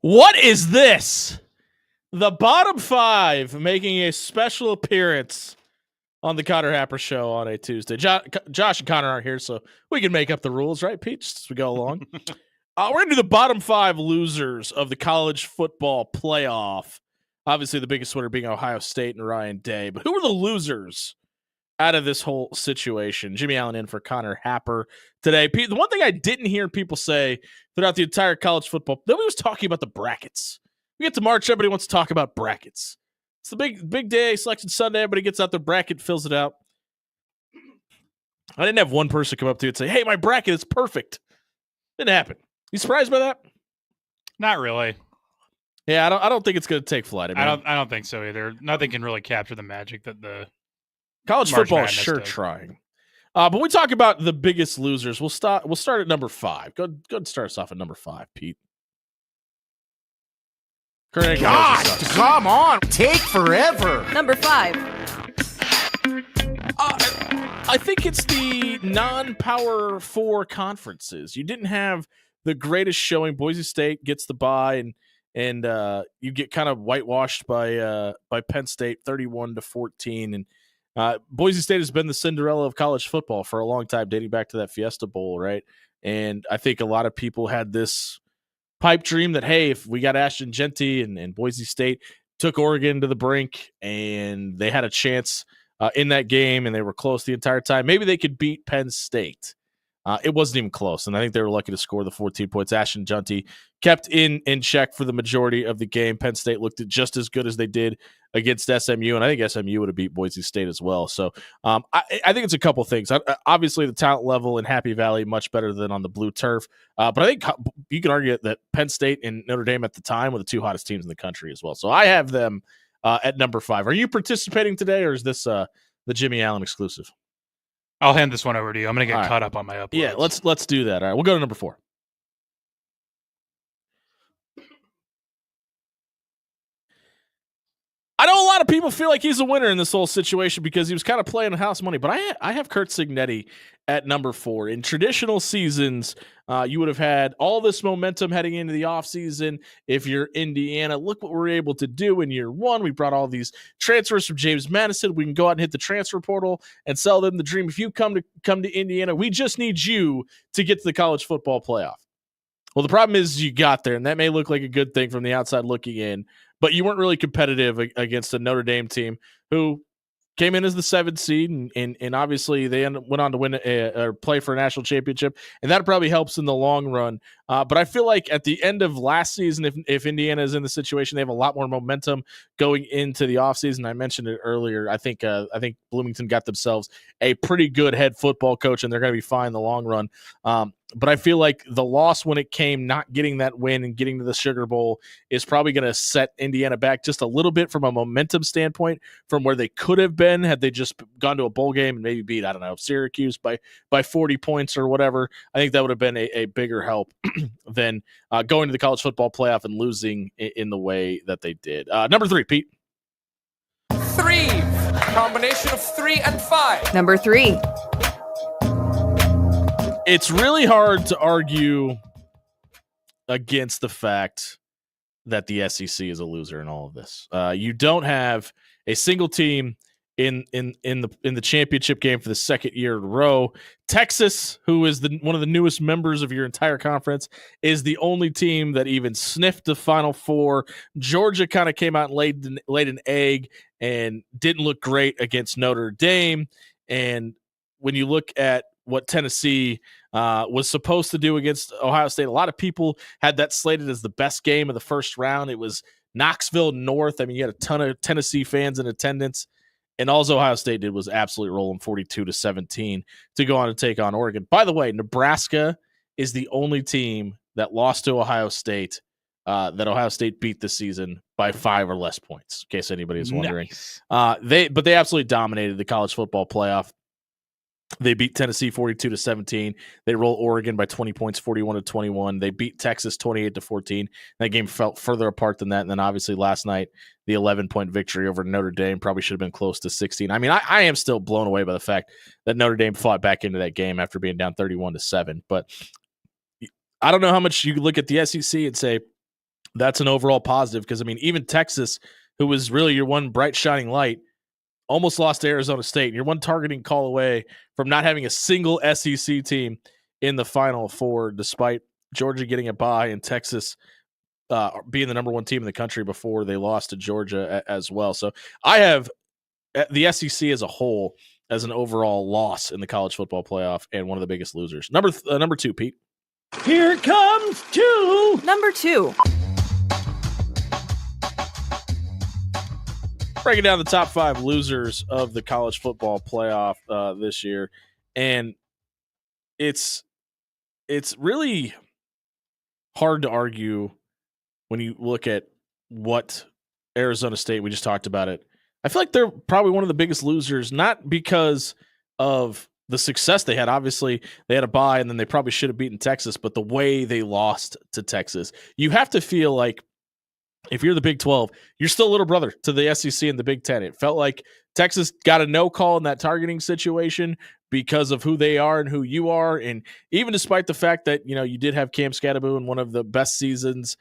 What is this? The bottom 5 making a special appearance on the Connor Happer Show on a Tuesday. Josh and Connor aren't here, so we can make up the rules, right, Pete, just as we go along. We're going to do the bottom 5 losers of the college football playoff. Obviously, the biggest winner being Ohio State and Ryan Day. But who are the losers out of this whole situation? Jimmy Allen in for Connor Happer today. Pete, the one thing I didn't hear people say throughout the entire college football, nobody was talking about the brackets. We get to March, everybody wants to talk about brackets. It's the big day, Selection Sunday. Everybody gets out their bracket, fills it out. I didn't have one person come up to you and say, hey, my bracket is perfect. Didn't happen. You surprised by that? Not really. Yeah, I don't think it's going to take flight. I don't think so either. Nothing can really capture the magic that the college March football is Madness sure does. trying. But we talk about the biggest losers. We'll start at number 5. Go and start us off at number 5, Pete. God, come on. Take forever. Number 5. I think it's the non-Power 4 conferences. You didn't have the greatest showing. Boise State gets the bye, and you get kind of whitewashed by Penn State, 31-14. And Boise State has been the Cinderella of college football for a long time, dating back to that Fiesta Bowl, right? And I think a lot of people had this pipe dream that, hey, if we got Ashton Genty and Boise State took Oregon to the brink and they had a chance in that game and they were close the entire time, maybe they could beat Penn State. It wasn't even close, and I think they were lucky to score the 14 points. Ashton Genty kept in check for the majority of the game. Penn State looked just as good as they did against SMU, and I think SMU would have beat Boise State as well. So I think it's a couple things. Obviously, the talent level in Happy Valley much better than on the blue turf, but I think you can argue that Penn State and Notre Dame at the time were the 2 hottest teams in the country as well. So I have them at number 5. Are you participating today, or is this the Jimmy Allen exclusive? I'll hand this one over to you. I'm going to get All right. caught up on my uploads. Yeah, let's do that. All right, we'll go to number 4. I know a lot of people feel like he's a winner in this whole situation because he was kind of playing house money, but I have Kurt Cignetti at number 4. In traditional seasons, you would have had all this momentum heading into the offseason. If you're Indiana, look what we're able to do in year 1. We brought all these transfers from James Madison. We can go out and hit the transfer portal and sell them the dream. If you come to Indiana, we just need you to get to the college football playoff. Well, the problem is you got there, and that may look like a good thing from the outside looking in, but you weren't really competitive against a Notre Dame team who came in as the 7th seed, and obviously they went on to win or play for a national championship, and that probably helps in the long run. But I feel like at the end of last season, if Indiana is in the situation, they have a lot more momentum going into the offseason. I mentioned it earlier. I think Bloomington got themselves a pretty good head football coach, and they're going to be fine in the long run. But I feel like the loss when it came not getting that win and getting to the Sugar Bowl is probably going to set Indiana back just a little bit from a momentum standpoint from where they could have been had they just gone to a bowl game and maybe beat, I don't know, Syracuse by 40 points or whatever. I think that would have been a bigger help than going to the college football playoff and losing in the way that they did. Number 3, Pete. 3. Combination of 3 and 5. Number 3. It's really hard to argue against the fact that the SEC is a loser in all of this. You don't have a single team in the championship game for the second year in a row. Texas, who is one of the newest members of your entire conference, is the only team that even sniffed the Final Four. Georgia kind of came out and laid an egg and didn't look great against Notre Dame. And when you look at what Tennessee was supposed to do against Ohio State, a lot of people had that slated as the best game of the first round. It was Knoxville North. I mean, you had a ton of Tennessee fans in attendance, and all Ohio State did was absolutely roll them 42-17 to go on to take on Oregon. By the way, Nebraska is the only team that lost to Ohio State that Ohio State beat this season by 5 or less points, in case anybody is wondering. Nice. They absolutely dominated the college football playoff. They beat Tennessee 42-17. They roll Oregon by 20 points, 41-21. They beat Texas 28-14. That game felt further apart than that. And then obviously last night, the 11-point victory over Notre Dame probably should have been close to 16. I mean, I am still blown away by the fact that Notre Dame fought back into that game after being down 31-7. But I don't know how much you look at the SEC and say that's an overall positive because, I mean, even Texas, who was really your one bright shining light, almost lost to Arizona State. You're one targeting call away from not having a single SEC team in the Final Four, despite Georgia getting a bye and Texas being the number one team in the country before they lost to Georgia as well. So I have the SEC as a whole as an overall loss in the college football playoff and one of the biggest losers. Number 2, Pete. Here comes 2. Number 2. Breaking down the top 5 losers of the college football playoff this year, and it's really hard to argue when you look at what Arizona State, we just talked about it. I feel like they're probably one of the biggest losers, not because of the success they had. Obviously, they had a bye, and then they probably should have beaten Texas, but the way they lost to Texas, you have to feel like if you're the Big 12, you're still a little brother to the SEC and the Big 10. It felt like Texas got a no call in that targeting situation because of who they are and who you are. And even despite the fact that, you did have Cam Scatterbo in one of the best seasons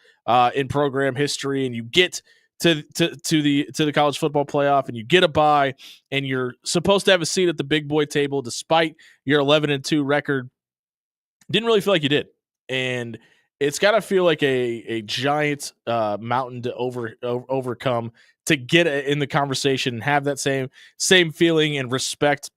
in program history, and you get to the college football playoff and you get a bye and you're supposed to have a seat at the big boy table despite your 11-2 record, didn't really feel like you did. And it's got to feel like a giant mountain to overcome to get in the conversation and have that same feeling and respect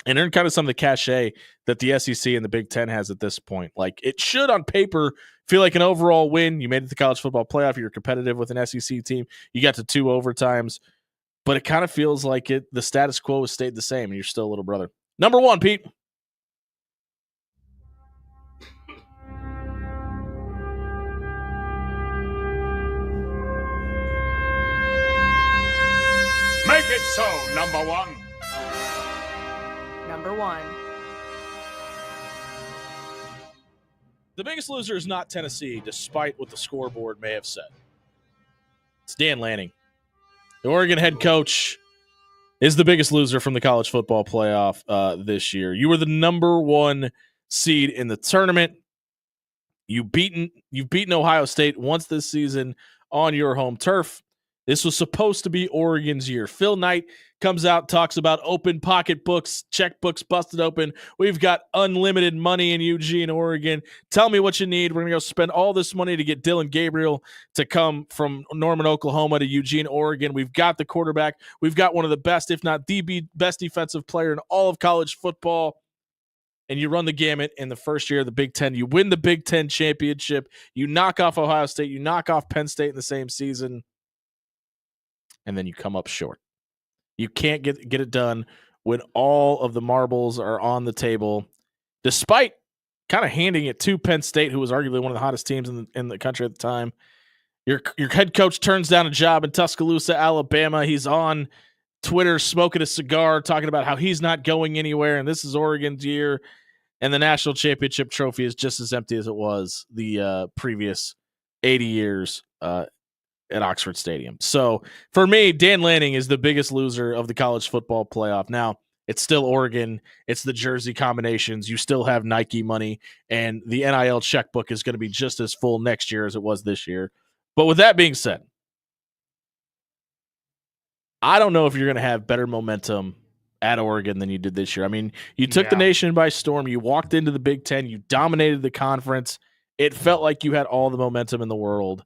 and earn kind of some of the cachet that the SEC and the Big Ten has at this point. Like, it should on paper feel like an overall win. You made it to the college football playoff. You're competitive with an SEC team. You got to 2 overtimes, but it kind of feels like the status quo has stayed the same and you're still a little brother. Number 1, Pete. Make it so, number 1. Number 1. The biggest loser is not Tennessee, despite what the scoreboard may have said. It's Dan Lanning. The Oregon head coach is the biggest loser from the college football playoff this year. You were the number 1 seed in the tournament. You've beaten Ohio State once this season on your home turf. This was supposed to be Oregon's year. Phil Knight comes out, talks about open pocketbooks, checkbooks busted open. We've got unlimited money in Eugene, Oregon. Tell me what you need. We're going to go spend all this money to get Dylan Gabriel to come from Norman, Oklahoma to Eugene, Oregon. We've got the quarterback. We've got one of the best, if not the best defensive player in all of college football. And you run the gamut in the first year of the Big Ten. You win the Big Ten championship. You knock off Ohio State. You knock off Penn State in the same season. And then you come up short. You can't get it done when all of the marbles are on the table, despite kind of handing it to Penn State, who was arguably one of the hottest teams in the country at the time. Your head coach turns down a job in Tuscaloosa, Alabama. He's on Twitter smoking a cigar, talking about how he's not going anywhere, and this is Oregon's year. And the national championship trophy is just as empty as it was the previous 80 years at Oxford Stadium. So for me, Dan Lanning is the biggest loser of the college football playoff. Now, it's still Oregon. It's the jersey combinations. You still have Nike money, and the NIL checkbook is going to be just as full next year as it was this year. But with that being said, I don't know if you're going to have better momentum at Oregon than you did this year. I mean, you took the nation by storm. You walked into the Big Ten. You dominated the conference. It felt like you had all the momentum in the world.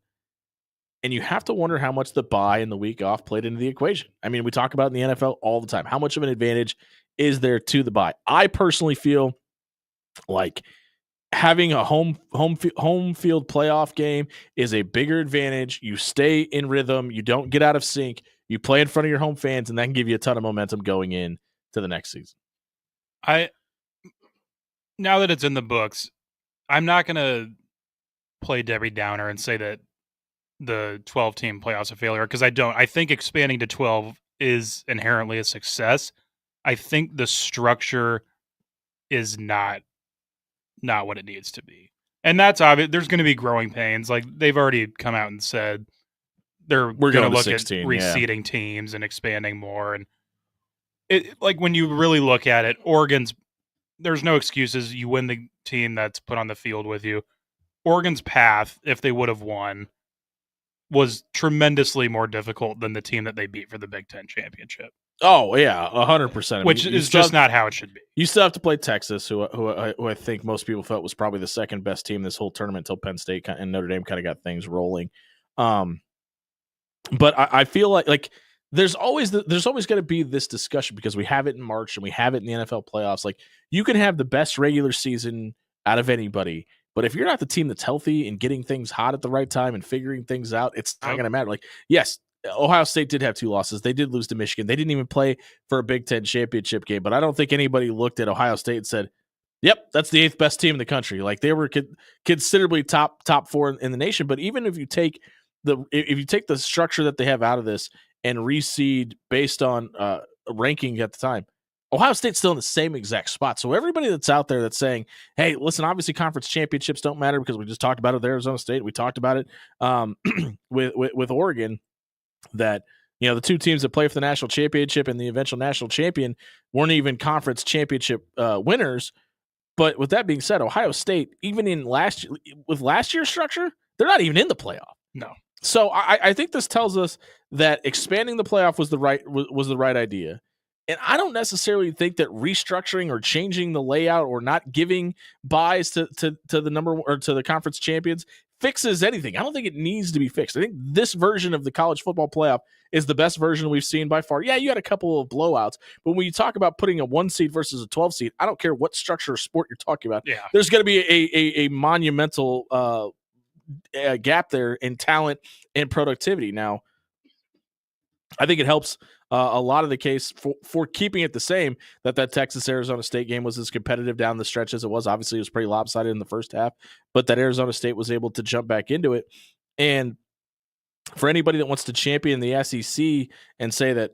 And you have to wonder how much the bye and the week off played into the equation. I mean, we talk about it in the NFL all the time. How much of an advantage is there to the bye? I personally feel like having a home field playoff game is a bigger advantage. You stay in rhythm. You don't get out of sync. You play in front of your home fans, and that can give you a ton of momentum going in to the next season. Now that it's in the books, I'm not going to play Debbie Downer and say that the 12-team playoffs a failure, because I don't. I think expanding to 12 is inherently a success. I think the structure is not what it needs to be. And that's obvious. There's going to be growing pains. Like, they've already come out and said we're going to look 16, at reseeding teams and expanding more. And it, like, when you really look at it, there's no excuses. You win the team that's put on the field with you. Oregon's path, if they would have won, was tremendously more difficult than the team that they beat for the Big Ten championship. Oh yeah, 100%. Which is just not how it should be. You still have to play Texas, who I think most people felt was probably the second best team this whole tournament until Penn State and Notre Dame kind of got things rolling. But I feel like there's always going to be this discussion because we have it in March and we have it in the NFL playoffs. Like you can have the best regular season out of anybody, but if you're not the team that's healthy and getting things hot at the right time and figuring things out, it's not going to matter. Like, yes, Ohio State did have 2 losses. They did lose to Michigan. They didn't even play for a Big Ten championship game, but I don't think anybody looked at Ohio State and said, yep, that's the 8th best team in the country. Like they were considerably top 4 in the nation. But even if you take the structure that they have out of this and reseed based on ranking at the time, Ohio State's still in the same exact spot. So everybody that's out there that's saying, hey, listen, obviously conference championships don't matter because we just talked about it with Arizona State. We talked about it with Oregon, that the 2 teams that play for the national championship and the eventual national champion weren't even conference championship winners. But with that being said, Ohio State, even in last year's structure, they're not even in the playoff. No. So I think this tells us that expanding the playoff was the right idea. And I don't necessarily think that restructuring or changing the layout or not giving buys to the number or to the conference champions fixes anything. I don't think it needs to be fixed. I think this version of the college football playoff is the best version we've seen by far. Yeah, you had a couple of blowouts, but when you talk about putting a 1 seed versus a 12 seed, I don't care what structure or sport you're talking about. Yeah. There's going to be a monumental gap there in talent and productivity. Now, I think it helps a lot of the case for keeping it the same that Texas-Arizona State game was as competitive down the stretch as it was. Obviously, it was pretty lopsided in the first half, but that Arizona State was able to jump back into it. And for anybody that wants to champion the SEC and say that,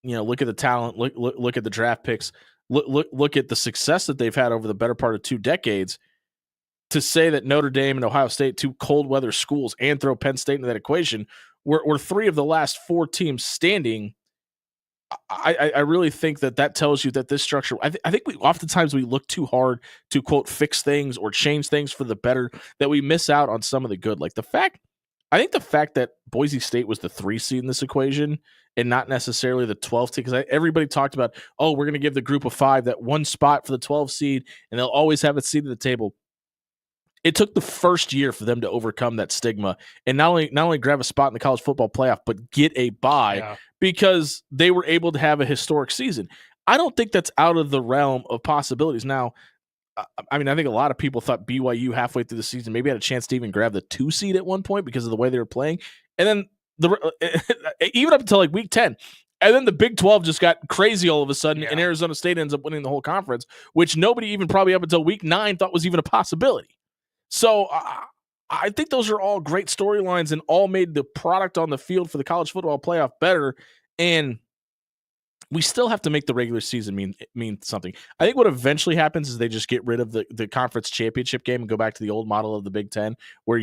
look at the talent, look at the draft picks, look at the success that they've had over the better part of 2 decades, to say that Notre Dame and Ohio State, 2 cold weather schools, and throw Penn State into that equation, were 3 of the last 4 teams standing. I really think that tells you that this structure, I think oftentimes we look too hard to quote fix things or change things for the better, that we miss out on some of the good. Like I think the fact that Boise State was the 3 seed in this equation and not necessarily the 12 seed, because everybody talked about, we're going to give the group of 5 that 1 spot for the 12 seed and they'll always have a seat at the table. It took the first year for them to overcome that stigma and not only grab a spot in the college football playoff, but get a bye because they were able to have a historic season. I don't think that's out of the realm of possibilities. Now, I think a lot of people thought BYU halfway through the season maybe had a chance to even grab the 2 seed at one point because of the way they were playing. And then even up until like week 10, and then the Big 12 just got crazy all of a sudden, and Arizona State ends up winning the whole conference, which nobody even probably up until week 9 thought was even a possibility. So I think those are all great storylines and all made the product on the field for the college football playoff better. And we still have to make the regular season mean something. I think what eventually happens is they just get rid of the conference championship game and go back to the old model of the Big Ten, where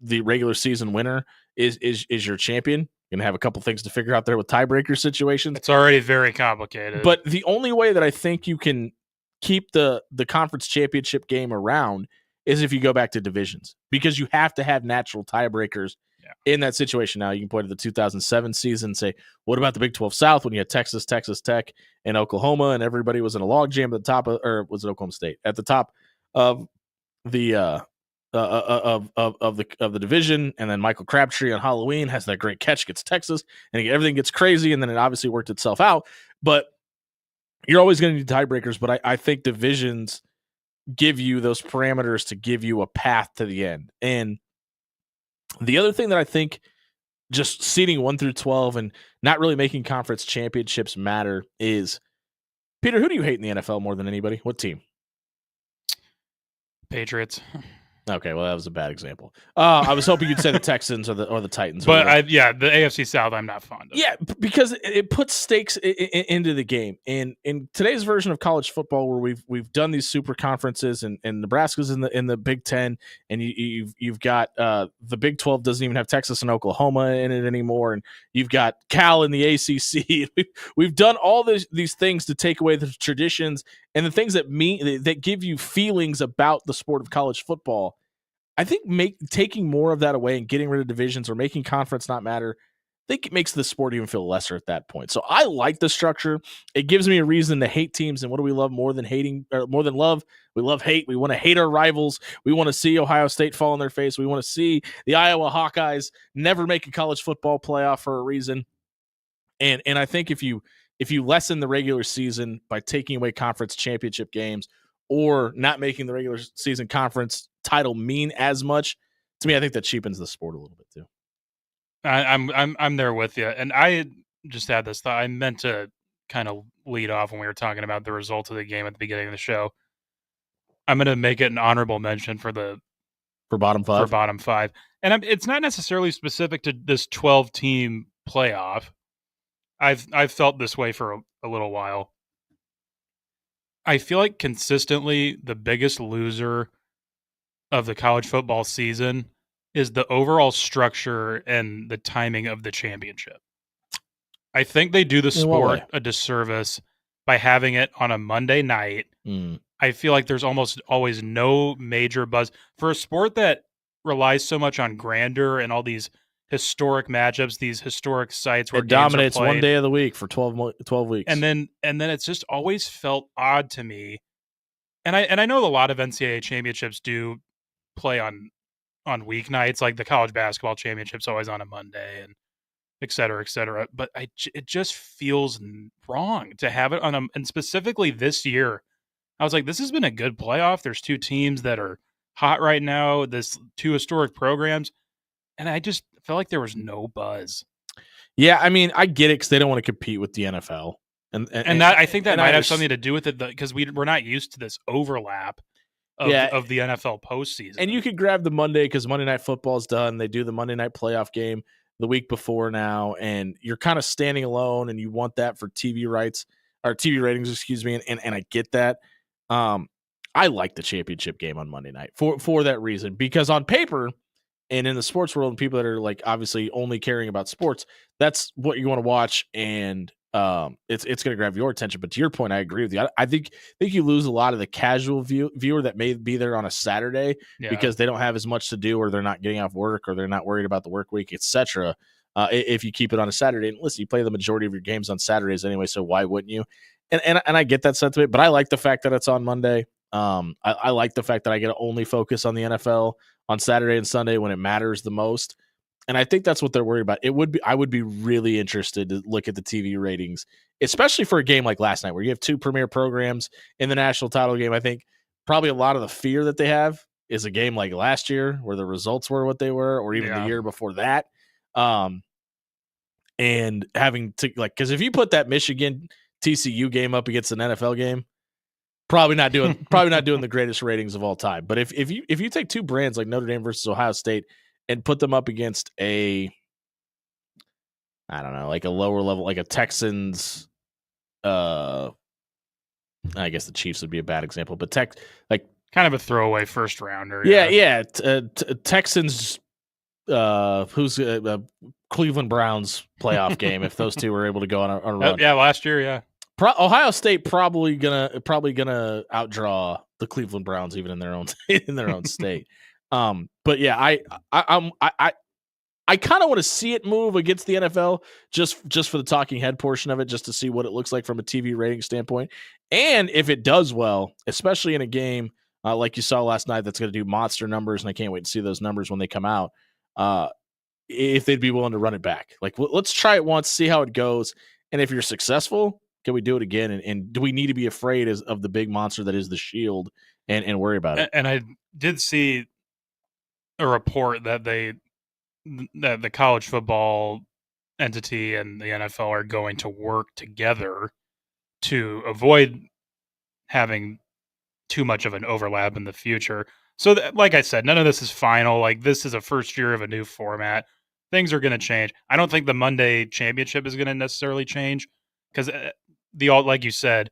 the regular season winner is your champion. You're going to have a couple things to figure out there with tiebreaker situations. It's already very complicated. But the only way that I think you can keep the conference championship game around is if you go back to divisions, because you have to have natural tiebreakers in that situation. Now, you can point to the 2007 season and say, what about the Big 12 South when you had Texas, Texas Tech, and Oklahoma, and everybody was in a logjam at the top of, or was it Oklahoma State at the top of the of the division, and then Michael Crabtree on Halloween has that great catch against Texas, and everything gets crazy, and then it obviously worked itself out. But you're always going to need tiebreakers. But I think divisions give you those parameters to give you a path to the end. And the other thing that I think just seeding 1 through 12 and not really making conference championships matter is, Peter, who do you hate in the NFL more than anybody? What team? Patriots. Okay, well, that was a bad example. I was hoping you'd say the Texans or the Titans. But the AFC South, I'm not fond of. Yeah, because it puts stakes into the game. And in today's version of college football, where we've done these super conferences, and Nebraska's in the Big Ten, and you've got the Big 12 doesn't even have Texas and Oklahoma in it anymore, and you've got Cal in the ACC. We've done all these things to take away the traditions and the things that give you feelings about the sport of college football. I think taking more of that away and getting rid of divisions or making conference not matter, I think it makes the sport even feel lesser at that point. So I like the structure. It gives me a reason to hate teams. And what do we love more than hating? Or more than love? We love hate. We want to hate our rivals. We want to see Ohio State fall on their face. We want to see the Iowa Hawkeyes never make a college football playoff for a reason. And I think if you lessen the regular season by taking away conference championship games or not making the regular season conference title mean as much, to me, I think that cheapens the sport a little bit too. I'm there with you, and I just had this thought. I meant to kind of lead off when we were talking about the result of the game at the beginning of the show. I'm going to make it an honorable mention for bottom five, and it's not necessarily specific to this 12-team playoff. I've felt this way for a little while. I feel like consistently the biggest loser of the college football season is the overall structure and the timing of the championship. I think they do the sport a disservice by having it on a Monday night. I feel like there's almost always no major buzz for a sport that relies so much on grandeur and all these historic matchups, these historic sites where it dominates one day of the week for 12 weeks. And then it's just always felt odd to me. And I know a lot of NCAA championships do play on weeknights, like the college basketball championship's always on a Monday and et cetera, et cetera. But it just feels wrong to have it on and specifically this year. I was like, this has been a good playoff. There's two teams that are hot right now. Two historic programs. And I just felt like there was no buzz. Yeah, I mean, I get it because they don't want to compete with the NFL. And that I think that might have something to do with it because we're not used to this overlap of the NFL postseason. And you could grab the Monday because Monday Night Football's done. They do the Monday Night playoff game the week before now, and you're kind of standing alone, and you want that for TV rights or TV ratings, excuse me. And I get that. I like the championship game on Monday night for that reason, because on paper and in the sports world, and people that are like obviously only caring about sports, that's what you want to watch, and it's going to grab your attention. But to your point, I agree with you. I think you lose a lot of the casual viewer that may be there on a Saturday because they don't have as much to do, or they're not getting off work, or they're not worried about the work week, etc. If you keep it on a Saturday, and listen, you play the majority of your games on Saturdays anyway, so why wouldn't you? And I get that sentiment, but I like the fact that it's on Monday. I like the fact that I get to only focus on the NFL on Saturday and Sunday when it matters the most. And I think that's what they're worried about. I would be really interested to look at the TV ratings, especially for a game like last night where you have two premier programs in the national title game. I think probably a lot of the fear that they have is a game like last year where the results were what they were, or even the year before that. And having to because if you put that Michigan TCU game up against an NFL game, probably not doing the greatest ratings of all time. But if you take two brands like Notre Dame versus Ohio State and put them up against a lower level, like a Texans, I guess the Chiefs would be a bad example, but kind of a throwaway first rounder. Texans, who's Cleveland Browns playoff game if those two were able to go on a run. Last year, yeah. Ohio State probably gonna outdraw the Cleveland Browns even in their own state. But yeah, I kind of want to see it move against the NFL just for the talking head portion of it, just to see what it looks like from a TV rating standpoint, and if it does well, especially in a game like you saw last night that's going to do monster numbers, and I can't wait to see those numbers when they come out. If they'd be willing to run it back, let's try it once, see how it goes, and if you're successful, can we do it again? And do we need to be afraid of the big monster that is the Shield and worry about it? And I did see a report that that the college football entity and the NFL are going to work together to avoid having too much of an overlap in the future. So like I said, none of this is final. Like, this is a first year of a new format. Things are going to change. I don't think the Monday championship is going to necessarily change because like you said,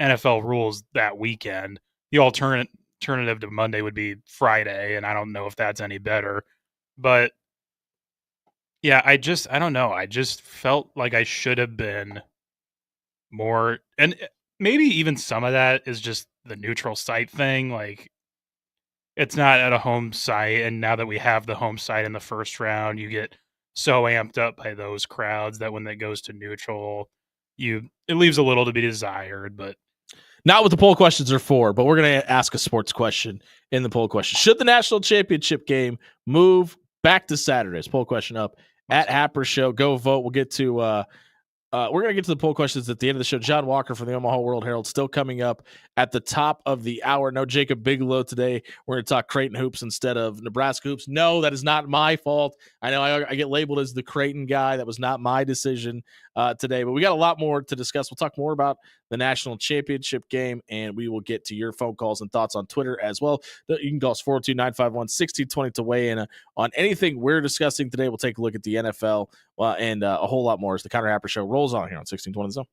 NFL rules that weekend. The alternative to Monday would be Friday, and I don't know if that's any better. But yeah, I don't know. I just felt like I should have been more, and maybe even some of that is just the neutral site thing. Like, it's not at a home site, and now that we have the home site in the first round, you get so amped up by those crowds that when it goes to neutral, it leaves a little to be desired. But not what the poll questions are for, but we're going to ask a sports question in the poll question. Should the national championship game move back to Saturdays? Poll question up at Happer Show. Go vote. We'll get to we're going to get to the poll questions at the end of the show. John Walker from the Omaha World Herald still coming up at the top of the hour. No Jacob Bigelow today. We're going to talk Creighton hoops instead of Nebraska hoops. No, that is not my fault. I know I get labeled as the Creighton guy. That was not my decision today, but we got a lot more to discuss. We'll talk more about the national championship game, and we will get to your phone calls and thoughts on Twitter as well. You can call us 402-951-1620 to weigh in on anything we're discussing today. We'll take a look at the NFL and a whole lot more as the Connor Happer Show rolls on here on 1620 The Zone.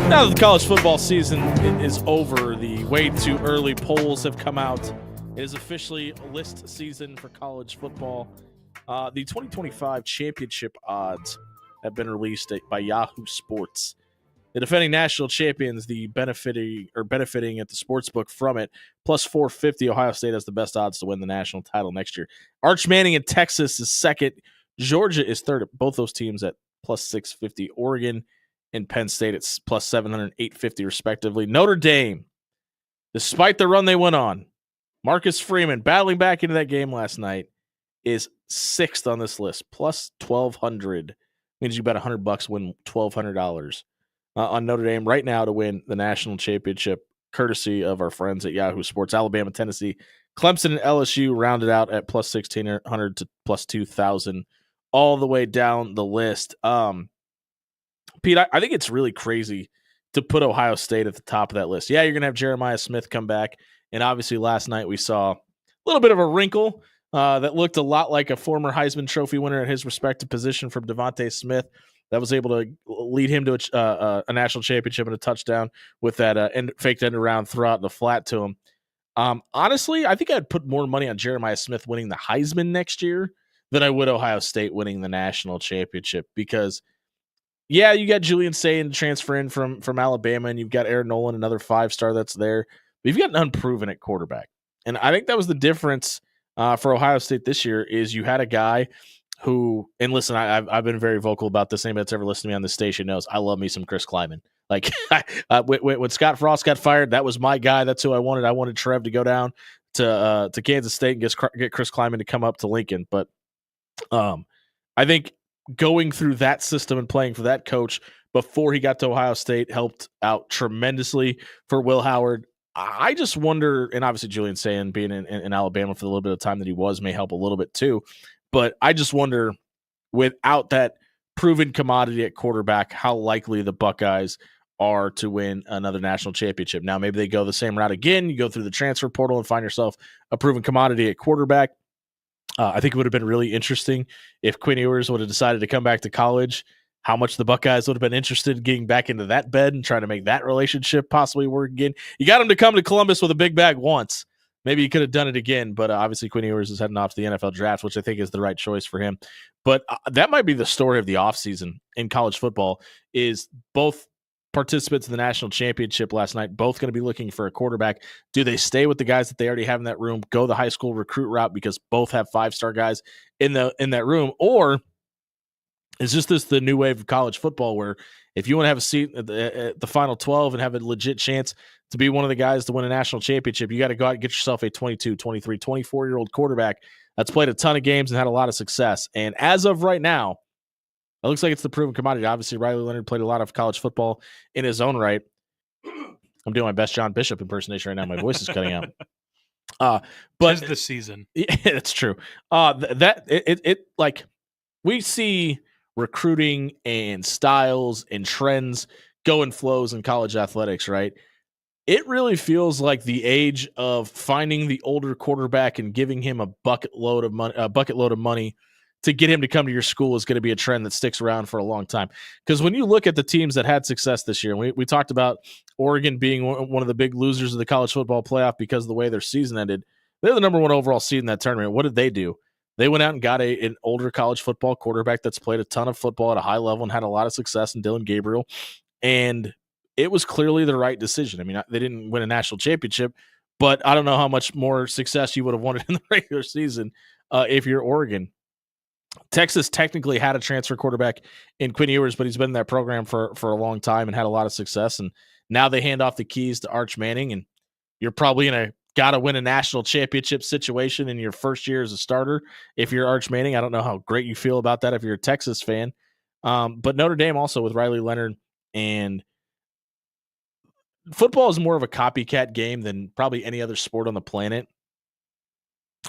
Now that the college football season is over, the way too early polls have come out. It is officially list season for college football. The 2025 championship odds have been released by Yahoo Sports. The defending national champions, the benefiting at the sportsbook from it, plus 450. Ohio State has the best odds to win the national title next year. Arch Manning in Texas is second. Georgia is third. Both those teams at plus 650. Oregon and Penn State, it's plus 700, 850 respectively. Notre Dame, despite the run they went on, Marcus Freeman battling back into that game last night, is sixth on this list, plus 1,200. Means you bet $100, win $1,200 on Notre Dame right now to win the national championship, courtesy of our friends at Yahoo Sports. Alabama, Tennessee, Clemson, and LSU rounded out at plus 1,600 to plus 2,000, all the way down the list. Pete, I think it's really crazy to put Ohio State at the top of that list. Yeah, you're going to have Jeremiah Smith come back. And obviously last night we saw a little bit of a wrinkle that looked a lot like a former Heisman Trophy winner at his respective position from Devontae Smith that was able to lead him to a national championship and a touchdown with that faked end around throw out the flat to him. Honestly, I think I'd put more money on Jeremiah Smith winning the Heisman next year than I would Ohio State winning the national championship because – yeah, you got Julian Sayin transfer in from Alabama, and you've got Aaron Nolan, another 5-star that's there. But you've got an unproven at quarterback. And I think that was the difference for Ohio State this year is you had a guy who – and listen, I've been very vocal about this. Anybody that's ever listened to me on this station knows I love me some Chris Kleiman. Like when Scott Frost got fired, that was my guy. That's who I wanted. I wanted Trev to go down to Kansas State and get Chris Kleiman to come up to Lincoln. But I think – going through that system and playing for that coach before he got to Ohio State helped out tremendously for Will Howard. I just wonder, and obviously Julian Sayin being in Alabama for the little bit of time that he was may help a little bit too, but I just wonder without that proven commodity at quarterback, how likely the Buckeyes are to win another national championship. Now, maybe they go the same route again. You go through the transfer portal and find yourself a proven commodity at quarterback. I think it would have been really interesting if Quinn Ewers would have decided to come back to college, how much the Buckeyes would have been interested in getting back into that bed and trying to make that relationship possibly work again. You got him to come to Columbus with a big bag once. Maybe he could have done it again, but obviously Quinn Ewers is heading off to the NFL draft, which I think is the right choice for him. But that might be the story of the offseason in college football is both participants in the national championship last night, both going to be looking for a quarterback. Do they stay with the guys that they already have in that room, go the high school recruit route because both have 5-star guys in that room? Or is this the new wave of college football where if you want to have a seat at the final 12 and have a legit chance to be one of the guys to win a national championship, you got to go out and get yourself a 22, 23, 24-year-old quarterback that's played a ton of games and had a lot of success. And as of right now, it looks like it's the proven commodity. Obviously, Riley Leonard played a lot of college football in his own right. I'm doing my best John Bishop impersonation right now. My voice is cutting out. But the season. Yeah, it's true. Like we see recruiting and styles and trends go in flows in college athletics, right? It really feels like the age of finding the older quarterback and giving him a bucket load of money to get him to come to your school is going to be a trend that sticks around for a long time. Because when you look at the teams that had success this year, we talked about Oregon being one of the big losers of the college football playoff because of the way their season ended. They're the number one overall seed in that tournament. What did they do? They went out and got an older college football quarterback that's played a ton of football at a high level and had a lot of success in Dylan Gabriel. And it was clearly the right decision. I mean, they didn't win a national championship, but I don't know how much more success you would have wanted in the regular season if you're Oregon. Texas technically had a transfer quarterback in Quinn Ewers, but he's been in that program for a long time and had a lot of success. And now they hand off the keys to Arch Manning, and you're probably in a got to win a national championship situation in your first year as a starter. If you're Arch Manning, I don't know how great you feel about that if you're a Texas fan. But Notre Dame also with Riley Leonard, and football is more of a copycat game than probably any other sport on the planet.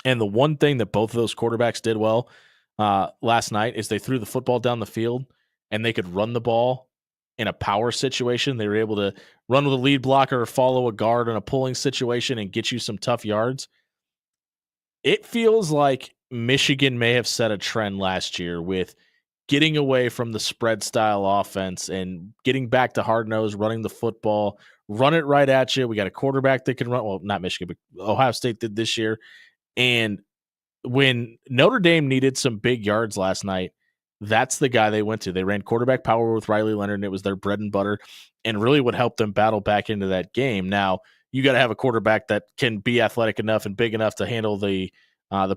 And the one thing that both of those quarterbacks did well last night is they threw the football down the field and they could run the ball in a power situation. They were able to run with a lead blocker or follow a guard in a pulling situation and get you some tough yards. It feels like Michigan may have set a trend last year with getting away from the spread style offense and getting back to hard nose, running the football, run it right at you. We got a quarterback that can run. Well, not Michigan, but Ohio State did this year. And when Notre Dame needed some big yards last night, that's the guy they went to. They ran quarterback power with Riley Leonard, and it was their bread and butter, and really would help them battle back into that game. Now, you got to have a quarterback that can be athletic enough and big enough to handle the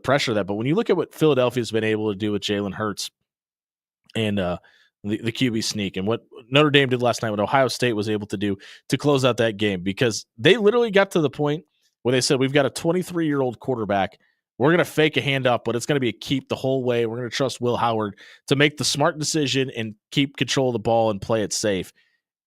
pressure of that. But when you look at what Philadelphia's been able to do with Jalen Hurts and the QB sneak, and what Notre Dame did last night, what Ohio State was able to do to close out that game, because they literally got to the point where they said, we've got a 23-year-old quarterback. We're going to fake a handoff, but it's going to be a keep the whole way. We're going to trust Will Howard to make the smart decision and keep control of the ball and play it safe.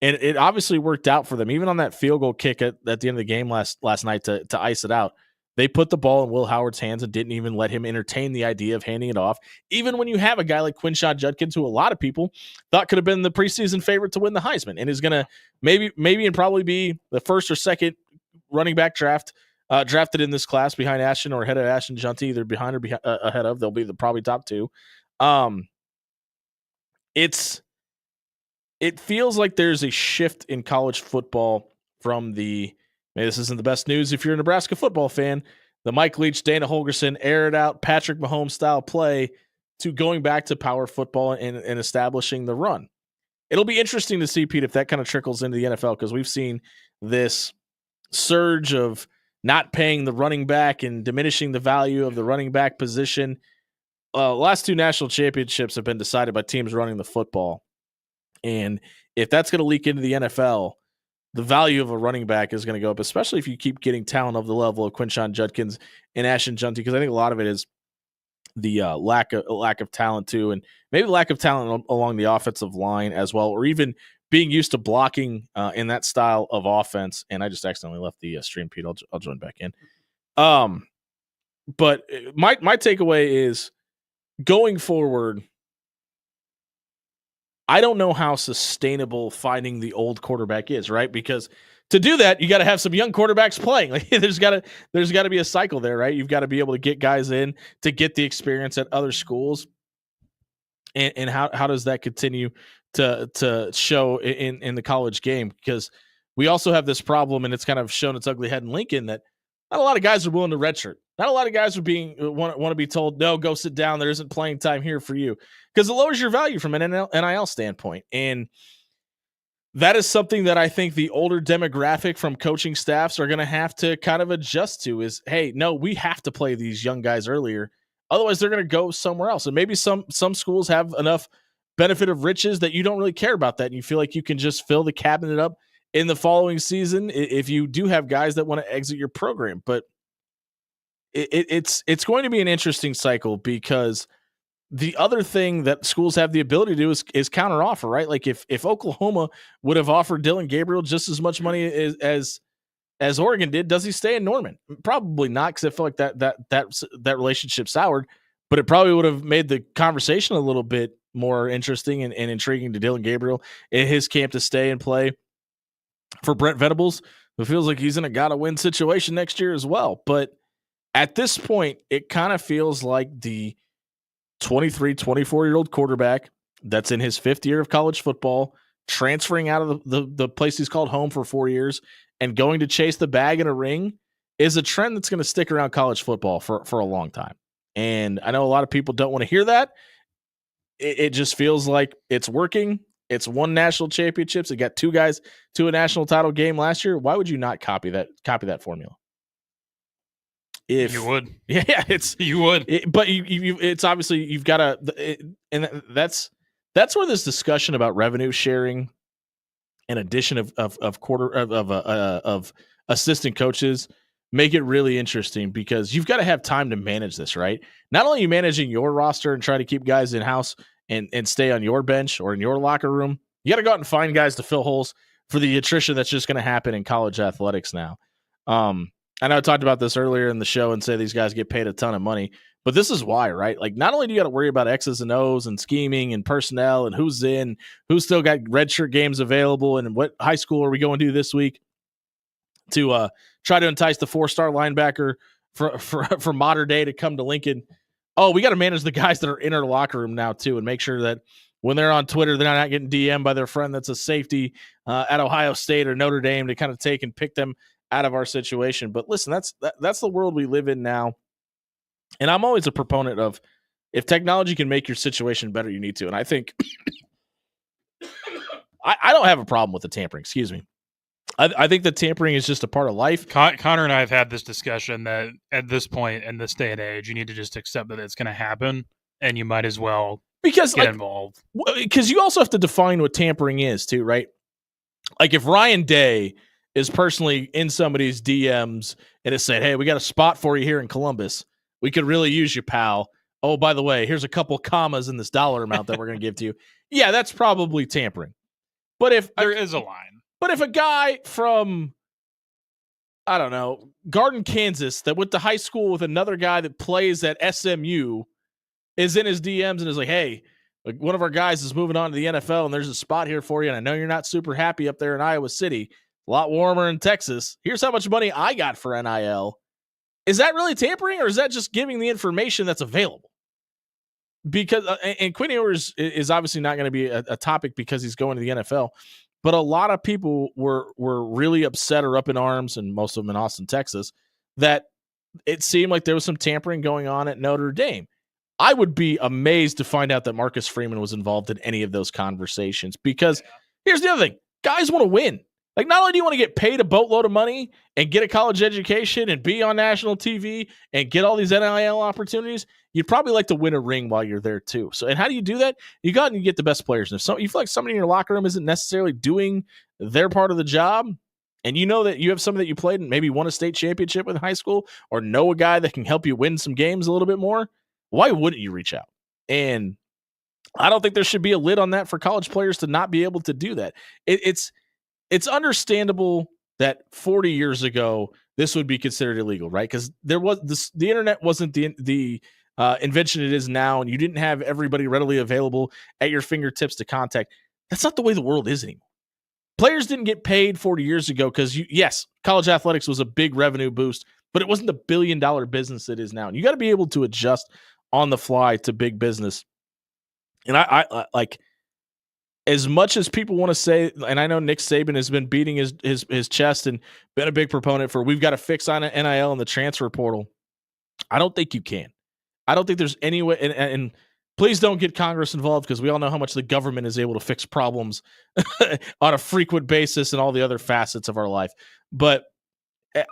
And it obviously worked out for them. Even on that field goal kick at the end of the game last night to ice it out, they put the ball in Will Howard's hands and didn't even let him entertain the idea of handing it off. Even when you have a guy like Quinshon Judkins, who a lot of people thought could have been the preseason favorite to win the Heisman and is going to maybe and probably be the first or second running back drafted in this class behind Ashton or ahead of Ashton Junty, either behind or ahead of. They'll be the probably top two. It feels like there's a shift in college football from maybe this isn't the best news if you're a Nebraska football fan, the Mike Leach, Dana Holgorsen aired out Patrick Mahomes style play, to going back to power football and establishing the run. It'll be interesting to see, Pete, if that kind of trickles into the NFL, because we've seen this surge of not paying the running back and diminishing the value of the running back position. Last two national championships have been decided by teams running the football. And if that's going to leak into the NFL, the value of a running back is going to go up, especially if you keep getting talent of the level of Quinshon Judkins and Ashton Junty, because I think a lot of it is the lack of talent too, and maybe lack of talent along the offensive line as well, or even being used to blocking in that style of offense. And I just accidentally left the stream, Pete. I'll join back in. But my takeaway is, going forward, I don't know how sustainable finding the old quarterback is, right? Because to do that, you got to have some young quarterbacks playing. Like, there's got to be a cycle there, right? You've got to be able to get guys in to get the experience at other schools. And how does that continue to show in the college game? Because we also have this problem, and it's kind of shown its ugly head in Lincoln, that not a lot of guys are willing to redshirt. Not a lot of guys are want to be told, no, go sit down. There isn't playing time here for you, because it lowers your value from an NIL standpoint. And that is something that I think the older demographic from coaching staffs are going to have to kind of adjust to, is, hey, no, we have to play these young guys earlier. Otherwise, they're going to go somewhere else. And maybe some schools have enough benefit of riches that you don't really care about that, and you feel like you can just fill the cabinet up in the following season if you do have guys that want to exit your program. But it's going to be an interesting cycle, because the other thing that schools have the ability to do is counter offer, right? Like if Oklahoma would have offered Dylan Gabriel just as much money as Oregon did, does he stay in Norman? Probably not, because I feel like that relationship soured, but it probably would have made the conversation a little bit more interesting and intriguing to Dylan Gabriel in his camp to stay and play for Brent Venables, who feels like he's in a gotta-win situation next year as well. But at this point, it kind of feels like the 23, 24-year-old quarterback that's in his fifth year of college football, transferring out of the place he's called home for 4 years and going to chase the bag in a ring, is a trend that's going to stick around college football for a long time. And I know a lot of people don't want to hear that. It just feels like it's working. It's won national championships. It got two guys to a national title game last year. Why would you not copy that formula? If you would, yeah, you would. But it's obviously you've got to, and that's where this discussion about revenue sharing and addition of assistant coaches make it really interesting, because you've got to have time to manage this, right? Not only are you managing your roster and trying to keep guys in house and stay on your bench or in your locker room, you got to go out and find guys to fill holes for the attrition that's just going to happen in college athletics now. I know I talked about this earlier in the show and say these guys get paid a ton of money, but this is why, right? Like, not only do you got to worry about X's and O's and scheming and personnel and who's still got redshirt games available and what high school are we going to this week to try to entice the 4-star linebacker for modern day to come to Lincoln. oh, we got to manage the guys that are in our locker room now too, and make sure that when they're on Twitter, they're not getting DM'd by their friend that's a safety at Ohio State or Notre Dame to kind of take and pick them out of our situation. But listen, that's the world we live in now. And I'm always a proponent of, if technology can make your situation better, you need to. And I think I don't have a problem with the tampering. Excuse me. I think the tampering is just a part of life. Connor and I have had this discussion that at this point in this day and age, you need to just accept that it's going to happen, and you might as well get involved. Because you also have to define what tampering is too, right? Like if Ryan Day is personally in somebody's DMs and has said, hey, we got a spot for you here in Columbus. We could really use you, pal. Oh, by the way, here's a couple commas in this dollar amount that we're going to give to you. Yeah, that's probably tampering. But if there is a line. But if a guy from, I don't know, Garden, Kansas, that went to high school with another guy that plays at SMU is in his DMs and is like, hey, like one of our guys is moving on to the NFL and there's a spot here for you, and I know you're not super happy up there in Iowa City, a lot warmer in Texas. Here's how much money I got for NIL. Is that really tampering, or is that just giving the information that's available? Because and Quinn Ewers is obviously not going to be a topic because he's going to the NFL, but a lot of people were really upset or up in arms, and most of them in Austin, Texas, that it seemed like there was some tampering going on at Notre Dame. I would be amazed to find out that Marcus Freeman was involved in any of those conversations, because here's the other thing. Guys want to win. Like, not only do you want to get paid a boatload of money and get a college education and be on national TV and get all these NIL opportunities, you'd probably like to win a ring while you're there too. So, and how do you do that? You go out and you get the best players. And if you feel like somebody in your locker room isn't necessarily doing their part of the job, and you know that you have somebody that you played and maybe won a state championship with in high school, or know a guy that can help you win some games a little bit more, why wouldn't you reach out? And I don't think there should be a lid on that for college players to not be able to do that. It's understandable that 40 years ago this would be considered illegal, right? Because the internet wasn't the invention it is now, and you didn't have everybody readily available at your fingertips to contact. That's not the way the world is anymore. Players didn't get paid 40 years ago because, yes, college athletics was a big revenue boost, but it wasn't the billion-dollar business it is now. And you got to be able to adjust on the fly to big business. And I like, as much as people want to say, and I know Nick Saban has been beating his chest and been a big proponent for, we've got to fix on NIL and the transfer portal. I don't think you can. I don't think there's any way, and please don't get Congress involved, because we all know how much the government is able to fix problems on a frequent basis and all the other facets of our life. But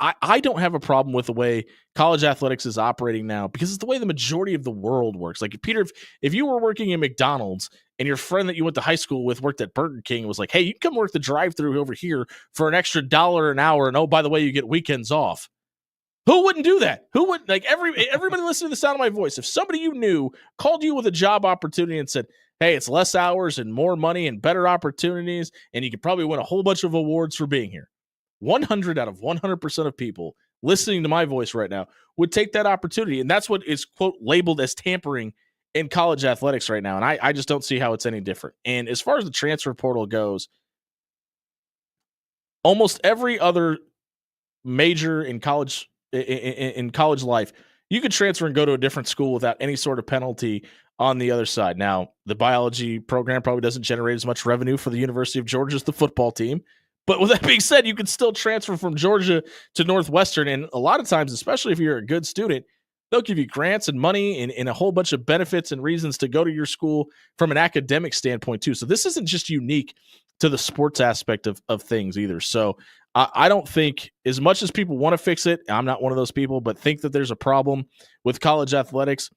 I don't have a problem with the way college athletics is operating now, because it's the way the majority of the world works. Like, Peter, if you were working in McDonald's and your friend that you went to high school with worked at Burger King and was like, hey, you can come work the drive-thru over here for an extra $1 an hour, and oh, by the way, you get weekends off. Who wouldn't do that? Who would, like, everybody listening to the sound of my voice, if somebody you knew called you with a job opportunity and said, hey, it's less hours and more money and better opportunities, and you could probably win a whole bunch of awards for being here, 100 out of 100% of people listening to my voice right now would take that opportunity. And that's what is, quote, labeled as tampering in college athletics right now. And I just don't see how it's any different. And as far as the transfer portal goes, almost every other major in college life, you could transfer and go to a different school without any sort of penalty on the other side. Now, the biology program probably doesn't generate as much revenue for the University of Georgia as the football team. But with that being said, you can still transfer from Georgia to Northwestern. And a lot of times, especially if you're a good student, they'll give you grants and money and a whole bunch of benefits and reasons to go to your school from an academic standpoint too. So this isn't just unique to the sports aspect of things either. So I don't think, as much as people want to fix it, I'm not one of those people, but think that there's a problem with college athletics.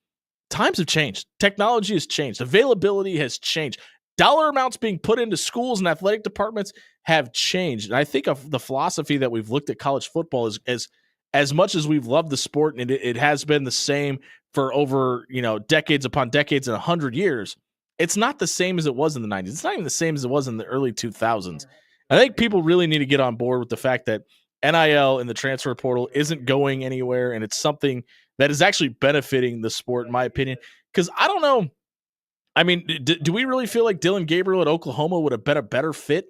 Times have changed. Technology has changed. Availability has changed. Dollar amounts being put into schools and athletic departments have changed. And I think of the philosophy that we've looked at college football as much as we've loved the sport, and it has been the same for over, decades upon decades and 100 years. It's not the same as it was in the 90s. It's not even the same as it was in the early 2000s. I think people really need to get on board with the fact that NIL and the transfer portal isn't going anywhere, and it's something that is actually benefiting the sport, in my opinion. Because I don't know. I mean, do we really feel like Dylan Gabriel at Oklahoma would have been a better fit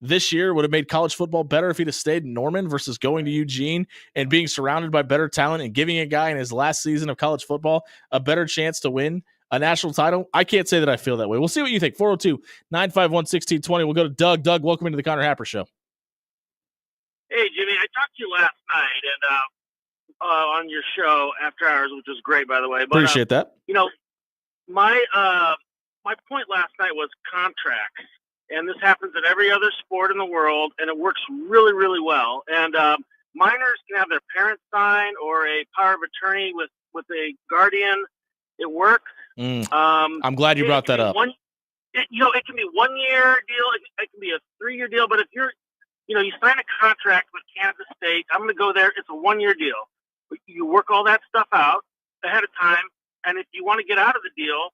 this year would have made college football better if he'd have stayed in Norman versus going to Eugene and being surrounded by better talent and giving a guy in his last season of college football a better chance to win a national title? I can't say that I feel that way. We'll see what you think. 402-951-1620. We'll go to Doug. Doug, welcome into the Connor Happer Show. Hey, Jimmy, I talked to you last night and on your show after hours, which was great, by the way. But, Appreciate that. You know, my point last night was contracts, and this happens in every other sport in the world, and it works really, really well. And minors can have their parents sign or a power of attorney with a guardian. It works. I'm glad you brought that up. It can be 1 year deal. It can be a 3-year deal. But if you sign a contract with Kansas State, I'm going to go there. It's a 1-year deal. You work all that stuff out ahead of time. And if you want to get out of the deal,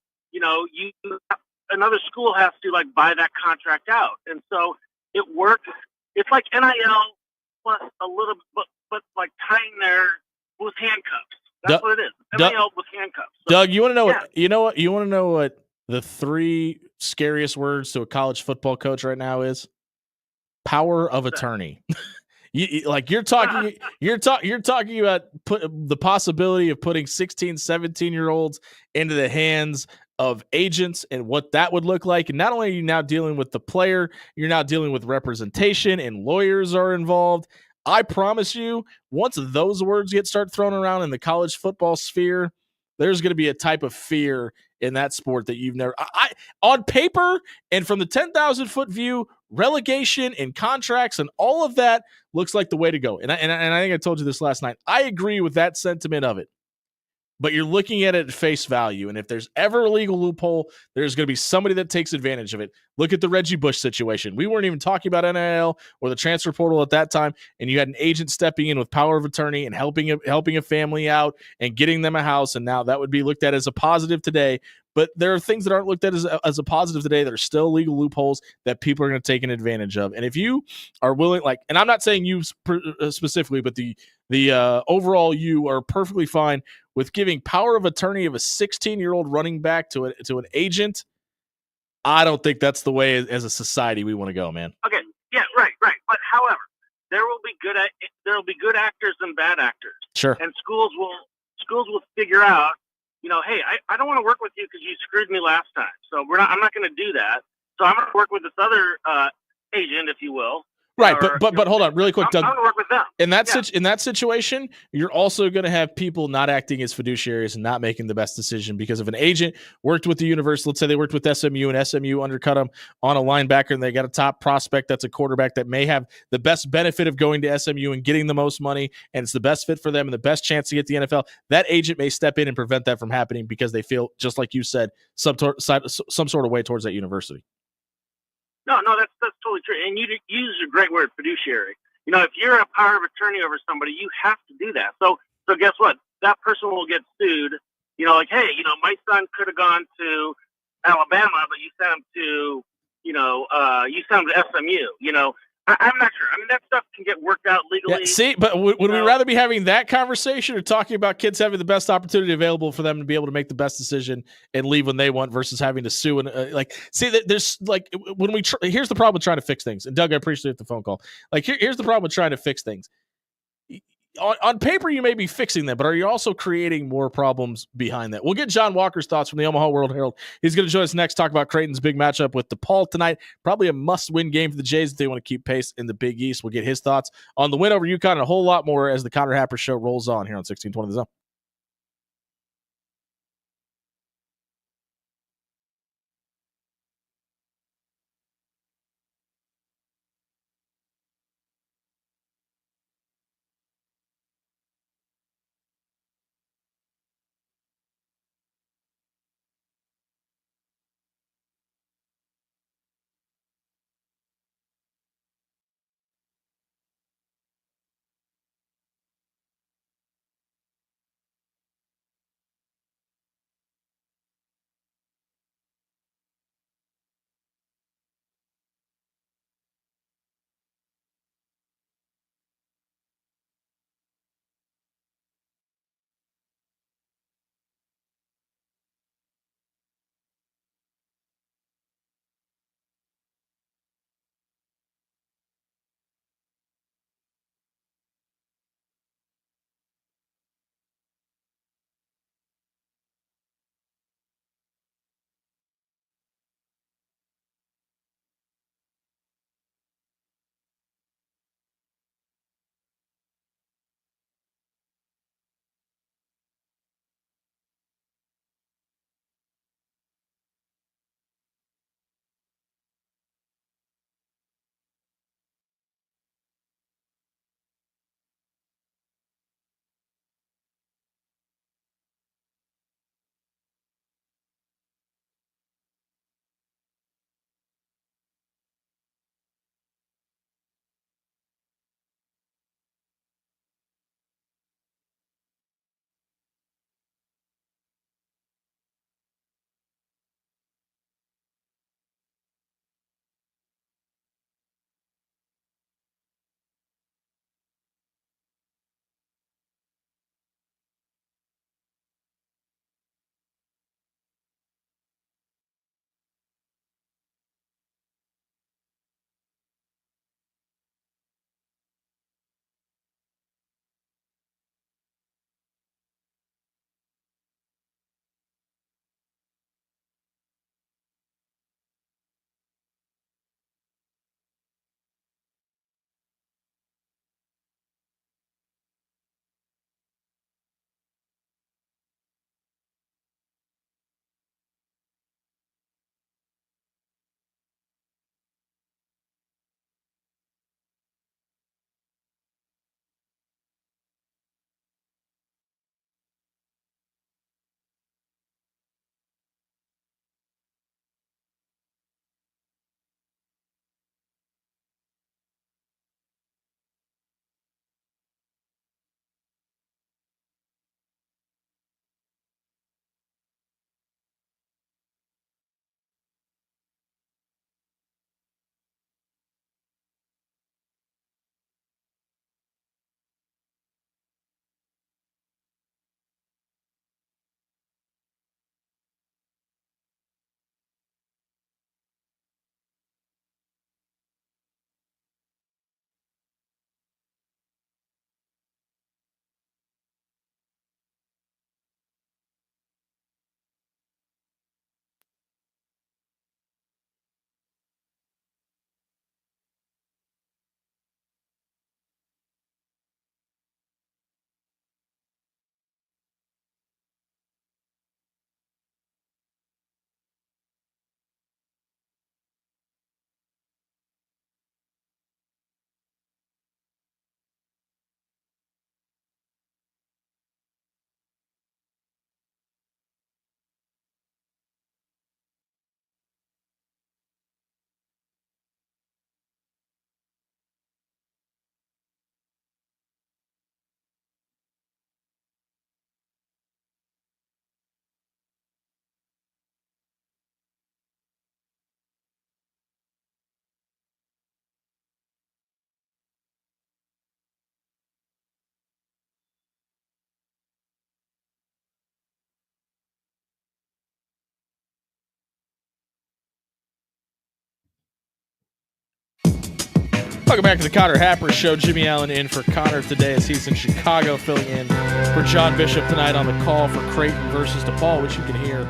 another school has to buy that contract out. And so it works. It's like NIL plus a little bit, but like tying their with handcuffs. That's what it is. NIL with handcuffs. So, Doug, you want to know you want to know what the 3 scariest words to a college football coach right now is? Power of attorney. You're talking about the possibility of putting 16, 17-year-olds into the hands of agents and what that would look like. And not only are you now dealing with the player, you're now dealing with representation and lawyers are involved. I promise you, once those words start thrown around in the college football sphere, there's going to be a type of fear in that sport that you've never on paper and from the 10,000-foot view, relegation and contracts and all of that looks like the way to go. And I think I told you this last night. I agree with that sentiment of it. But you're looking at it at face value. And if there's ever a legal loophole, there's going to be somebody that takes advantage of it. Look at the Reggie Bush situation. We weren't even talking about NIL or the transfer portal at that time. And you had an agent stepping in with power of attorney and helping a family out and getting them a house. And now that would be looked at as a positive today. But there are things that aren't looked at as a positive today that are still legal loopholes that people are going to take an advantage of. And if you are willing, and I'm not saying you specifically, but the overall you are perfectly fine with giving power of attorney of a 16-year-old running back to an agent. I don't think that's the way as a society we want to go, man. Okay, yeah, right. But however, there will be good actors and bad actors. Sure. And schools will figure out, hey, I don't want to work with you because you screwed me last time. So I'm not going to do that. So I'm going to work with this other agent, if you will. Right, but hold on, really quick, Doug. I'm going to work with them. In that situation, you're also going to have people not acting as fiduciaries and not making the best decision because if an agent worked with the university, let's say they worked with SMU and SMU undercut them on a linebacker and they got a top prospect that's a quarterback that may have the best benefit of going to SMU and getting the most money and it's the best fit for them and the best chance to get the NFL, that agent may step in and prevent that from happening because they feel, just like you said, some sort of way towards that university. No, that's totally true. And you use a great word, fiduciary. If you're a power of attorney over somebody, you have to do that. So guess what? That person will get sued. Hey, my son could have gone to Alabama, but you sent him to, SMU. I'm not sure. I mean, that stuff can get worked out legally. Yeah, see, but would we rather be having that conversation or talking about kids having the best opportunity available for them to be able to make the best decision and leave when they want versus having to sue? And there's when we here's the problem with trying to fix things. And Doug, I appreciate the phone call. Here's the problem with trying to fix things. On paper, you may be fixing them, but are you also creating more problems behind that? We'll get John Walker's thoughts from the Omaha World Herald. He's going to join us next, talk about Creighton's big matchup with DePaul tonight. Probably a must-win game for the Jays if they want to keep pace in the Big East. We'll get his thoughts on the win over UConn and a whole lot more as the Connor Happer Show rolls on here on 1620 The Zone. Welcome back to the Connor Happer Show. Jimmy Allen in for Connor today as he's in Chicago, filling in for John Bishop tonight on the call for Kraton versus DePaul, which you can hear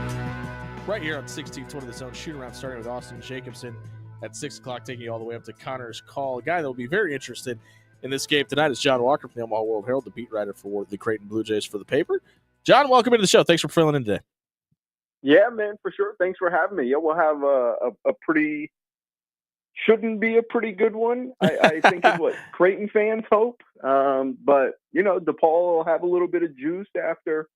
right here on 1620 The Zone. Shoot around starting with Austin Jacobson at 6 o'clock, taking you all the way up to Connor's call. A guy that will be very interested in this game tonight is John Walker from the Omaha World Herald, the beat writer for the Kraton Blue Jays for the paper. John, welcome into the show. Thanks for filling in today. Yeah, man, for sure. Thanks for having me. Yeah, we'll have a pretty – shouldn't be a pretty good one, I think is what Kraton fans hope. But, you know, DePaul will have a little bit of juice after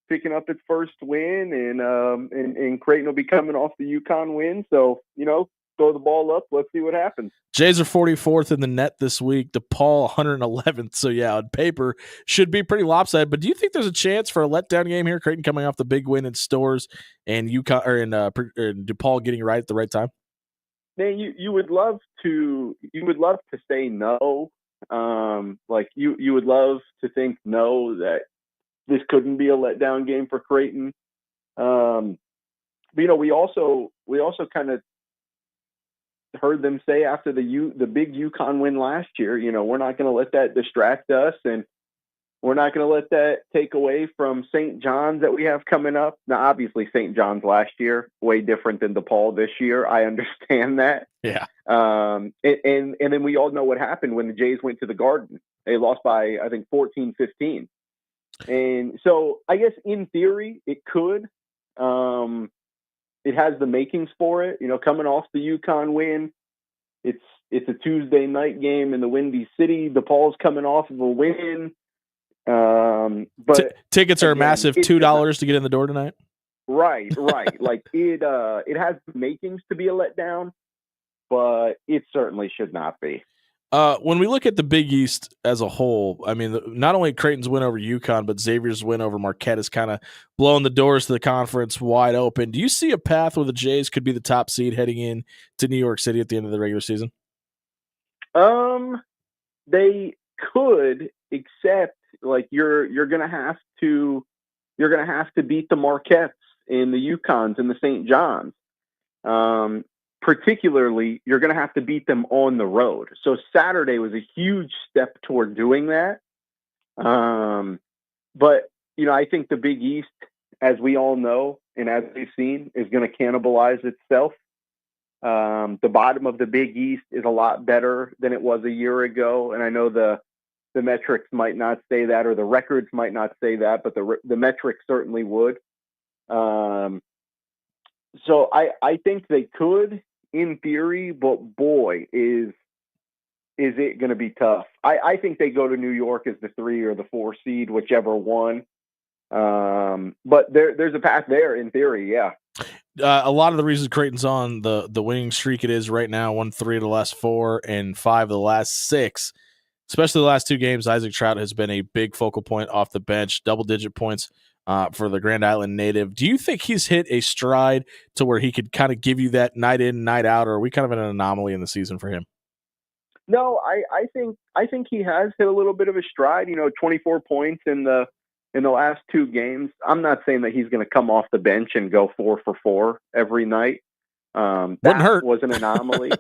picking up its first win, and Kraton will be coming off the UConn win. So, you know, throw the ball up. Let's see what happens. Jays are 44th in the net this week. DePaul 111th. So, yeah, on paper, should be pretty lopsided. But do you think there's a chance for a letdown game here? Kraton coming off the big win in Stores and UConn or in DePaul getting right at the right time? Man, you would love to say no. Like you would love to think no, that this couldn't be a letdown game for Kraton. But you know, we also kind of heard them say after the big UConn win last year, you know, we're not going to let that distract us, and we're not going to let that take away from St. John's that we have coming up. Now, obviously, St. John's last year, way different than DePaul this year. I understand that. Yeah. And then we all know what happened when the Jays went to the Garden. They lost by, I think, 14-15. And so I guess in theory, it could. It has the makings for it. You know, coming off the UConn win, it's a Tuesday night game in the Windy City. DePaul's coming off of a win. But tickets are a massive $2 to get in the door tonight. Right. Like it has makings to be a letdown, but it certainly should not be. When we look at the Big East as a whole, I mean, not only Creighton's win over UConn, but Xavier's win over Marquette is kind of blowing the doors to the conference wide open. Do you see a path where the Jays could be the top seed heading in to New York City at the end of the regular season? They could, except like you're gonna have to beat the Marquettes and the UConns and the St. John's. Particularly, you're going to have to beat them on the road. So Saturday was a huge step toward doing that. But, you know, I think the Big East, as we all know, and as we've seen, is going to cannibalize itself. The bottom of the Big East is a lot better than it was a year ago. And I know the metrics might not say that, or the records might not say that, but the metrics certainly would. So I think they could, in theory, but boy, is it going to be tough. I think they go to New York as the 3 or the 4 seed, whichever one. But there's a path there in theory, yeah. A lot of the reasons Creighton's on the winning streak it is right now, won 3 of the last 4 and 5 of the last 6, especially the last 2 games. Isaac Trout has been a big focal point off the bench, double-digit points for the Grand Island native. Do you think he's hit a stride to where he could kind of give you that night in, night out, or are we kind of in an anomaly in the season for him? No, I think he has hit a little bit of a stride. You know, 24 points in the last 2 games. I'm not saying that he's going to come off the bench and go 4 for 4 every night. That was an anomaly.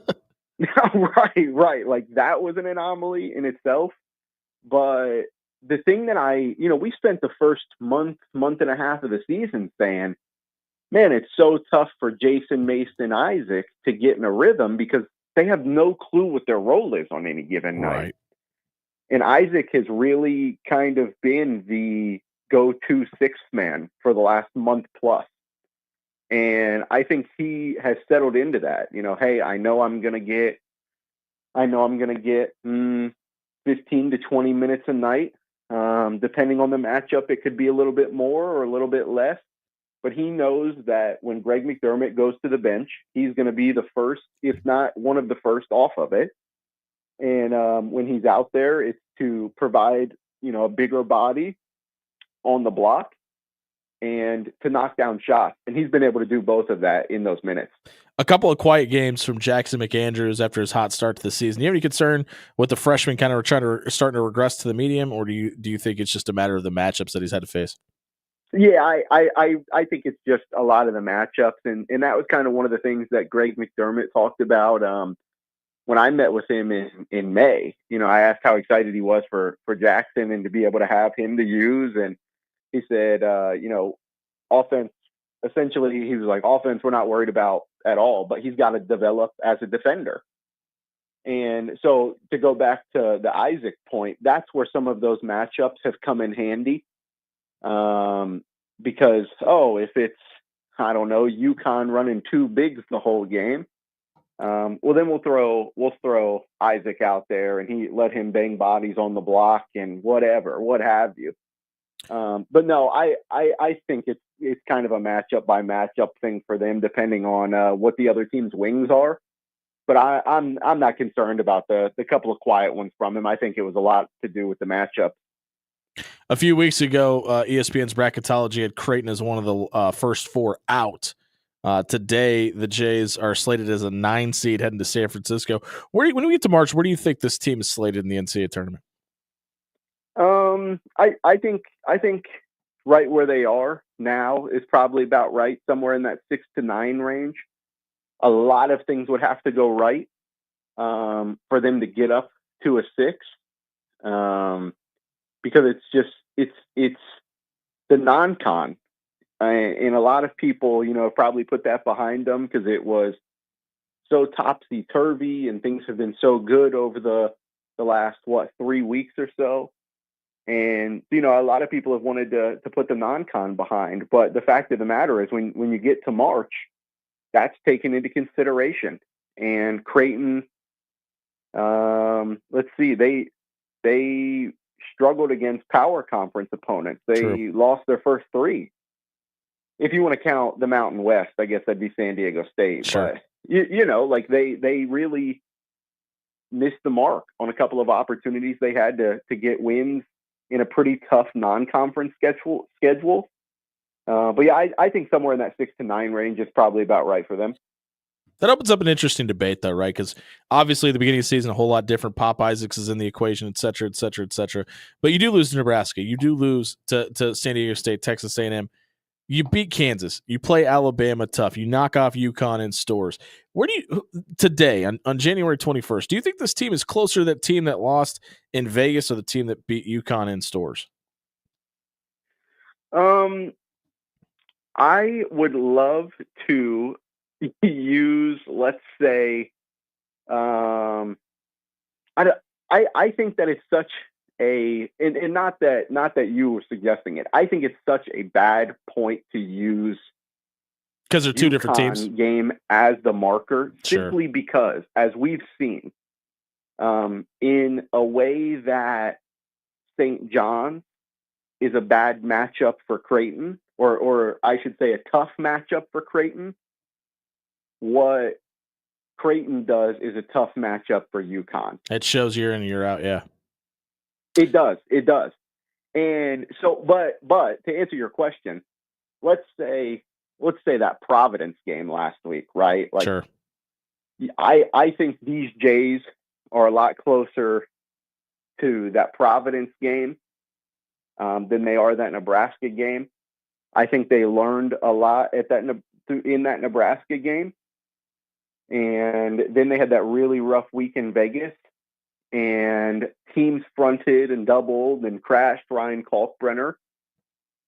Right. Like that was an anomaly in itself. But the thing that we spent the first month and a half of the season saying, man, it's so tough for Jason, Mason, Isaac to get in a rhythm because they have no clue what their role is on any given night. And Isaac has really kind of been the go-to 6th man for the last month plus. And I think he has settled into that. You know, hey, I know I'm going to get 15 to 20 minutes a night. Depending on the matchup, it could be a little bit more or a little bit less. But he knows that when Greg McDermott goes to the bench, he's going to be the first, if not one of the first off of it. And when he's out there, it's to provide, a bigger body on the block and to knock down shots. And he's been able to do both of that in those minutes. A couple of quiet games from Jackson McAndrews after his hot start to the season. Do you have any concern with the freshman kind of starting to regress to the medium, or do you think it's just a matter of the matchups that he's had to face? Yeah, I think it's just a lot of the matchups, and that was kind of one of the things that Greg McDermott talked about. when I met with him in May, I asked how excited he was for Jackson and to be able to have him to use. And he said, offense, essentially, he was like, offense, we're not worried about at all, but he's got to develop as a defender. And so to go back to the Isaac point, that's where some of those matchups have come in handy. Because, if it's, I don't know, UConn running two bigs the whole game, well, then we'll throw Isaac out there and let him bang bodies on the block and what have you. But no, I think it's kind of a matchup by matchup thing for them, depending on what the other team's wings are. But I'm not concerned about the couple of quiet ones from him. I think it was a lot to do with the matchup. A few weeks ago, ESPN's Bracketology had Creighton as one of the first four out. Today, the Jays are slated as a 9 seed heading to San Francisco. When we get to March, where do you think this team is slated in the NCAA tournament? I think right where they are now is probably about right, somewhere in that 6 to 9 range. A lot of things would have to go right for them to get up to a 6, because it's the non-con. And a lot of people, probably put that behind them because it was so topsy-turvy and things have been so good over the last, 3 weeks or so. And, a lot of people have wanted to put the non-con behind. But the fact of the matter is when you get to March, that's taken into consideration. And Creighton, let's see, they struggled against power conference opponents. They lost their first 3. If you want to count the Mountain West, I guess that'd be San Diego State. Sure. But, they really missed the mark on a couple of opportunities they had to get wins in a pretty tough non-conference schedule. But yeah, I think somewhere in that 6 to 9 range is probably about right for them. That opens up an interesting debate, though, right? Because obviously at the beginning of the season, a whole lot different. Pop Isaacs is in the equation, et cetera, et cetera, et cetera. But you do lose to Nebraska. You do lose to San Diego State, Texas A&M. You beat Kansas. You play Alabama tough. You knock off UConn in stores. Where do you today on January 21st? Do you think this team is closer to that team that lost in Vegas or the team that beat UConn in stores? I would love to use, let's say, I think that it's such a, and not that you were suggesting it. I think it's such a bad point to use because they're two different teams game as the marker, sure. Simply because, as we've seen, in a way that St. John's is a bad matchup for Creighton, or I should say a tough matchup for Creighton. What Creighton does is a tough matchup for UConn. It shows year in and year out, yeah. It does. And so, but to answer your question, let's say that Providence game last week, right? Like, sure. I think these Jays are a lot closer to that Providence game than they are that Nebraska game. I think they learned a lot in that Nebraska game. And then they had that really rough week in Vegas, and teams fronted and doubled and crashed Ryan Kalkbrenner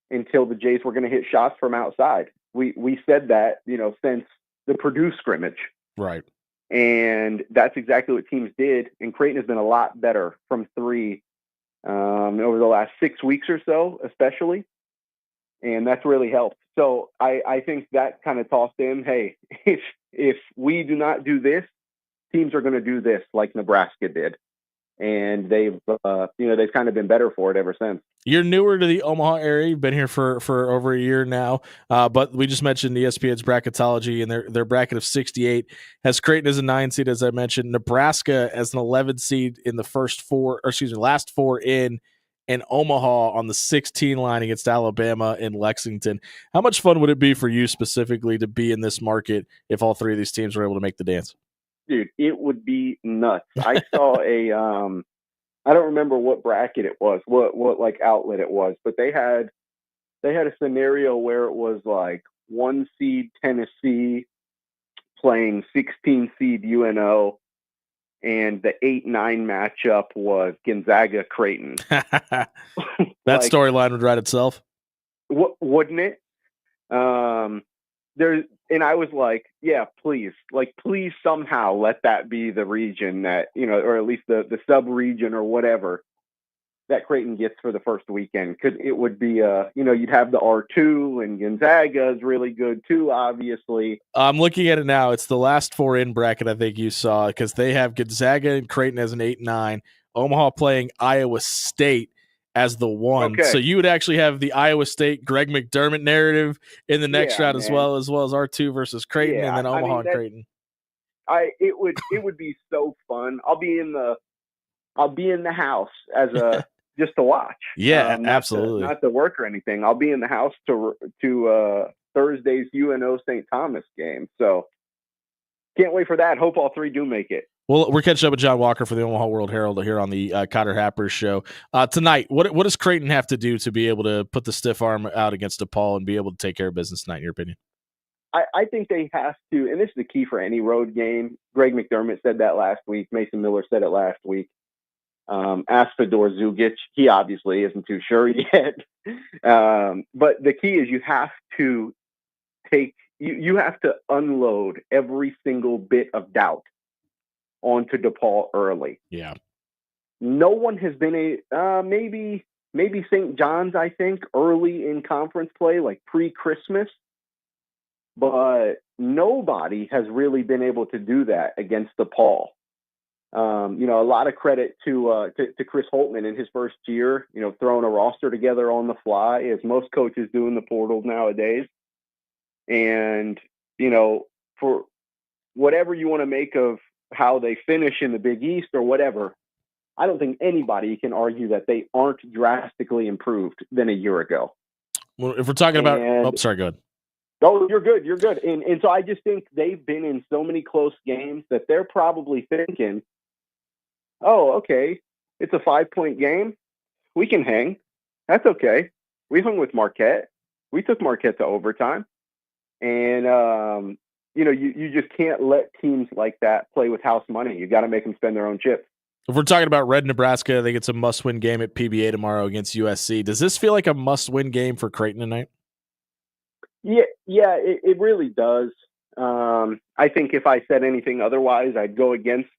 until the Jays were going to hit shots from outside. We said that, since the Purdue scrimmage. Right. And that's exactly what teams did. And Creighton has been a lot better from 3 over the last 6 weeks or so, especially. And that's really helped. So I think that kind of tossed in, hey, if we do not do this, teams are going to do this like Nebraska did. And they've kind of been better for it ever since. You're newer to the Omaha area. You've been here for over a year now. But we just mentioned ESPN's Bracketology, and their bracket of 68 has Creighton as a 9 seed, as I mentioned. Nebraska as an 11 seed in the last 4 in, and Omaha on the 16 line against Alabama in Lexington. How much fun would it be for you specifically to be in this market if all 3 of these teams were able to make the dance? Dude, it would be nuts. I saw I don't remember what bracket it was, what like outlet it was, but they had a scenario where it was like 1 seed Tennessee playing 16 seed UNO, and the 8-9 matchup was Gonzaga Creighton. That storyline would write itself. Wouldn't it? And I was like, yeah, please somehow let that be the region that, or at least the sub-region or whatever that Creighton gets for the first weekend. Because it would be, you'd have the R2, and Gonzaga is really good too, obviously. I'm looking at it now. It's the last 4 in bracket I think you saw, because they have Gonzaga and Creighton as an 8-9, Omaha playing Iowa State as the 1. Okay. So you would actually have the Iowa State Greg McDermott narrative in the next round, as well as R2 versus Creighton, and then Omaha and Creighton. It would be so fun. I'll be in the house as just to watch. Yeah, absolutely. Not to work or anything. I'll be in the house to Thursday's UNO St. Thomas game. So can't wait for that. Hope all 3 do make it. Well, we're catching up with John Walker for the Omaha World Herald here on the Connor Happer show. Tonight, what does Creighton have to do to be able to put the stiff arm out against DePaul and be able to take care of business tonight, in your opinion? I think they have to, and this is the key for any road game. Greg McDermott said that last week. Mason Miller said it last week. Ask Fedor Zugic. He obviously isn't too sure yet. But the key is you have to you have to unload every single bit of doubt onto DePaul early. Yeah. No one has been maybe St. John's, I think, early in conference play, like pre-Christmas, but nobody has really been able to do that against DePaul. A lot of credit to Chris Holtman in his first year, throwing a roster together on the fly, as most coaches do in the portal nowadays. And, for whatever you want to make of how they finish in the Big East or whatever, I don't think anybody can argue that they aren't drastically improved than a year ago. Well, if we're talking about, sorry, go ahead. Oh, you're good. You're good. And so I just think they've been in so many close games that they're probably thinking, oh, okay, it's a 5-point game. We can hang. That's okay. We hung with Marquette. We took Marquette to overtime. And, you just can't let teams like that play with house money. You got to make them spend their own chips. If we're talking about Red Nebraska, I think it's a must-win game at PBA tomorrow against USC. Does this feel like a must-win game for Creighton tonight? Yeah, it really does. I think if I said anything otherwise, I'd go against,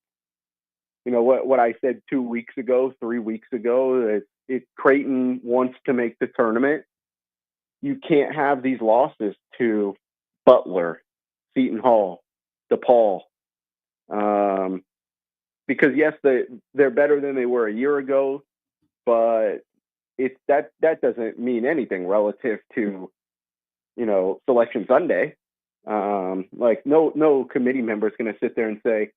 what I said 2 weeks ago, 3 weeks ago, that if Creighton wants to make the tournament, you can't have these losses to Butler, Seton Hall, DePaul. Because yes, they're better than they were a year ago, but that doesn't mean anything relative to, Selection Sunday. No committee member is going to sit there and say,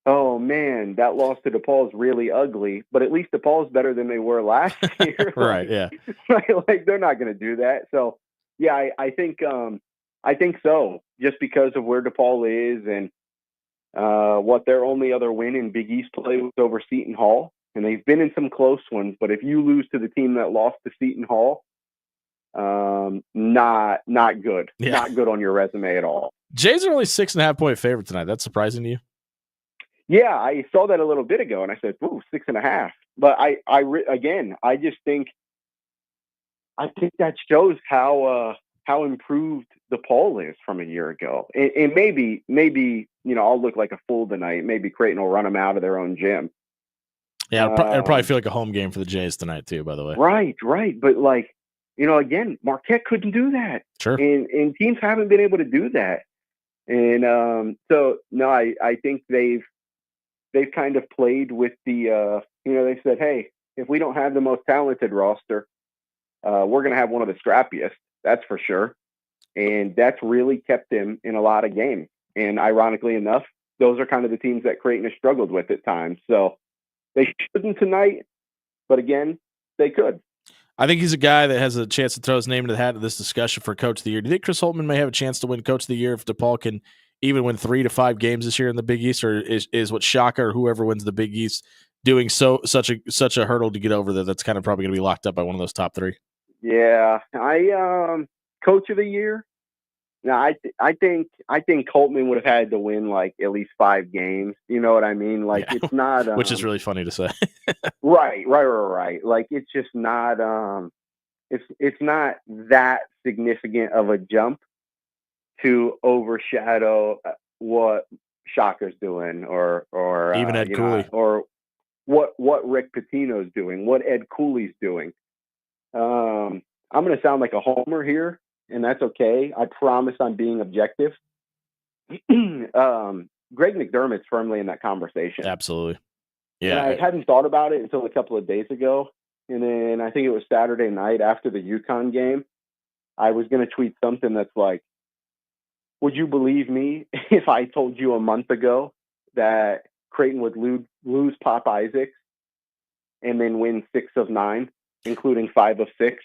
oh man, that loss to DePaul is really ugly, but at least DePaul is better than they were last year. Right. Yeah. Like they're not going to do that. So yeah, I think so, just because of where DePaul is and what their only other win in Big East play was over Seton Hall. And they've been in some close ones, but if you lose to the team that lost to Seton Hall, not good. Yeah. Not good on your resume at all. Jays are only 6.5-point favorite tonight. That's surprising to you? Yeah, I saw that a little bit ago, and I said, "Ooh, 6.5." But I just think that shows how improved DePaul is from a year ago. And maybe I'll look like a fool tonight. Maybe Creighton will run them out of their own gym. Yeah, it'll probably feel like a home game for the Jays tonight too. By the way, right. But again, Marquette couldn't do that. Sure. And teams haven't been able to do that. And so no, I think they've kind of played with the they said, hey, if we don't have the most talented roster, we're going to have one of the scrappiest. That's for sure. And that's really kept them in a lot of games. And ironically enough, those are kind of the teams that Creighton has struggled with at times. So they shouldn't tonight, but again, they could. I think he's a guy that has a chance to throw his name into the hat of this discussion for Coach of the Year. Do you think Chris Holtman may have a chance to win Coach of the Year if DePaul can even win 3 to 5 games this year in the Big East, or is what Shaka or whoever wins the Big East doing such a hurdle to get over that's kind of probably going to be locked up by one of those top 3? Yeah, Coach of the Year. No, I think Coltman would have had to win like at least 5 games. You know what I mean? Like Yeah. it's not Which is really funny to say. right. Like it's just not it's not that significant of a jump to overshadow what Shaka's doing or Even Ed Cooley. or what Rick Pitino's doing, what Ed Cooley's doing. I'm going to sound like a homer here, and that's okay. I promise I'm being objective. Greg McDermott's firmly in that conversation. Absolutely. Yeah. And I hadn't thought about it until a couple of days ago. And then I think it was Saturday night after the UConn game. I was going to tweet something that's like, would you believe me if I told you a month ago that Creighton would lose Pop Isaacs and then win 6 of 9, including 5 of 6?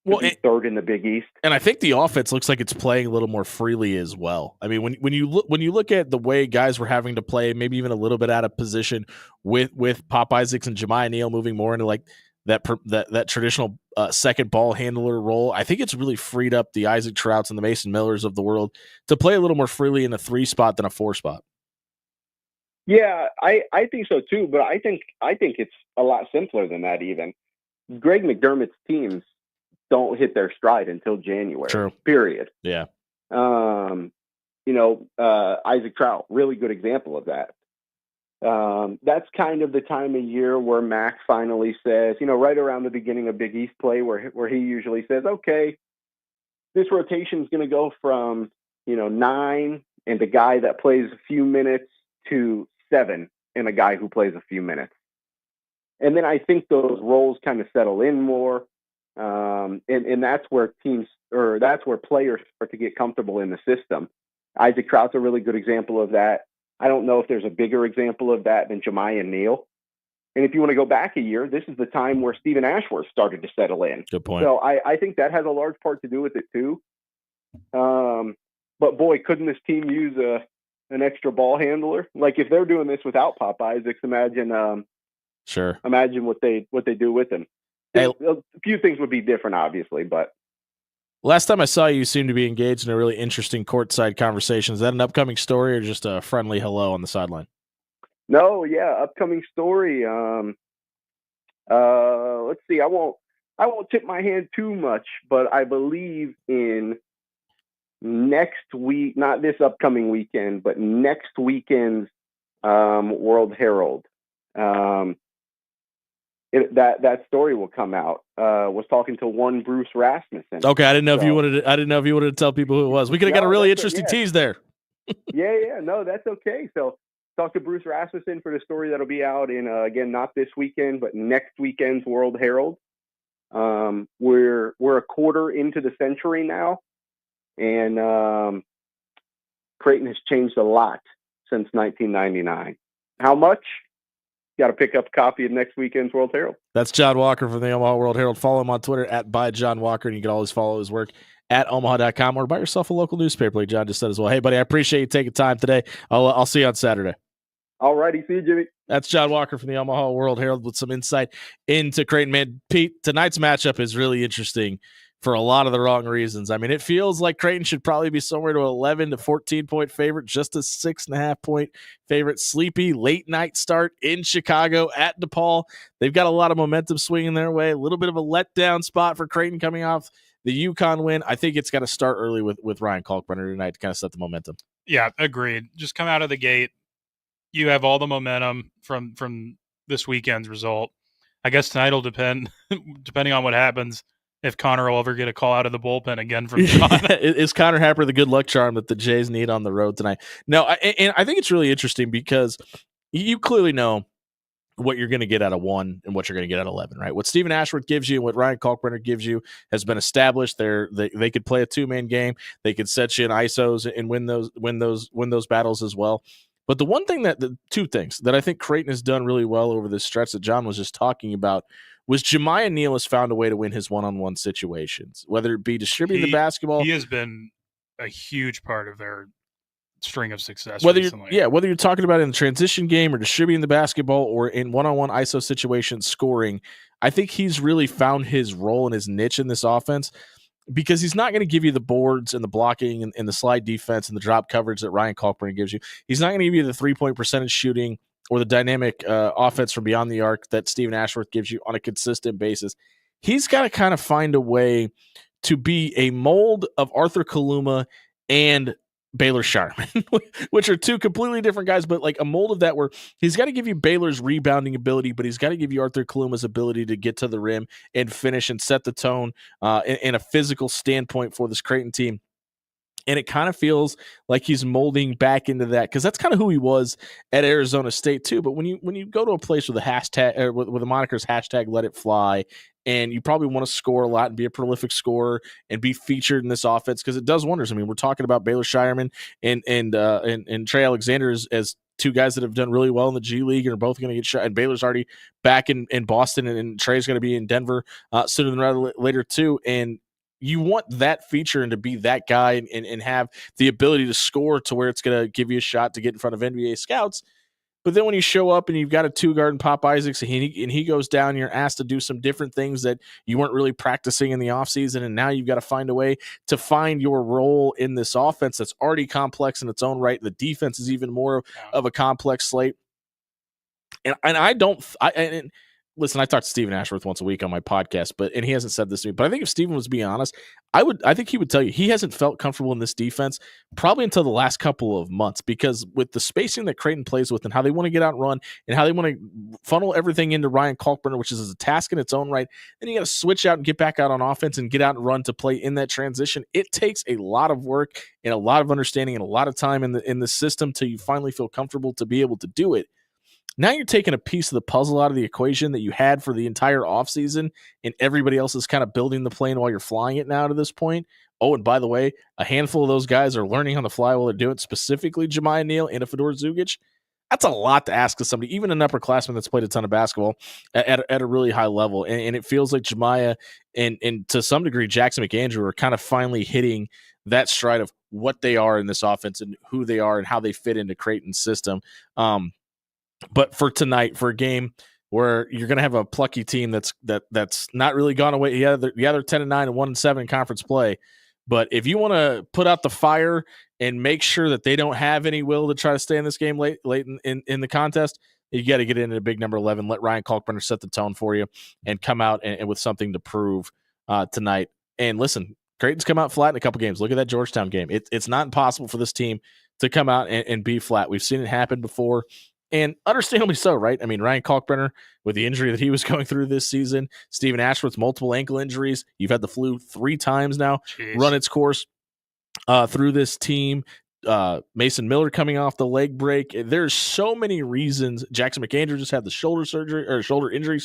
Well, third in the Big East, and I think the offense looks like it's playing a little more freely as well. I mean, when you look at the way guys were having to play, maybe even a little bit out of position with Pop Isaacs and Jemiah Neal moving more into like that traditional second ball handler role, I think it's really freed up the Isaac Trouts and the Mason Millers of the world to play a little more freely in a 3 spot than a 4 spot. Yeah, I think so too, but I think it's a lot simpler than that. Even Greg McDermott's teams don't hit their stride until January. True. Period. Yeah. Isaac Trout, really good example of that. That's kind of the time of year where Mac finally says, right around the beginning of Big East play, where he usually says, okay, this rotation is going to go from 9 and a guy that plays a few minutes to 7 and a guy who plays a few minutes. And then I think those roles kind of settle in more. And that's where that's where players start to get comfortable in the system. Isaac Trout's a really good example of that. I don't know if there's a bigger example of that than Jemiah Neal. And if you want to go back a year, this is the time where Stephen Ashworth started to settle in. Good point. So I think that has a large part to do with it too. But boy, couldn't this team use an extra ball handler? Like if they're doing this without Pop Isaacs, imagine sure. Imagine what they do with him. Hey, a few things would be different, obviously, but last time I saw you, seemed to be engaged in a really interesting courtside conversation. Is that an upcoming story or just a friendly hello on the sideline? No, yeah, upcoming story. Let's see. I won't tip my hand too much, but I believe in next week, not this upcoming weekend, but next weekend's World Herald. That story will come out. Was talking to one Bruce Rasmussen. Okay, I didn't know if you wanted to tell people who it was. We could have got a really interesting tease there. yeah, no, that's okay. So talk to Bruce Rasmussen for the story that'll be out in again, not this weekend, but next weekend's World Herald. We're a quarter into the century now, and Creighton has changed a lot since 1999. How much? Got to pick up a copy of next weekend's World Herald. That's John Walker from the Omaha World Herald. Follow him on Twitter @byjohnwalker, and you can always follow his work at omaha.com or buy yourself a local newspaper like John just said as well. Hey, buddy, I appreciate you taking time today. I'll see you on Saturday. All righty. See you, Jimmy. That's John Walker from the Omaha World Herald with some insight into Creighton. Man, Pete, tonight's matchup is really interesting for a lot of the wrong reasons. I mean, it feels like Creighton should probably be somewhere to 11 to 14-point favorite, just a 6.5-point favorite. Sleepy late night start in Chicago at DePaul. They've got a lot of momentum swinging their way. A little bit of a letdown spot for Creighton coming off the UConn win. I think it's got to start early with Ryan Kalkbrenner tonight to kind of set the momentum. Yeah, agreed. Just come out of the gate. You have all the momentum from this weekend's result. I guess tonight will depend, depending on what happens, if Connor will ever get a call out of the bullpen again from John. Is Connor Happer the good luck charm that the Jays need on the road tonight? No, and I think it's really interesting because you clearly know what you're going to get out of 1 and what you're going to get out of 11, right? What Stephen Ashworth gives you and what Ryan Kalkbrenner gives you has been established. They could play a 2-man game. They could set you in ISOs and win those battles as well. But the 2 things that I think Creighton has done really well over this stretch that John was just talking about was Jemiah Neal has found a way to win his one-on-one situations, whether it be distributing the basketball. He has been a huge part of their string of success recently. Whether you're talking about in the transition game or distributing the basketball or in one-on-one ISO situations scoring, I think he's really found his role and his niche in this offense. because he's not going to give you the boards and the blocking and the slide defense and the drop coverage that Ryan Kalkbrenner gives you. He's not going to give you the 3-point percentage shooting or the dynamic offense from beyond the arc that Steven Ashworth gives you on a consistent basis. He's got to kind of find a way to be a mold of Arthur Kaluma and Baylor Shireman, which are two completely different guys, but like a mold of that where he's got to give you Baylor's rebounding ability, but he's got to give you Arthur Kaluma's ability to get to the rim and finish and set the tone in a physical standpoint for this Creighton team. And it kind of feels like he's molding back into that because that's kind of who he was at Arizona State too. But when you go to a place with a hashtag with the monikers hashtag Let It Fly, and you probably want to score a lot and be a prolific scorer and be featured in this offense because it does wonders. I mean, we're talking about Baylor Shireman and Trey Alexander as two guys that have done really well in the G League and are both going to get shot. And Baylor's already back in Boston, and Trey's going to be in Denver sooner than rather later too. And you want that feature and to be that guy and have the ability to score to where it's going to give you a shot to get in front of NBA scouts. But then when you show up and you've got a two-guard in Pop Isaacs and he goes down, you're asked to do some different things that you weren't really practicing in the offseason, and now you've got to find a way to find your role in this offense that's already complex in its own right. The defense is even more of a complex slate. And listen, I talk to Steven Ashworth once a week on my podcast, and he hasn't said this to me, but I think if Steven was being honest, I think he would tell you he hasn't felt comfortable in this defense probably until the last couple of months, because with the spacing that Creighton plays with and how they want to get out and run and how they want to funnel everything into Ryan Kalkbrenner, which is a task in its own right, then you got to switch out and get back out on offense and get out and run to play in that transition. It takes a lot of work and a lot of understanding and a lot of time in the system till you finally feel comfortable to be able to do it. Now you're taking a piece of the puzzle out of the equation that you had for the entire offseason, and everybody else is kind of building the plane while you're flying it now to this point. Oh, and by the way, a handful of those guys are learning on the fly while they're doing it, specifically Jemiah Neal and Fedor Zugic. That's a lot to ask of somebody, even an upperclassman that's played a ton of basketball at a really high level. And it feels like Jemiah and to some degree Jackson McAndrew are kind of finally hitting that stride of what they are in this offense and who they are and how they fit into Creighton's system. But for tonight, for a game where you're going to have a plucky team that's not really gone away. Yeah, they're 10-9 and 1-7 in conference play. But if you want to put out the fire and make sure that they don't have any will to try to stay in this game late in the contest, you got to get into big number 11. Let Ryan Kalkbrenner set the tone for you and come out and with something to prove tonight. And listen, Creighton's come out flat in a couple games. Look at that Georgetown game. It's not impossible for this team to come out and be flat. We've seen it happen before. And understandably so, right? I mean, Ryan Kalkbrenner, with the injury that he was going through this season, Steven Ashworth's multiple ankle injuries. You've had the flu 3 times now run its course through this team. Mason Miller coming off the leg break. There's so many reasons. Jackson McAndrew just had the shoulder injury,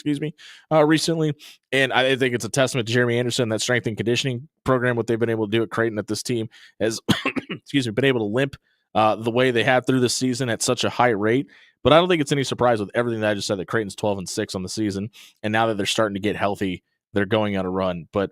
recently. And I think it's a testament to Jeremy Anderson, that strength and conditioning program, what they've been able to do at Creighton, that this team has, been able to limp the way they have through the season at such a high rate. But I don't think it's any surprise with everything that I just said that Creighton's 12-6 on the season. And now that they're starting to get healthy, they're going on a run. But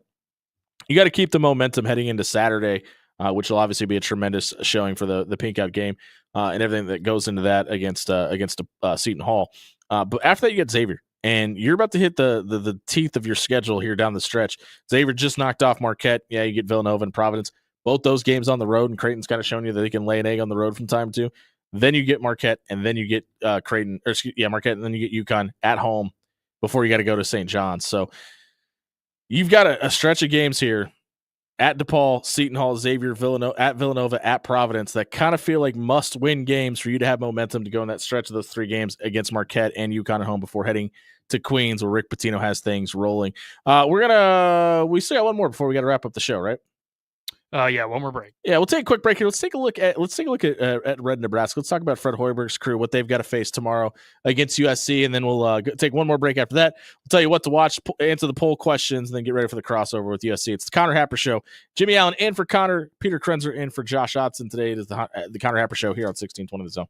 you got to keep the momentum heading into Saturday, which will obviously be a tremendous showing for the Pink Out game and everything that goes into that against Seton Hall. But after that, you get Xavier. And you're about to hit the teeth of your schedule here down the stretch. Xavier just knocked off Marquette. Yeah, you get Villanova and Providence. Both those games on the road, and Creighton's kind of shown you that they can lay an egg on the road from time to. Then you get Marquette, and then you get Marquette, and then you get UConn at home before you got to go to St. John's. So you've got a stretch of games here at DePaul, Seton Hall, Xavier, Villanova, at Providence that kind of feel like must-win games for you to have momentum to go in that stretch of those 3 games against Marquette and UConn at home before heading to Queens, where Rick Pitino has things rolling. We still got one more before we got to wrap up the show, right? Yeah, one more break. Yeah, we'll take a quick break here. Let's take a look at Red Nebraska. Let's talk about Fred Hoiberg's crew, what they've got to face tomorrow against USC, and then we'll take one more break after that. We'll tell you what to watch, answer the poll questions, and then get ready for the crossover with USC. It's the Connor Happer Show. Jimmy Allen in for Connor, Peter Krenzer in for Josh Otson. Today it is the Connor Happer Show here on 1620 The Zone.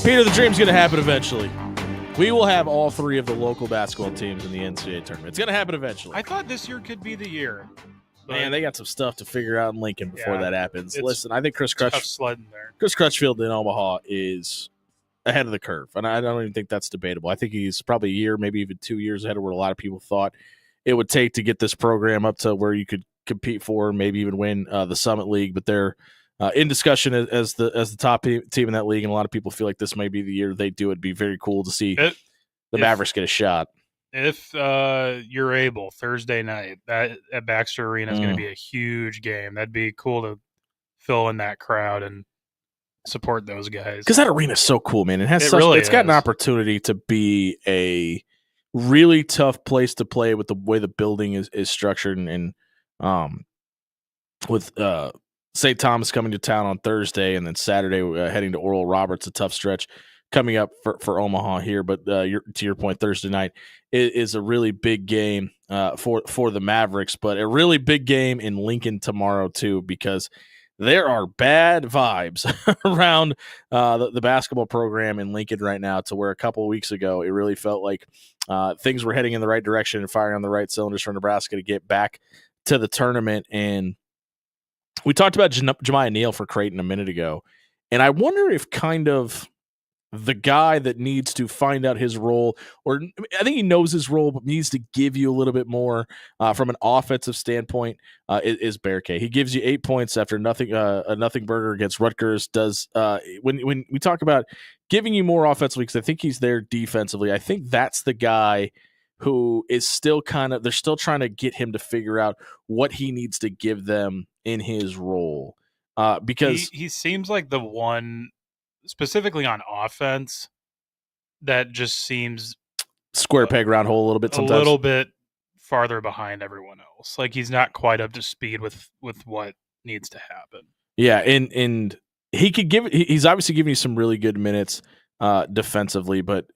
Peter, the dream's going to happen eventually. We will have all 3 of the local basketball teams in the NCAA tournament. It's going to happen eventually. I thought this year could be the year. Man, they got some stuff to figure out in Lincoln before that happens. it's Listen, I think Chris tough sledding there. Chris Crutchfield in Omaha is ahead of the curve, and I don't even think that's debatable. I think he's probably a year, maybe even 2 years ahead of where a lot of people thought it would take to get this program up to where you could compete for, maybe even win the Summit League. But they're in discussion as the top team in that league, and a lot of people feel like this may be the year they do. It'd be very cool to see the Mavericks get a shot. If you're able, Thursday night at Baxter Arena is going to be a huge game. That'd be cool to fill in that crowd and support those guys. Because that arena is so cool, man. It's got an opportunity to be a really tough place to play with the way the building is structured, and with St. Thomas coming to town on Thursday, and then Saturday heading to Oral Roberts, a tough stretch coming up for Omaha here. But to your point, Thursday night is a really big game for the Mavericks, but a really big game in Lincoln tomorrow too, because there are bad vibes around the basketball program in Lincoln right now, to where a couple of weeks ago it really felt like things were heading in the right direction and firing on the right cylinders for Nebraska to get back to the tournament. And we talked about Jemiah Neal for Kraton a minute ago, and I wonder if kind of the guy that needs to find out his role, or I think he knows his role, but needs to give you a little bit more from an offensive standpoint, is Bearcay. He gives you 8 points after a nothing burger against Rutgers. Does when we talk about giving you more offensively, because I think he's there defensively, I think that's the guy who is still they're still trying to get him to figure out what he needs to give them in his role, because he seems like the one, specifically on offense, that just seems square peg round hole a little bit sometimes. A little bit farther behind everyone else. Like he's not quite up to speed with what needs to happen. Yeah, and he could he's obviously giving you some really good minutes defensively, but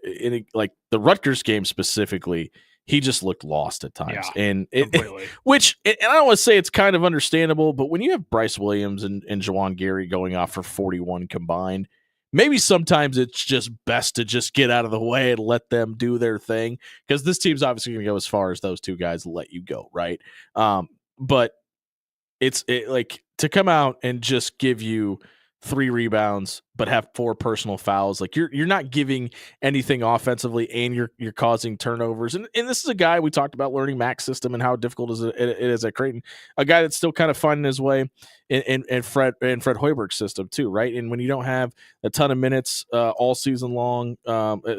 like the Rutgers game specifically, he just looked lost at times. Yeah, and completely. And I don't want to say it's kind of understandable, but when you have Bryce Williams and Jawan Gary going off for 41 combined, maybe sometimes it's just best to just get out of the way and let them do their thing, because this team's obviously going to go as far as those two guys let you go, right? But it's like to come out and just give you 3 rebounds but have 4 personal fouls, like you're not giving anything offensively, and you're causing turnovers. And this is a guy, we talked about learning Mac's system and how difficult it is at Creighton, a guy that's still kind of finding his way in Fred Hoiberg's system too, right? And when you don't have a ton of minutes all season long,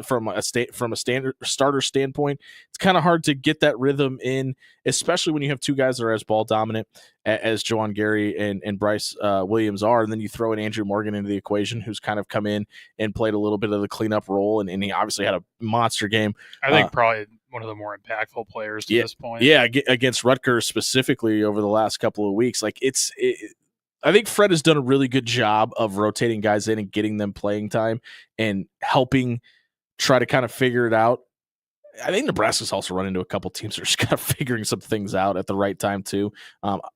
from a standard starter standpoint, it's kind of hard to get that rhythm in, especially when you have 2 guys that are as ball dominant as Jawan Gary and Bryce Williams are. And then you throw in Andrew Morgan into the equation, who's kind of come in and played a little bit of the cleanup role, and he obviously had a monster game. I think probably one of the more impactful players to this point. Yeah, against Rutgers specifically over the last couple of weeks. Like I think Fred has done a really good job of rotating guys in and getting them playing time and helping try to kind of figure it out. I think Nebraska's also run into a couple teams that are just kind of figuring some things out at the right time too.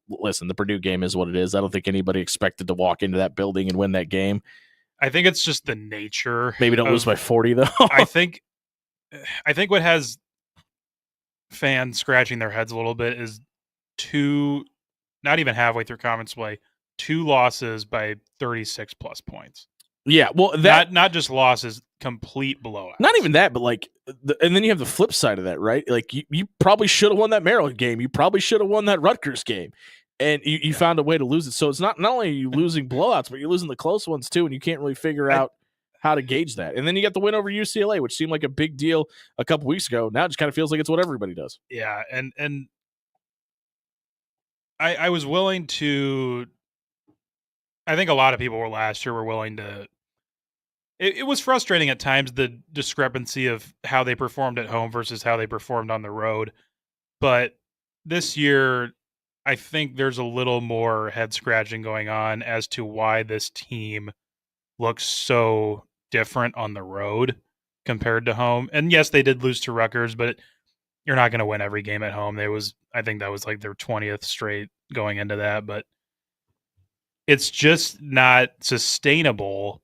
Listen, the Purdue game is what it is. I don't think anybody expected to walk into that building and win that game. I think it's just the nature. Maybe don't lose by 40 though. I think what has fans scratching their heads a little bit is 2, not even halfway through conference play, 2 losses by 36 plus points. Yeah, well, not just losses, complete blowouts. Not even that, but like, and then you have the flip side of that, right? Like you probably should have won that Maryland game. You probably should have won that Rutgers game, and you found a way to lose it. So it's not only are you losing blowouts, but you're losing the close ones too, and you can't really figure out how to gauge that. And then you got the win over UCLA, which seemed like a big deal a couple weeks ago. Now it just kind of feels like it's what everybody does. Yeah, and I was willing to. I think a lot of people were willing to. It was frustrating at times, the discrepancy of how they performed at home versus how they performed on the road. But this year, I think there's a little more head scratching going on as to why this team looks so different on the road compared to home. And yes, they did lose to Rutgers, but you're not going to win every game at home. I think that was like their 20th straight going into that, but it's just not sustainable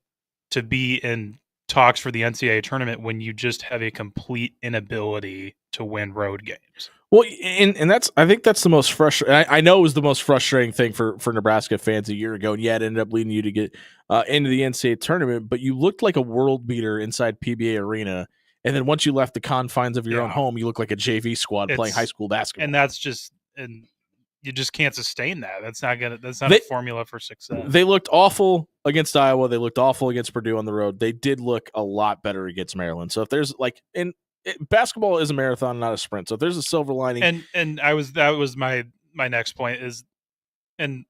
to be in talks for the NCAA tournament when you just have a complete inability to win road games. Well, and I think that's the most frustrating. I know it was the most frustrating thing for Nebraska fans a year ago, and it ended up leading you to get into the NCAA tournament. But you looked like a world beater inside PBA Arena, and then once you left the confines of your own home, you look like a JV squad playing high school basketball. And that's just you just can't sustain that. That's not a formula for success. They looked awful against Iowa. They looked awful against Purdue on the road. They did look a lot better against Maryland. So if there's basketball is a marathon, not a sprint. So if there's a silver lining, and that was my next point is, and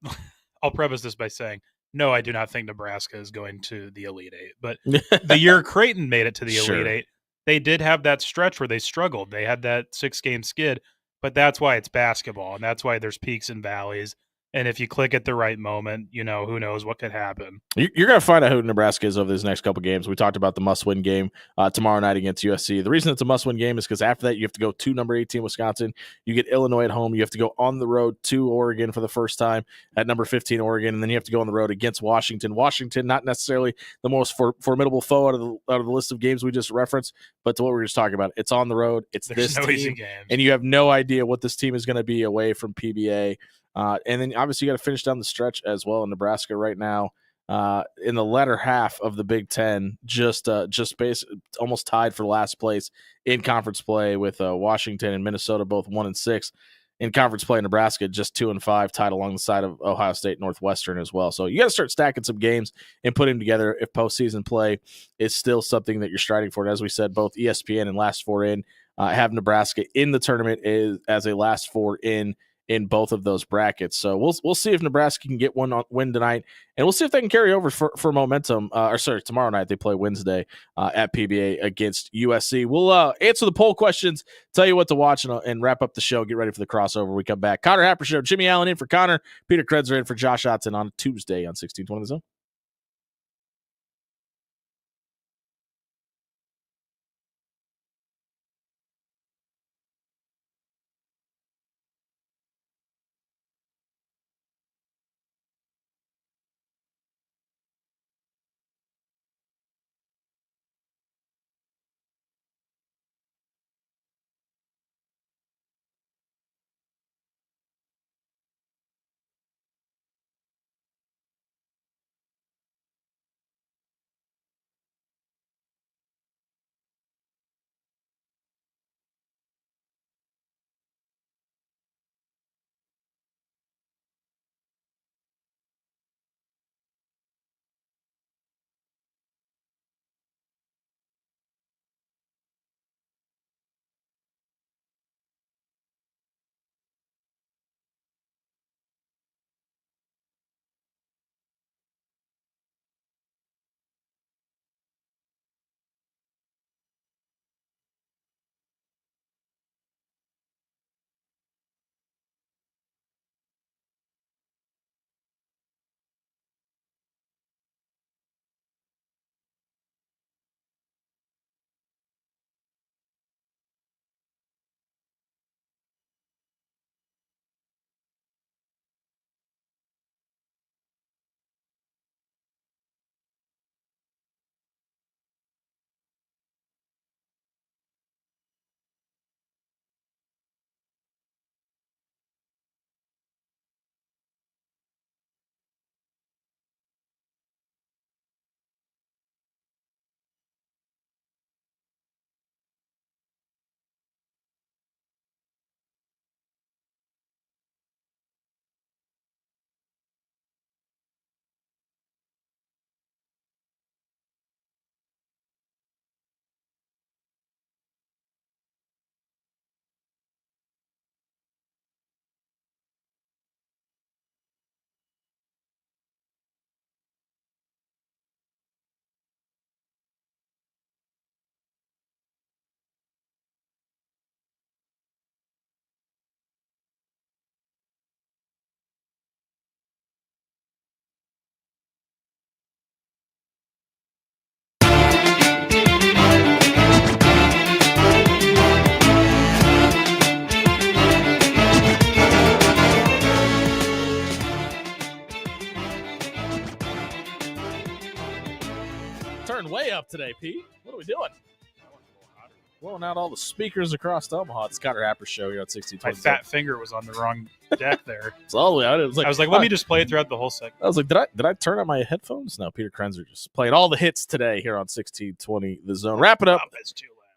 I'll preface this by saying, no, I do not think Nebraska is going to the Elite Eight. But the year Kraton made it to the Elite Eight, they did have that stretch where they struggled. They had that 6-game skid, but that's why it's basketball, and that's why there's peaks and valleys. And if you click at the right moment, who knows what could happen. You're going to find out who Nebraska is over these next couple games. We talked about the must-win game tomorrow night against USC. The reason it's a must-win game is because after that, you have to go to number 18 Wisconsin. You get Illinois at home. You have to go on the road to Oregon for the first time at number 15 Oregon, and then you have to go on the road against Washington. Washington, not necessarily the most formidable foe out of the list of games we just referenced, but to what we were just talking about, it's on the road. There's this team, easy games. And you have no idea what this team is going to be away from PBA. And then obviously you got to finish down the stretch as well in Nebraska right now. In the latter half of the Big Ten, just almost tied for last place in conference play with Washington and Minnesota both 1-6 in conference play. Nebraska just 2-5, tied along the side of Ohio State Northwestern as well. So you got to start stacking some games and putting them together if postseason play is still something that you're striding for. And as we said, both ESPN and Last Four In have Nebraska in the tournament as a Last Four in both of those brackets. So we'll see if Nebraska can get one win tonight, and we'll see if they can carry over for momentum. Tomorrow night they play Wednesday at PBA against USC. We'll answer the poll questions, tell you what to watch, and wrap up the show. Get ready for the crossover. We come back. Connor Happer Show. Jimmy Allen in for Connor. Peter Kredzer in for Josh Otson on Tuesday on 1620 The Zone. turned way up today, Pete. What are we doing? Blowing out all the speakers across Omaha. It's Connor Happer show here on 1620. My fat finger was on the wrong deck there. It's all the way out. I was like, let me just play it throughout the whole segment. I was like, did I turn on my headphones? No, Peter Krenzer just playing all the hits today here on 1620 The Zone. Wrapping up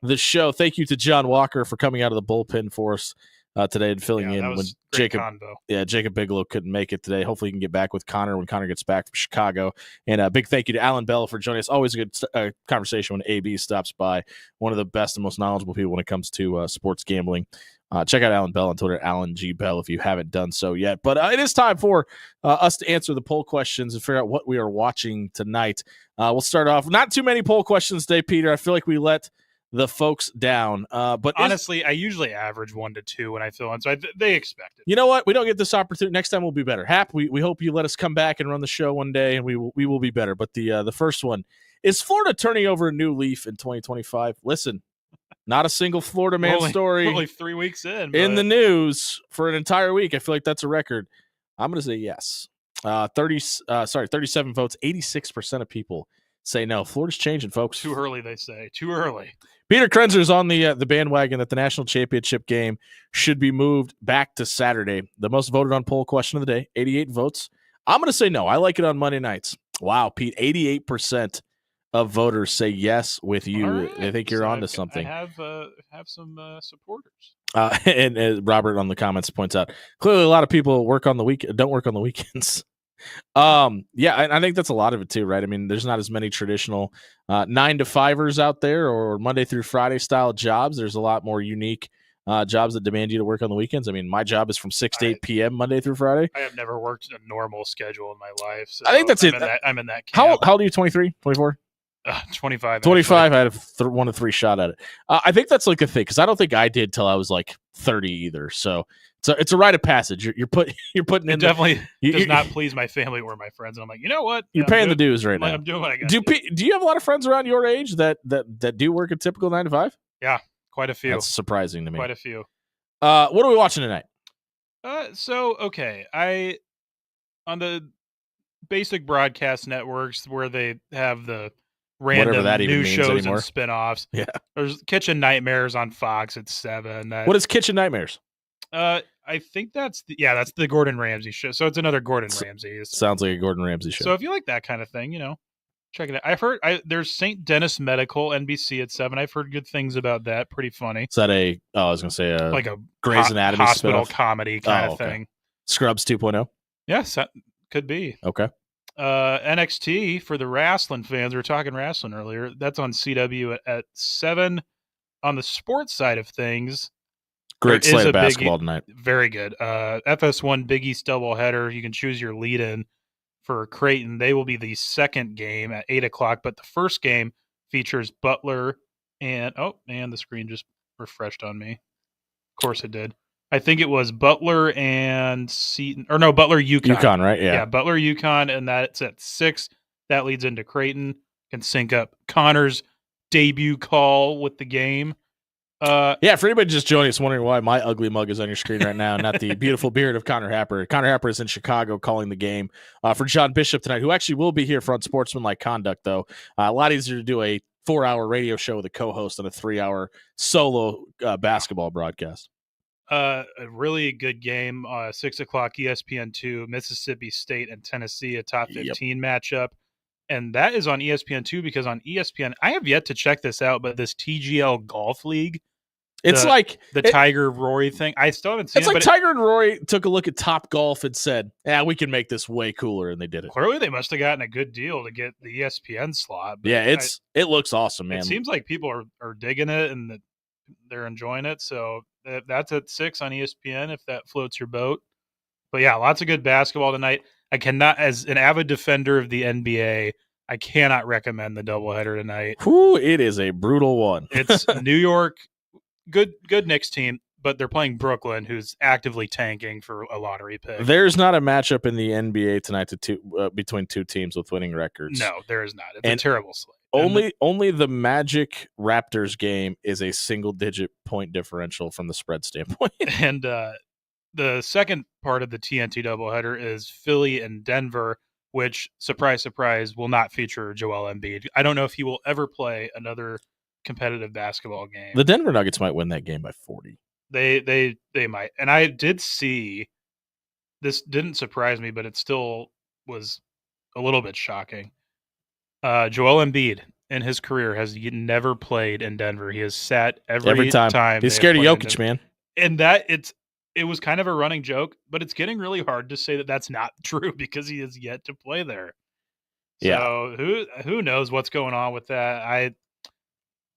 the show. Thank you to John Walker for coming out of the bullpen for us today and filling in when Jacob Bigelow couldn't make it today. Hopefully he can get back with Connor when Connor gets back from Chicago. And a big thank you to Alan Bell for joining us. Always a good conversation when AB stops by. One of the best and most knowledgeable people when it comes to sports gambling. Check out Alan Bell on Twitter, Alan G. Bell, if you haven't done so yet. But it is time for us to answer the poll questions and figure out what we are watching tonight. We'll start off. Not too many poll questions today, Peter. I feel like we let the folks down. But honestly, I usually average 1 to 2 when I fill in, so they expect it. You know what? We don't get this opportunity. Next time we'll be better. Hap, we hope you let us come back and run the show one day, and we will be better. But the first one, is Florida turning over a new leaf in 2025? Listen, not a single Florida man story. Only 3 weeks in the news for an entire week. I feel like that's a record. I'm going to say yes. 37 votes. 86% of people say no. Florida's changing, folks. Too early, they say. Too early. Peter Krenzer is on the bandwagon that the national championship game should be moved back to Saturday. The most voted on poll question of the day, 88 votes. I'm going to say no. I like it on Monday nights. Wow, Pete, 88% of voters say yes with you. Right. They think you're onto something. I have some supporters. And as Robert on the comments points out, clearly a lot of people don't work on the weekends. Yeah, and I think that's a lot of it too, right? I mean, there's not as many traditional 9-to-5ers out there or Monday through Friday style jobs. There's a lot more unique jobs that demand you to work on the weekends. I mean, my job is from 6 to 8 p.m. Monday through Friday. I have never worked a normal schedule in my life. So I think that's it. I'm in that camp. How old are you? 23, 24? 25. 25. Actually. I had 1 to 3 shot at it. I think that's like a thing because I don't think I did till I was like 30 either. So it's a rite of passage. You're putting it in. Definitely does not please my family or my friends. And I'm like, you know what? You're paying the dues right now. I'm doing what I got. Do you have a lot of friends around your age that do work a typical 9 to 5? Yeah, quite a few. That's surprising to me. Quite a few. What are we watching tonight? I on the basic broadcast networks where they have the random new shows anymore. And spinoffs. Yeah, there's Kitchen Nightmares on Fox at 7. What is Kitchen Nightmares? I think that's the Gordon Ramsay show. So it's another Gordon Ramsay. Sounds like a Gordon Ramsay show. So if you like that kind of thing, check it out. I've heard there's St. Dennis Medical NBC at 7. I've heard good things about that. Pretty funny. Is that I was going to say like a Grey's Anatomy hospital spinoff? comedy kind of thing. Scrubs 2.0? Yes, that could be. Okay. NXT for the wrestling fans. We were talking wrestling earlier. That's on CW at 7. On the sports side of things, great slate of basketball tonight. Very good. FS1 Big East doubleheader. You can choose your lead-in for Kraton. They will be the second game at 8:00, but the first game features Butler and the screen just refreshed on me. Of course it did. I think it was Butler and Seton, or no, Butler UConn. UConn, right? Yeah, Butler UConn, and that's at 6. That leads into Kraton. Can sync up Connor's debut call with the game. For anybody just joining us wondering why my ugly mug is on your screen right now, not the beautiful beard of Connor Happer. Connor Happer is in Chicago calling the game for John Bishop tonight, who actually will be here for Unsportsmanlike Conduct, though. A lot easier to do a 4-hour radio show with a co-host than a 3-hour solo basketball broadcast. A really good game. 6:00 ESPN2, Mississippi State and Tennessee, a top 15 matchup. And that is on ESPN2 because on ESPN, I have yet to check this out, but this TGL Golf League, it's like the Tiger Rory thing. I still haven't seen it. It's like Tiger and Rory took a look at Top Golf and said, we can make this way cooler. And they did it. Clearly, they must have gotten a good deal to get the ESPN slot. Yeah, it looks awesome, man. It seems like people are digging it and they're enjoying it. So that's at 6 on ESPN if that floats your boat. But yeah, lots of good basketball tonight. I cannot, as an avid defender of the NBA, I cannot recommend the doubleheader tonight. Whew, it is a brutal one. It's New York, good Knicks team, but they're playing Brooklyn, who's actively tanking for a lottery pick. There's not a matchup in the NBA tonight between two teams with winning records. No, there is not. It's a terrible slate. Only the Magic Raptors game is a single-digit point differential from the spread standpoint. And the second part of the TNT doubleheader is Philly and Denver. which, surprise, surprise, will not feature Joel Embiid. I don't know if he will ever play another competitive basketball game. The Denver Nuggets might win that game by 40. They might. And I did see, this didn't surprise me, but it still was a little bit shocking. Joel Embiid in his career has never played in Denver. He has sat every time. He's scared of Jokic, man. And it was kind of a running joke, but it's getting really hard to say that that's not true because he has yet to play there. Yeah. So who knows what's going on with that?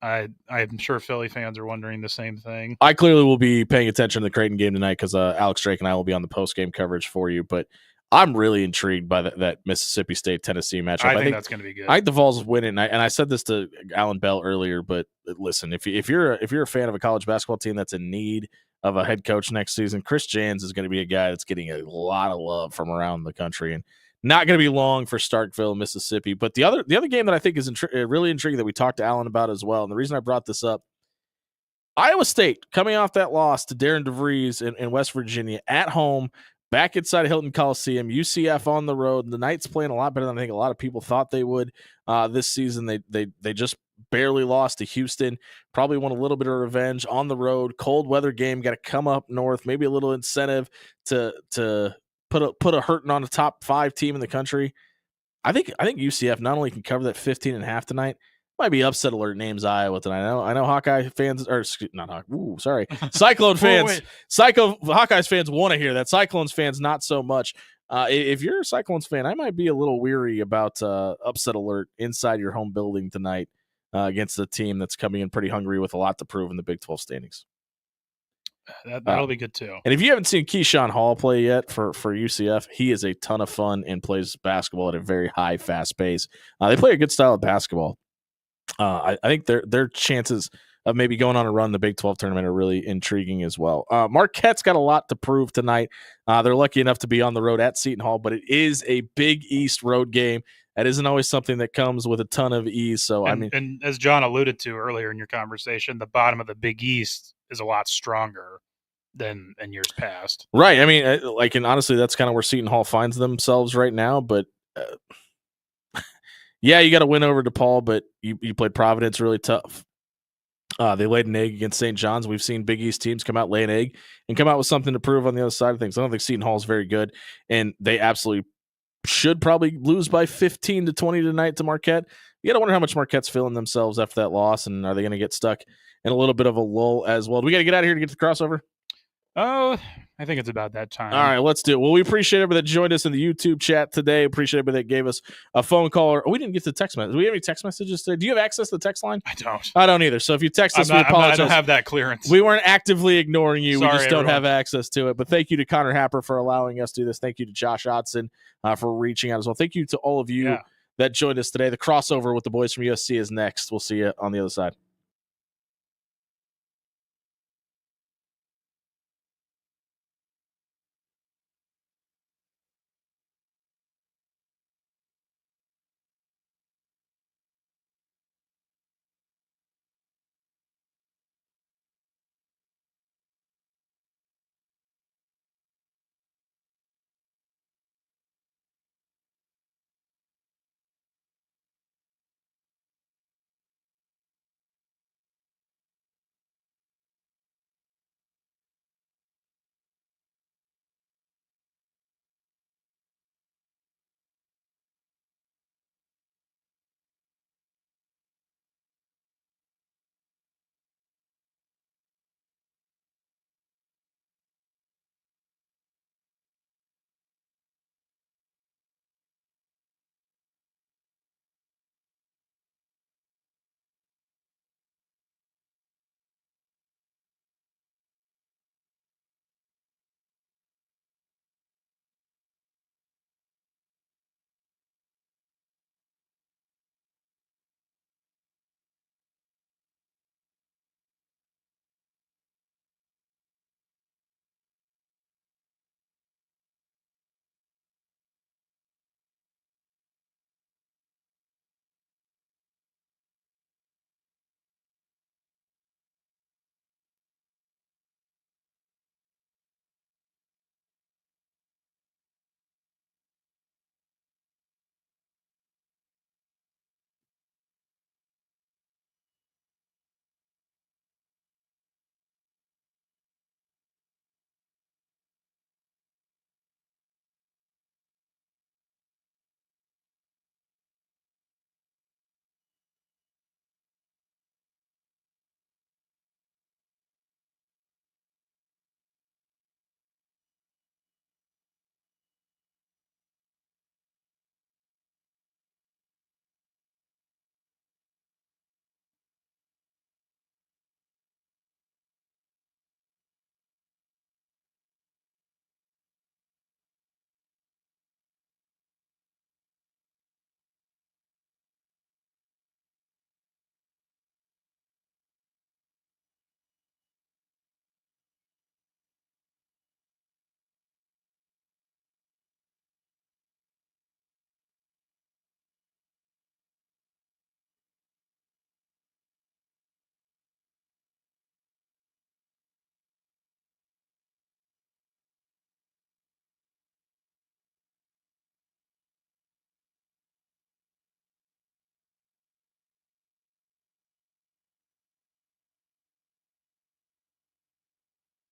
I'm sure Philly fans are wondering the same thing. I clearly will be paying attention to the Kraton game tonight because Alex Drake and I will be on the post-game coverage for you. But I'm really intrigued by that Mississippi State-Tennessee matchup. I think that's going to be good. I think the Vols win it, and I said this to Alan Bell earlier. But listen, if you're a fan of a college basketball team that's in need of a head coach next season, Chris Jans is going to be a guy that's getting a lot of love from around the country, and not going to be long for Starkville, Mississippi. But the other game that I think is really intriguing that we talked to Alan about as well, and the reason I brought this up, Iowa State coming off that loss to Darren DeVries in West Virginia at home, back inside Hilton Coliseum, UCF on the road. The Knights playing a lot better than I think a lot of people thought they would this season. They just barely lost to Houston. Probably want a little bit of revenge on the road. Cold weather game, got to come up north. Maybe a little incentive to put a hurting on a top 5 team in the country. I think UCF not only can cover that 15.5 tonight, might be upset alert names Iowa tonight. I know Hawkeye fans Cyclone fans. Hawkeyes fans want to hear that. Cyclones fans not so much. If you're a Cyclones fan, I might be a little weary about upset alert inside your home building tonight against a team that's coming in pretty hungry with a lot to prove in the Big 12 standings. That'll be good too. And if you haven't seen Keyshawn Hall play yet for UCF, he is a ton of fun and plays basketball at a very high, fast pace. They play a good style of basketball. I think their chances of maybe going on a run in the Big 12 tournament are really intriguing as well. Marquette's got a lot to prove tonight. They're lucky enough to be on the road at Seton Hall, but it is a Big East road game. That isn't always something that comes with a ton of ease. So and as John alluded to earlier in your conversation, the bottom of the Big East is a lot stronger than in years past. Right. I mean, and honestly, that's kind of where Seton Hall finds themselves right now. But yeah, you got to win over DePaul, but you played Providence really tough. They laid an egg against St. John's. We've seen Big East teams come out, lay an egg, and come out with something to prove on the other side of things. I don't think Seton Hall is very good, and they absolutely should probably lose by 15-20 tonight to Marquette. You got to wonder how much Marquette's feeling themselves after that loss, and are they going to get stuck in a little bit of a lull as well? Do we got to get out of here to get to the crossover? Oh, I think it's about that time. All right, let's do it. Well, we appreciate everybody that joined us in the YouTube chat today. Appreciate everybody that gave us a phone call. We didn't get the text message. Do we have any text messages today? Do you have access to the text line? I don't either. So if you text us, we apologize. I don't have that clearance. We weren't actively ignoring you. Sorry, we just don't everyone. have access to it. But thank you to Connor Happer for allowing us to do this. Thank you to Josh Odson for reaching out as well. Thank you to all of you that joined us today. The crossover with the boys from USC is next. We'll see you on the other side.